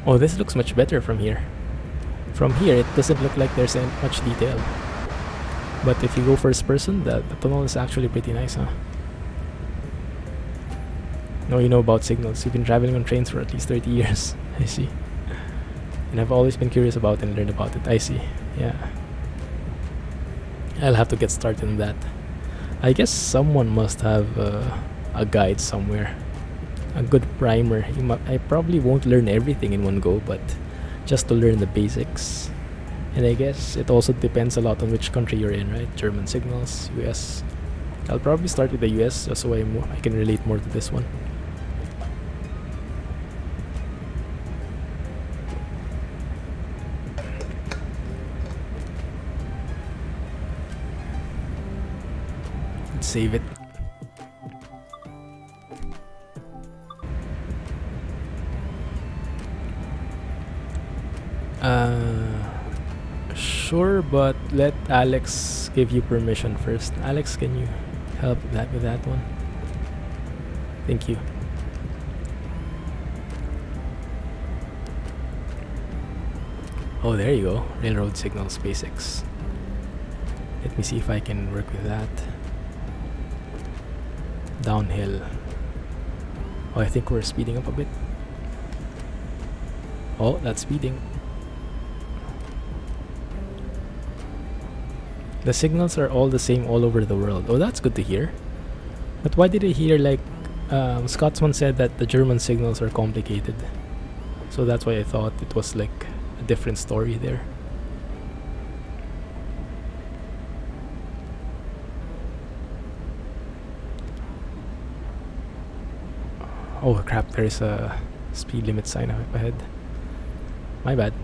Oh, this looks much better from here. From here, it doesn't look like there's much detail. But if you go first person, the tunnel is actually pretty nice, huh? No, you know about signals. You've been traveling on trains for at least 30 years. I see. And I've always been curious about it and learned about it. I see. Yeah. I'll have to get started on that. I guess someone must have a guide somewhere. A good primer. I probably won't learn everything in one go, but just to learn the basics. And I guess it also depends a lot on which country you're in, right? German signals, US. I'll probably start with the US just so I can relate more to this one. Let's save it. Sure, but let Alex give you permission first. Alex, can you help with that one? Thank you. Oh, there you go. Railroad signals basics. Let me see if I can work with that. Downhill. Oh, I think we're speeding up a bit. Oh, that's speeding. The signals are all the same all over the world. Oh, that's good to hear. But why did I hear like Scotsman said that the German signals are complicated? So that's why I thought it was like a different story there. Oh crap, there's a speed limit sign up ahead. My bad.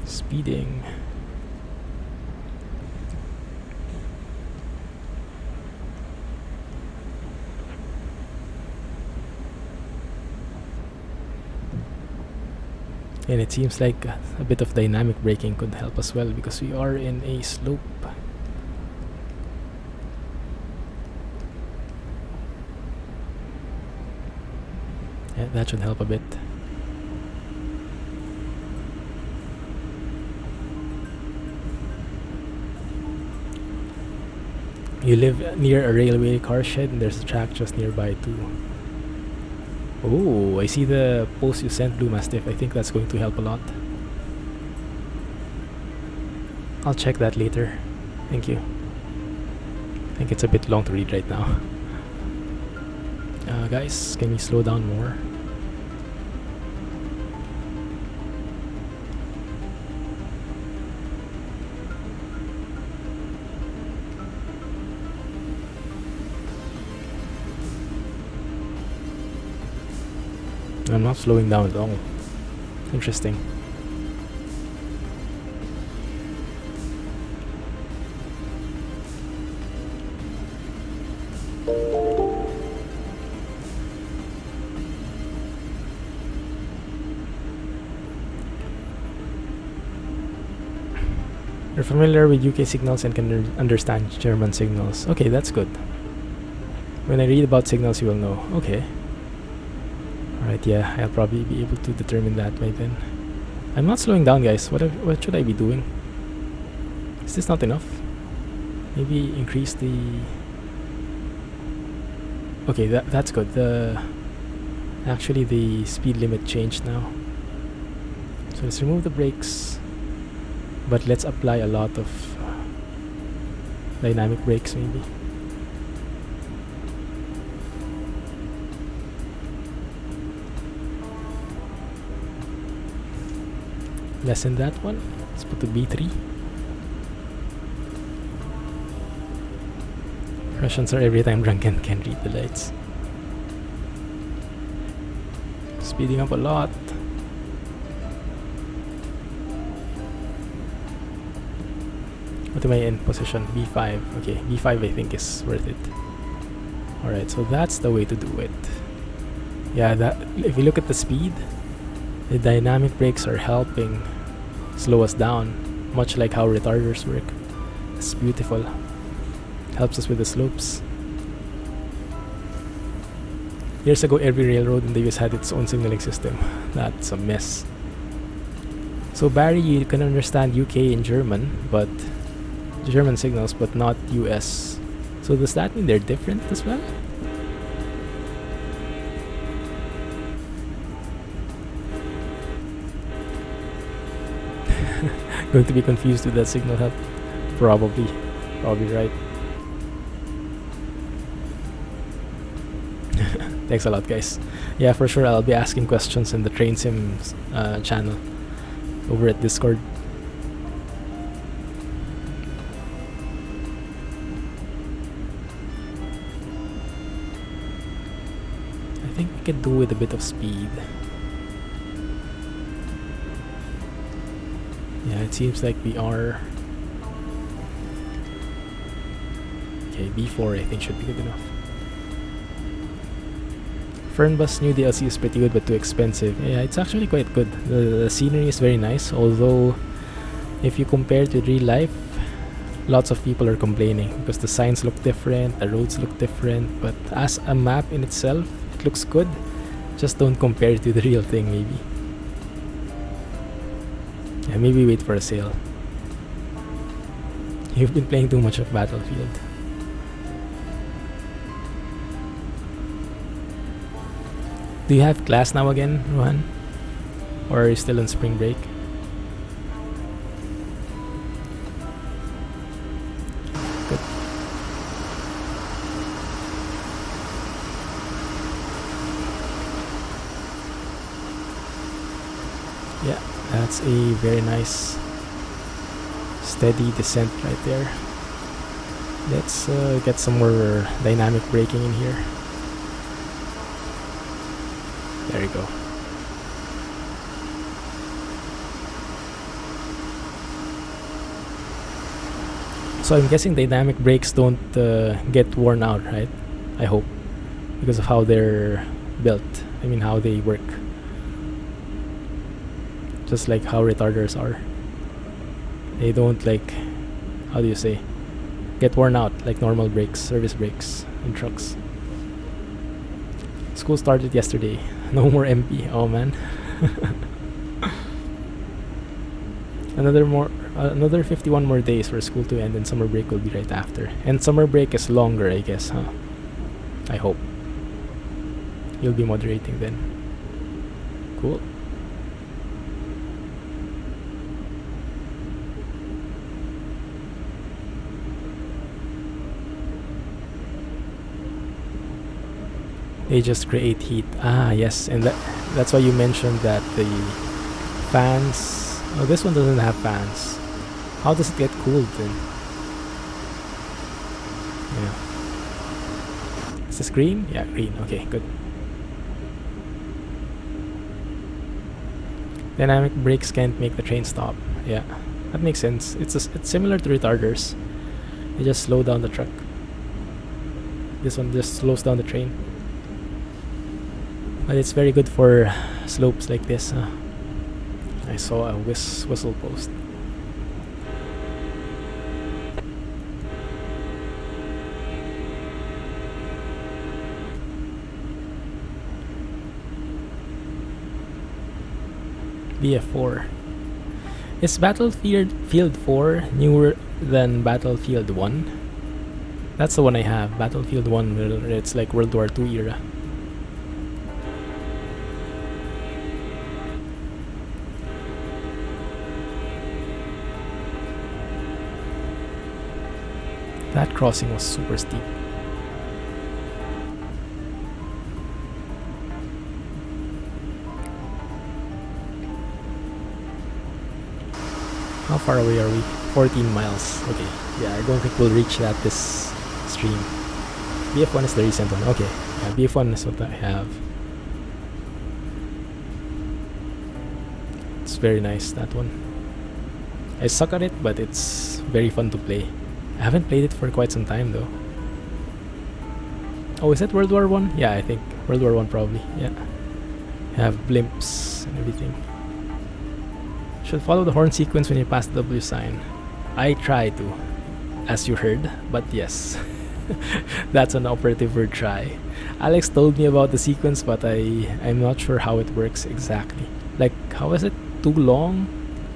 Speeding. And it seems like a bit of dynamic braking could help as well because we are in a slope. Yeah, that should help a bit. You live near a railway car shed and there's a track just nearby too. Oh, I see the post you sent, Blue Mastiff. I think that's going to help a lot. I'll check that later. Thank you. I think it's a bit long to read right now. Guys, can we slow down more? I'm not slowing down at all. Interesting. You're familiar with UK signals and can understand German signals. Okay, that's good. When I read about signals, you will know. Okay. Alright, yeah, I'll probably be able to determine that by then. I'm not slowing down, guys. What should I be doing? Is this not enough? Maybe increase the... Okay, that's good. Actually, the speed limit changed now. So let's remove the brakes. But let's apply a lot of dynamic brakes, maybe. Lessen that one. Let's put the B3. Russians are every time drunk and can't read the lights. Speeding up a lot. What am I in position? B5. Okay, B5 I think is worth it. Alright, so that's the way to do it. Yeah, that if you look at the speed, the dynamic brakes are helping slow us down, much like how retarders work. It's beautiful. Helps us with the slopes. Years ago, every railroad in the US had its own signaling system. That's a mess. So Barry, you can understand UK and German, but German signals, but not US. So does that mean they're different as well? Going to be confused with that signal help? Probably right. Thanks a lot, guys. Yeah, for sure I'll be asking questions in the Train Sims channel over at Discord. I think we could do with a bit of speed. Yeah, it seems like we are... Okay, B4 I think should be good enough. Fernbus new DLC is pretty good but too expensive. Yeah, it's actually quite good. The scenery is very nice, although if you compare it with real life, lots of people are complaining because the signs look different, the roads look different, but as a map in itself, it looks good. Just don't compare it to the real thing, maybe. Yeah, maybe wait for a sale. You've been playing too much of Battlefield. Do you have class now again, Rohan? Or are you still on spring break? Good. Yeah, that's a very nice steady descent right there. Let's get some more dynamic braking in here. There you go. So I'm guessing dynamic brakes don't get worn out, right? I hope, because of how they're built. I mean, how they work. Just like how retarders are. They don't, like, how do you say, get worn out like normal brakes, service brakes in trucks. School started yesterday. No more MP. Oh man. Another 51 more days for school to end, and summer break will be right after. And summer break is longer, I guess, huh? I hope. You'll be moderating then. Cool. They just create heat. Ah, yes, and that's why you mentioned that the fans. Oh, this one doesn't have fans. How does it get cooled then? Yeah. Is this green? Yeah, green. Okay, good. Dynamic brakes can't make the train stop. Yeah, that makes sense. It's similar to retarders. They just slow down the truck. This one just slows down the train. But it's very good for slopes like this. I saw a whistle post. BF4. Is Battlefield 4 newer than Battlefield 1? That's the one I have. Battlefield 1, it's like World War II era. That crossing was super steep. How far away are we? 14 miles. Okay. Yeah, I don't think we'll reach that this stream. BF1 is the recent one. Okay. Yeah, BF1 is what I have. It's very nice, that one. I suck at it, but it's very fun to play. I haven't played it for quite some time though. Oh, is that World War 1? Yeah, I think World War 1 probably. Yeah. Have blimps and everything. Should follow the horn sequence when you pass the W sign. I try to, as you heard, but yes. That's an operative word, try. Alex told me about the sequence, but I'm not sure how it works exactly. Like, how is it? 2 long,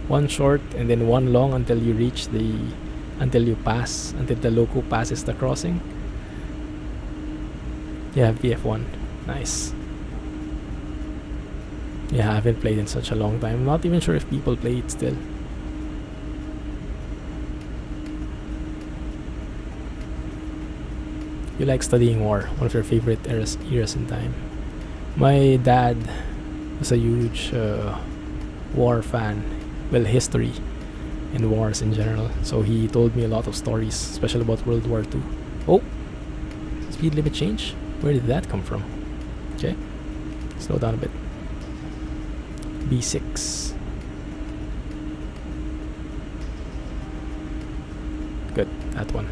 1 short, and then 1 long until you reach until the loco passes the crossing. Yeah, VF1. Nice. Yeah, I haven't played in such a long time. I'm not even sure if people play it still. You like studying war, one of your favorite eras in time. My dad was a huge war fan. Well, history and wars in general. So he told me a lot of stories, especially about World War II. Oh! Speed limit change? Where did that come from? Okay. Slow down a bit. B6. Good, that one.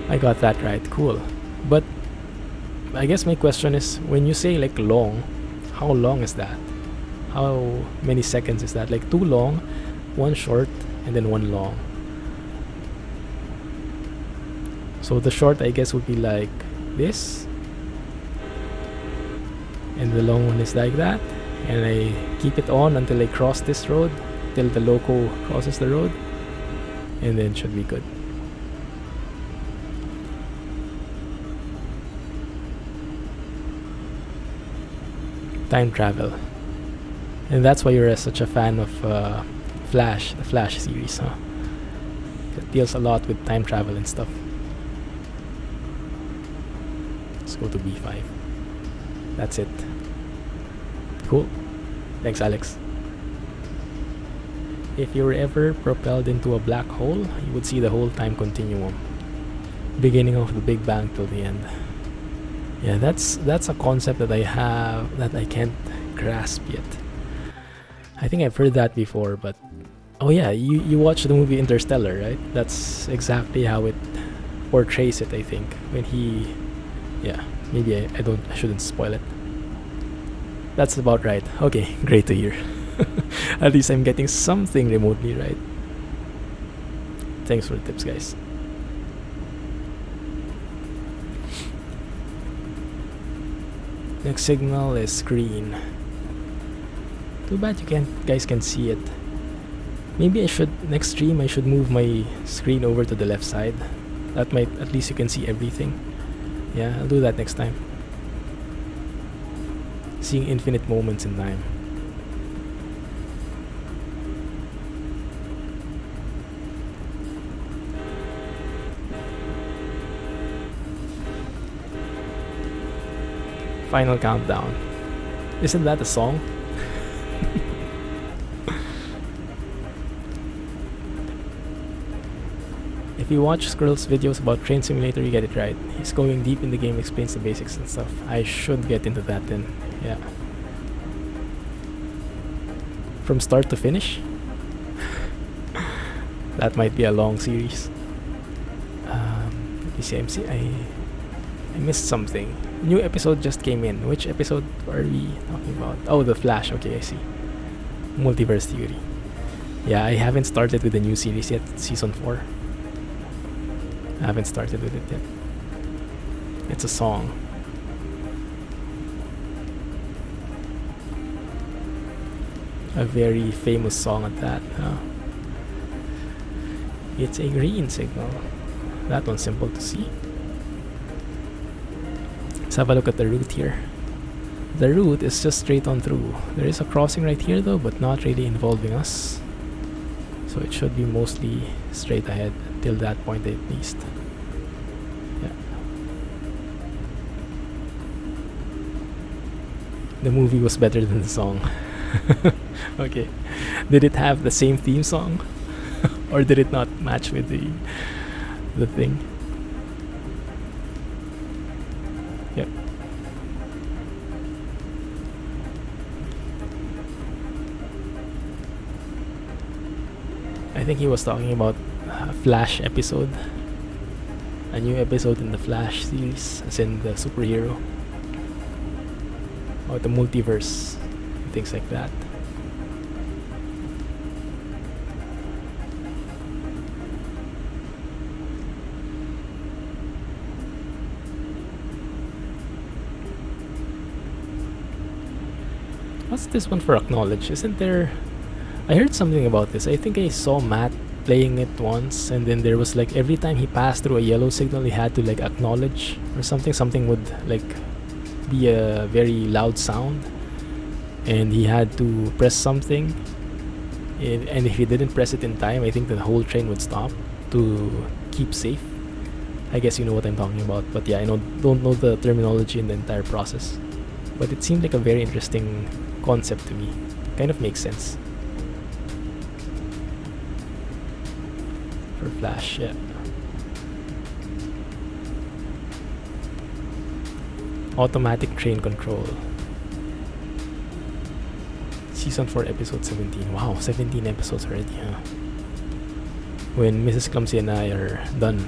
I got that right, cool. But I guess my question is, when you say like long, how long is that? How many seconds is that? Like 2 long, 1 short, and then 1 long. So the short, I guess, would be like this. And the long one is like that. And I keep it on until I cross this road, till the loco crosses the road. And then should be good. Time travel. And that's why you're such a fan of the Flash series, huh? It deals a lot with time travel and stuff. Let's go to B5. That's it. Cool. Thanks, Alex. If you were ever propelled into a black hole, you would see the whole time continuum, beginning of the Big Bang till the end. Yeah, that's a concept that I have that I can't grasp yet. I think I've heard that before, but oh yeah, you watched the movie Interstellar, right? That's exactly how it portrays it. I think when he, yeah, maybe I shouldn't spoil it. That's about right. Okay, great to hear. At least I'm getting something remotely right. Thanks for the tips, guys. Next signal is green. Too bad you guys can see it. Maybe next stream I should move my screen over to the left side. That might, at least you can see everything. Yeah, I'll do that next time. Seeing infinite moments in time. Final countdown. Isn't that a song? If you watch Squirrel's videos about Train Simulator, you get it right. He's going deep in the game, explains the basics and stuff. I should get into that then. Yeah. From start to finish? That might be a long series. Let me see. I missed something. New episode just came in. Which episode are we talking about? Oh, The Flash. Okay, I see. Multiverse Theory. Yeah, I haven't started with the new series yet. Season 4. I haven't started with it yet. It's a song. A very famous song at that. It's a green signal. That one's simple to see. Let's have a look at the route here. The route is just straight on through. There is a crossing right here though, but not really involving us. So it should be mostly straight ahead till that point at least. Yeah. The movie was better than the song. Okay. Did it have the same theme song? Or did it not match with the thing? Yep. I think he was talking about a Flash episode. A new episode in the Flash series, as in the superhero. Or the multiverse. And things like that. What's this one for acknowledge? Isn't there... I heard something about this. I think I saw Matt playing it once, and then there was like every time he passed through a yellow signal he had to like acknowledge or something. Something would like be a very loud sound, and he had to press something, and if he didn't press it in time, I think the whole train would stop to keep safe. I guess you know what I'm talking about, but yeah, I don't know the terminology in the entire process, but it seemed like a very interesting concept to me. Kind of makes sense for Flash. Yeah. Automatic train control. Season 4 episode 17. Wow, 17 episodes already, huh? When Mrs. Clumsy and I are done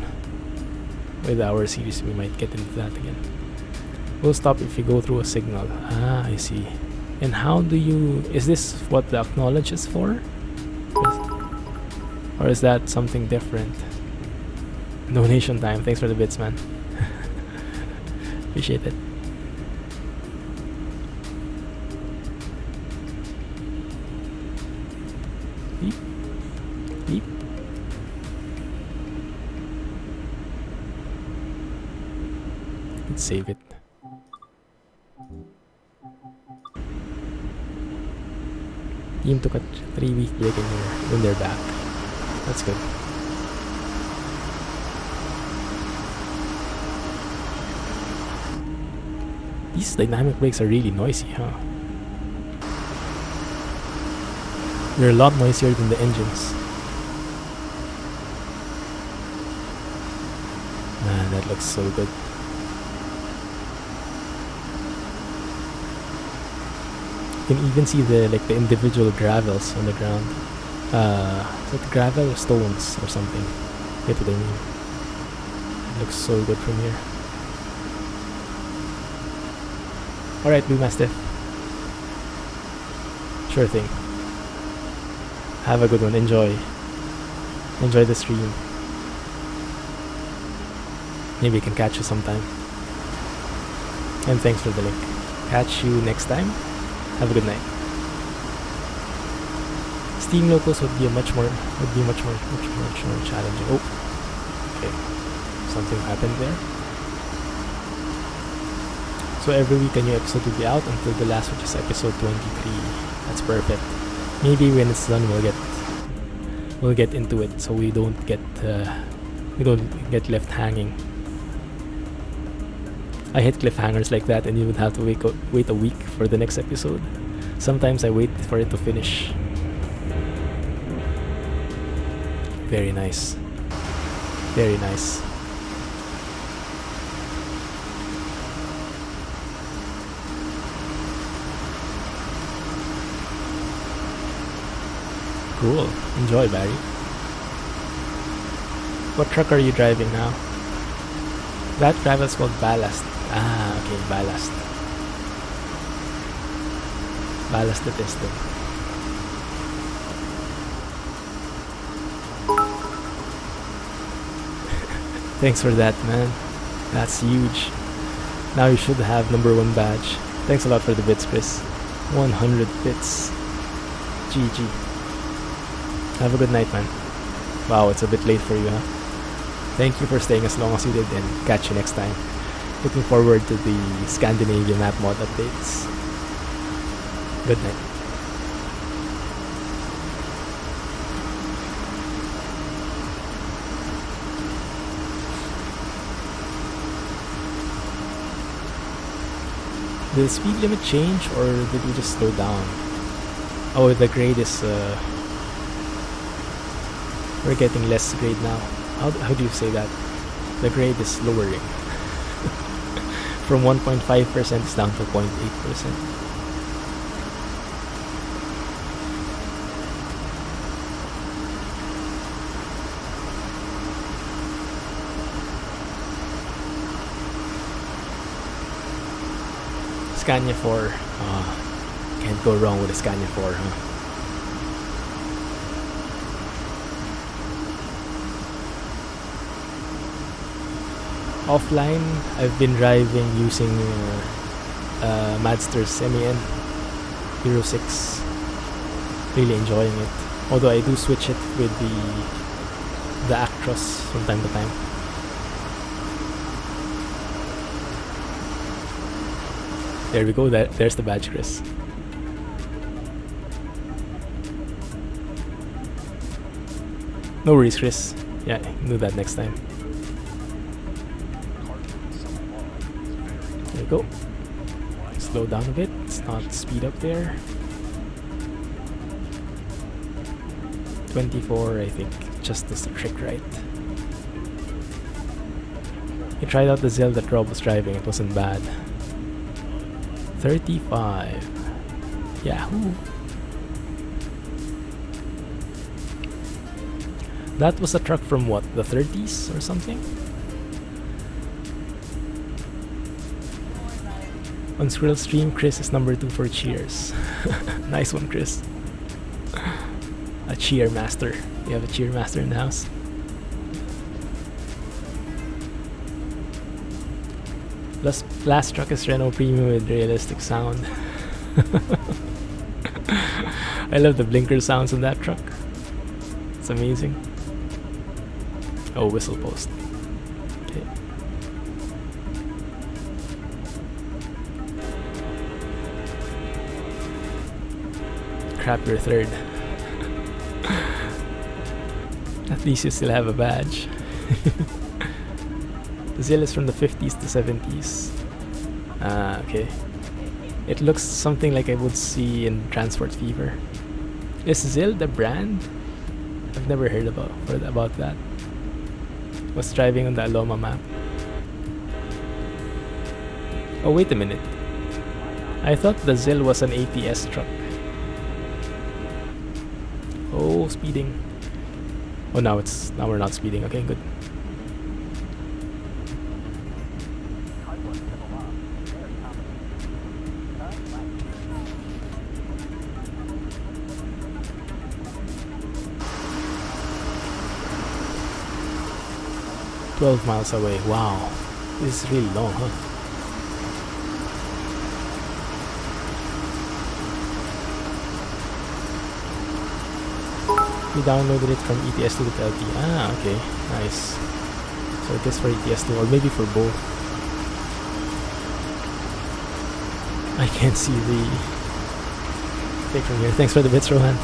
with our series, we might get into that again. We'll stop if you go through a signal. Ah, I see. And how do you... Is this what the acknowledge is for? Or is that something different? Donation time. Thanks for the bits, man. Appreciate it. Beep. Beep. Let's save it. Team took a 3-week break and they're back. That's good. These dynamic brakes are really noisy, huh? They're a lot noisier than the engines. Man, that looks so good. You can even see the individual gravels on the ground. Is it gravel or stones or something? Get what I mean. It looks so good from here. Alright, Blue Mastiff. Sure thing. Have a good one. Enjoy. Enjoy the stream. Maybe I can catch you sometime. And thanks for the link. Catch you next time. Have a good night. Steam locals would be much more challenging. Oh, okay. Something happened there. So every week a new episode will be out until the last, which is episode 23. That's perfect. Maybe when it's done, we'll get into it, so we don't get left hanging. I hate cliffhangers like that, and you would have to wait a week for the next episode. Sometimes I wait for it to finish. Very nice. Very nice. Cool. Enjoy, Barry. What truck are you driving now? That gravel's called ballast. Ah, okay, ballast. Ballast the piston. Thanks for that, man. That's huge. Now you should have #1 badge. Thanks a lot for the bits, Chris. 100 bits. GG. Have a good night, man. Wow, it's a bit late for you, huh? Thank you for staying as long as you did, and catch you next time. Looking forward to the Scandinavia map mod updates. Good night. Did the speed limit change, or did we just slow down? Oh, the grade is we're getting less grade now. How do you say that? The grade is lowering. From 1.5% it's down to 0.8%. Scania 4. Can't go wrong with a Scania 4, huh? Offline, I've been driving using Madster's Semi-N Hero 6. Really enjoying it. Although I do switch it with the Actros from time to time. There we go. There's the badge, Chris. No worries, Chris. Yeah, do that next time. There we go. Slow down a bit. Let's not speed up there. 24, I think. Just does the trick right. I tried out the Zell that Rob was driving. It wasn't bad. 35. Yahoo! That was a truck from what? The 30s or something? On Skrill stream, Chris is number 2 for cheers. Nice one, Chris. A cheer master. You have a cheer master in the house? Last truck is Renault Premium with realistic sound. I love the blinker sounds on that truck. It's amazing. Oh, whistle post. Okay. Crap, you're third. At least you still have a badge. The Zell is from the 50s to 70s. Ah, okay. It looks something like I would see in Transport Fever. Is Zill the brand? I've never heard about that. Was driving on the Aloma map. Oh, wait a minute. I thought the Zill was an ATS truck. Oh, speeding. Oh, now we're not speeding. Okay, good. "12 miles away. Wow. This is really long, huh? We downloaded it from ETS2 to LT. Ah, okay. Nice. So it is for ETS2 or maybe for both. I can't see the thing from here. Thanks for the bits, Rohan.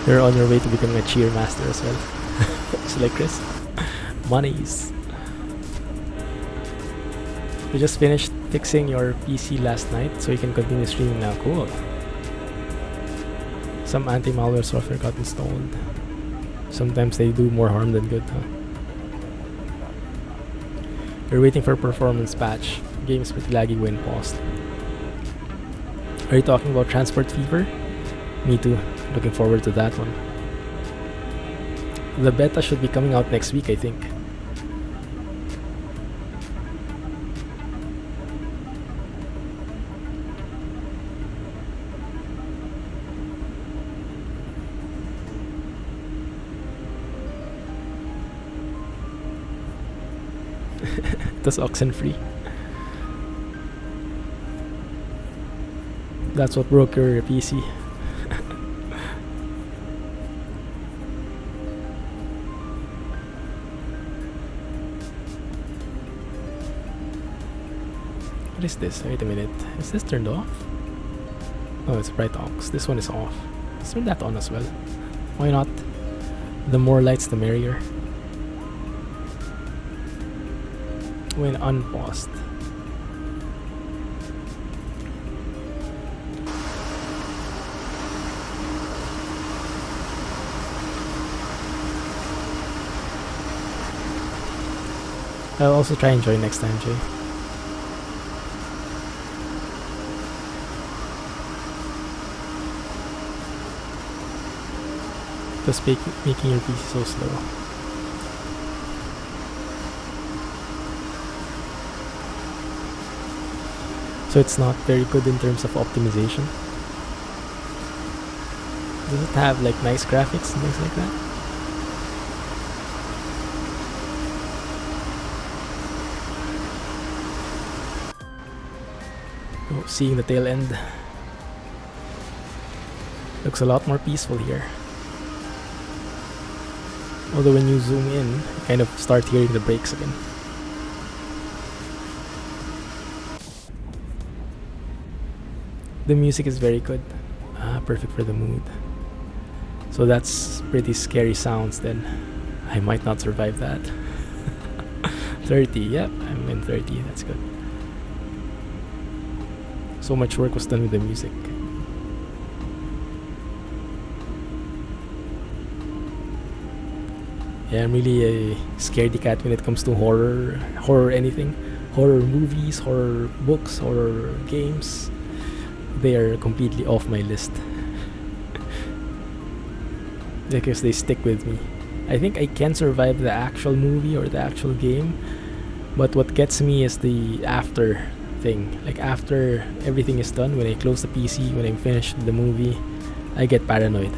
You're on your way to becoming a cheer master as well. Just like Chris. Monies. We just finished fixing your PC last night, so you can continue streaming now. Cool. Some anti-malware software got installed. Sometimes they do more harm than good, huh? You're waiting for performance patch. Game's pretty laggy when paused. Are you talking about Transport Fever? Me too. Looking forward to that one. The beta should be coming out next week, I think. It was oxen free. That's what broke your PC. What is this? Wait a minute. Is this turned off? Oh, it's bright aux. This one is off. Let's turn that on as well. Why not? The more lights, the merrier. When unpaused. I'll also try and join next time, Jay. Just making your PC so slow. So it's not very good in terms of optimization. Does it have like nice graphics and things like that? Oh, seeing the tail end. Looks a lot more peaceful here. Although when you zoom in, you kind of start hearing the brakes again. The music is very good. Perfect for the mood. So that's pretty scary sounds then. I might not survive that. 30, yep, I'm in 30, that's good. So much work was done with the music. Yeah, I'm really a scaredy cat when it comes to horror anything. Horror movies, horror books, horror games. They are completely off my list. Because they stick with me. I think I can survive the actual movie or the actual game, but what gets me is the after thing. Like after everything is done, when I close the PC, when I'm finished with the movie, I get paranoid.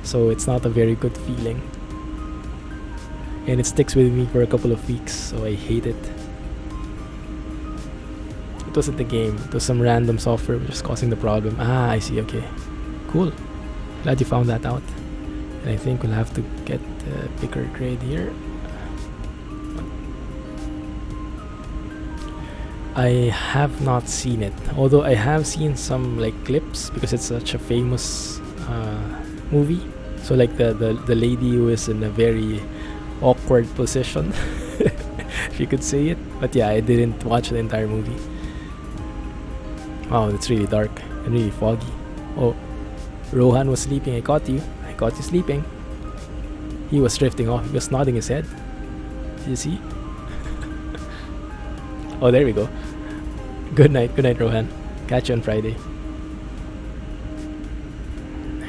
So it's not a very good feeling. And it sticks with me for a couple of weeks, so I hate it. It wasn't the game, it was some random software which was causing the problem. Ah, I see, okay. Cool. Glad you found that out. And I think we'll have to get a bigger grade here. I have not seen it, although I have seen some like clips because it's such a famous movie. So like the lady who is in a very awkward position if you could say it. But yeah, I didn't watch the entire movie. Oh, it's really dark and really foggy. Oh, Rohan was sleeping. I caught you. I caught you sleeping. He was drifting off. He was nodding his head. Did you see? Oh, there we go. Good night, Rohan. Catch you on Friday.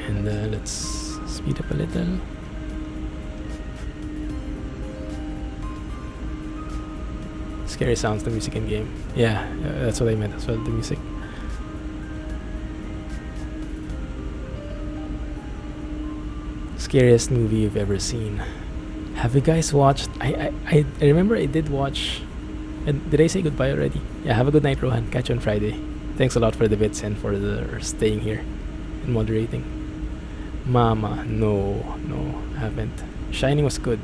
And let's speed up a little. Scary sounds, the music in game. Yeah, that's what I meant as well, the music. Scariest movie you've ever seen. Have you guys watched? I remember I did watch. And did I say goodbye already? Yeah, have a good night, Rohan. Catch you on Friday. Thanks a lot for the bits and for the staying here and moderating. Mama, no, I haven't. Shining was good.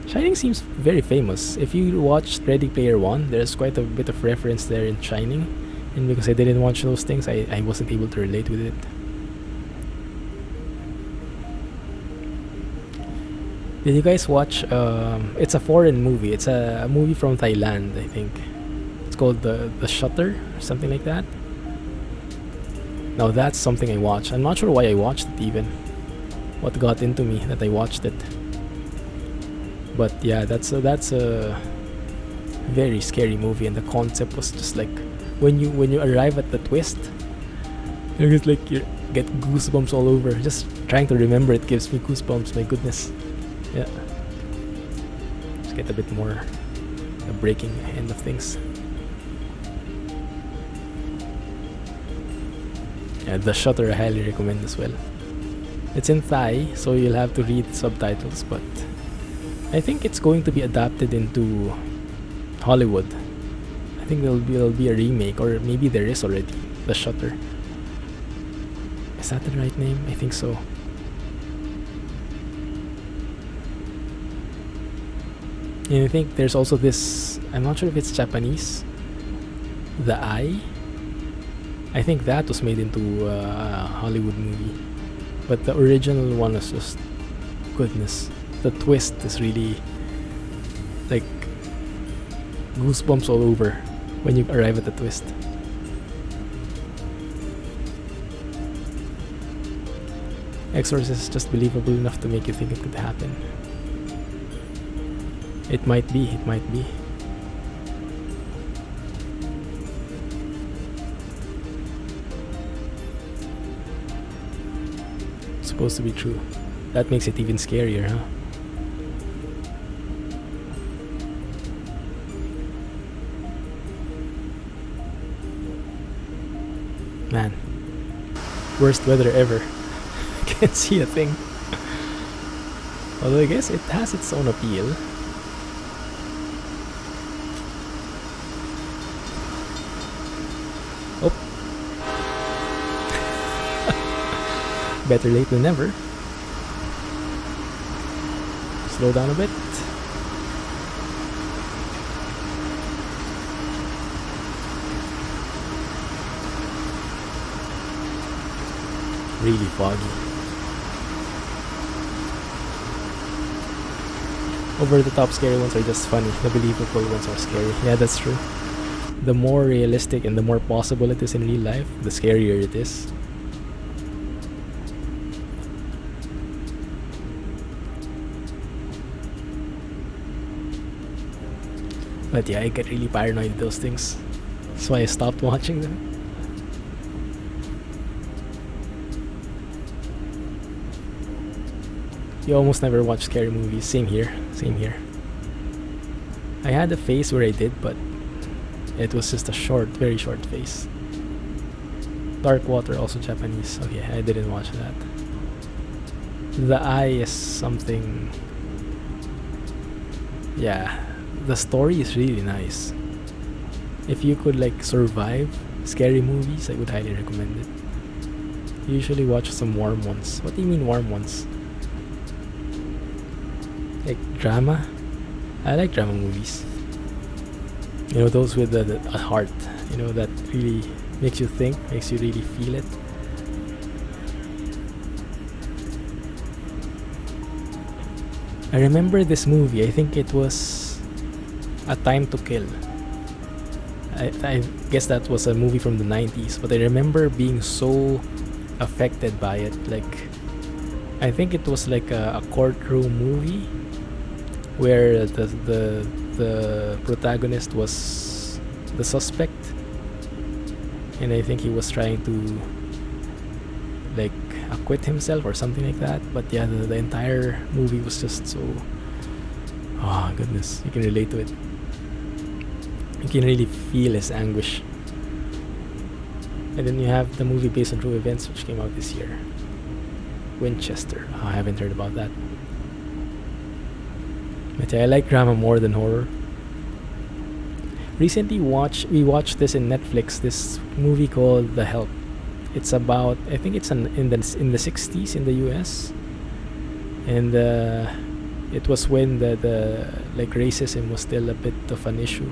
Shining seems very famous. If you watched Ready Player One, there's quite a bit of reference there in Shining. And because I didn't watch those things, I wasn't able to relate with it. Did you guys watch? It's a foreign movie. It's a movie from Thailand, I think. It's called the Shutter or something like that. Now that's something I watched. I'm not sure why I watched it even. What got into me that I watched it. But yeah, that's a very scary movie, and the concept was just like when you arrive at the twist, you get goosebumps all over. Just trying to remember it gives me goosebumps. My goodness. Yeah. Just get a bit more the breaking end of things. Yeah, The Shutter I highly recommend as well. It's in Thai, so you'll have to read subtitles, but I think it's going to be adapted into Hollywood. I think there'll be a remake, or maybe there is already. The Shutter. Is that the right name? I think so. And I think there's also this, I'm not sure if it's Japanese, The Eye. I think that was made into a Hollywood movie. But the original one was just, goodness, the twist is really like goosebumps all over when you arrive at the twist. Exorcist is just believable enough to make you think it could happen. It might be. Supposed to be true. That makes it even scarier, huh? Man, worst weather ever. Can't see a thing. Although I guess it has its own appeal. Oh. Better late than never. Slow down a bit. Really foggy. Over the top scary ones are just funny. The believable ones are scary. Yeah, that's true. The more realistic and the more possible it is in real life, the scarier it is. But yeah, I get really paranoid with those things. That's why I stopped watching them. You almost never watch scary movies. Same here. I had a phase where I did, but it was just a very short phase. Dark Water, also Japanese. Oh yeah, I didn't watch that. The Eye is something... Yeah, the story is really nice. If you could survive scary movies, I would highly recommend it. Usually watch some warm ones. What do you mean warm ones? Like drama? I like drama movies. You know, those with a heart. You know, that really makes you think, makes you really feel it. I remember this movie. I think it was A Time to Kill. I guess that was a movie from the 90s, but I remember being so affected by it. Like, I think it was like a courtroom movie where the protagonist was the suspect, and I think he was trying to like acquit himself or something like that. But yeah, the entire movie was just so, oh goodness, you can relate to it. You can really feel his anguish. And then you have the movie based on true events, which came out this year, Winchester. Oh, I haven't heard about that. But yeah, I like drama more than horror. Recently we watched this in Netflix, this movie called The Help. It's about, I think it's in the 60s in the US, and it was when the like racism was still a bit of an issue.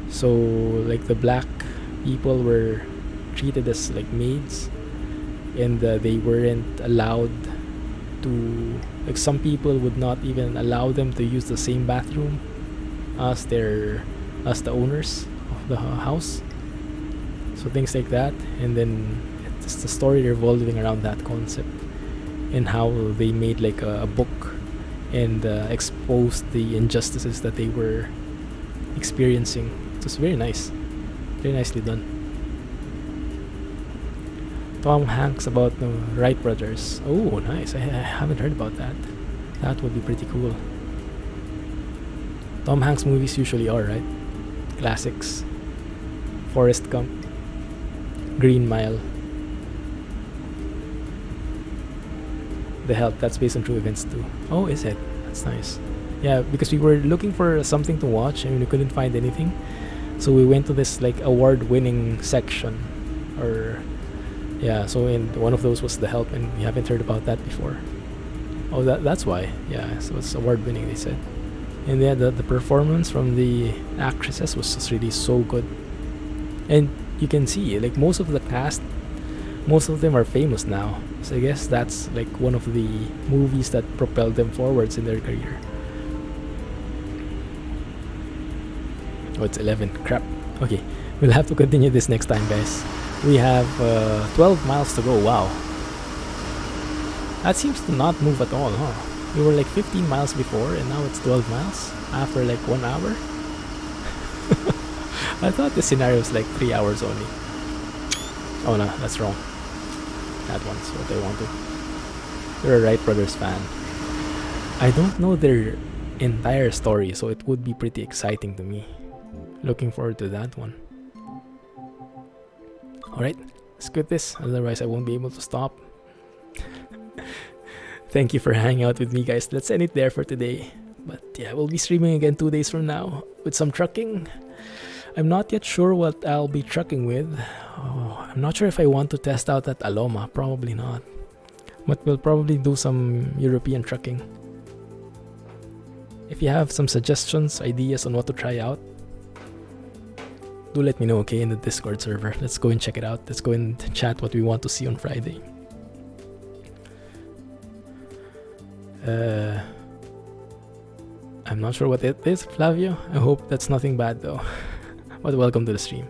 So like the black people were treated as like maids, and they weren't allowed to, like, some people would not even allow them to use the same bathroom as the owners of the house. So things like that, and then it's the story revolving around that concept and how they made like a book and exposed the injustices that they were experiencing. It was very nice, very nicely done. Tom Hanks about the Wright brothers. Oh, nice. I haven't heard about that. That would be pretty cool. Tom Hanks movies usually are, right? Classics. Forrest Gump, Green Mile, The Help. That's based on true events too. Oh, is it? That's nice. Yeah, because we were looking for something to watch and we couldn't find anything, so we went to this like award-winning section, or yeah. So in one of those was The Help, and we haven't heard about that before. Oh, that's why. Yeah, so it's award-winning, they said. And yeah, the performance from the actresses was just really so good, and you can see like most of the cast, most of them are famous now. So I guess that's like one of the movies that propelled them forwards in their career. Oh, it's 11. Crap. Okay, we'll have to continue this next time, guys. We have 12 miles to go. Wow. That seems to not move at all, huh? We were like 15 miles before, and now it's 12 miles after like 1 hour. I thought the scenario was like 3 hours only. Oh no, that's wrong. That one's what I wanted. You're a Wright Brothers fan. I don't know their entire story, so it would be pretty exciting to me. Looking forward to that one. Alright, let's quit this, otherwise I won't be able to stop. Thank you for hanging out with me, guys. Let's end it there for today. But yeah, we'll be streaming again 2 days from now with some trucking. I'm not yet sure what I'll be trucking with. Oh, I'm not sure if I want to test out that Aloma. Probably not. But we'll probably do some European trucking. If you have some suggestions, ideas on what to try out, do let me know, okay, in the Discord server. Let's go and check it out. Let's go and chat what we want to see on Friday. I'm not sure what it is, Flavio. I hope that's nothing bad though. But welcome to the stream.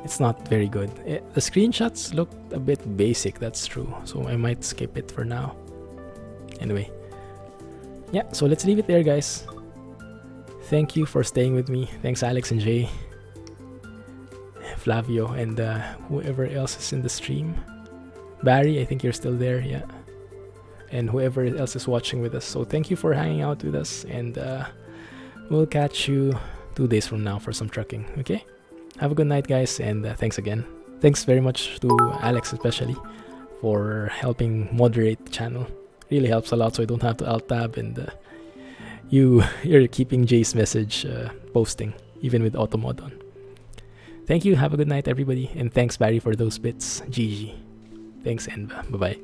It's not very good. The screenshots look a bit basic, that's true. So I might skip it for now. Anyway. Yeah, so let's leave it there, guys. Thank you for staying with me. Thanks, Alex and Jay, Flavio, and whoever else is in the stream. Barry, I think you're still there, yeah. And whoever else is watching with us. So thank you for hanging out with us, and we'll catch you 2 days from now for some trucking, okay? Have a good night, guys, and thanks again. Thanks very much to Alex especially for helping moderate the channel. Really helps a lot, so I don't have to alt tab, and you're keeping Jay's message posting even with automod on. Thank you. Have a good night, everybody, and thanks, Barry, for those bits. GG. Thanks, and bye bye.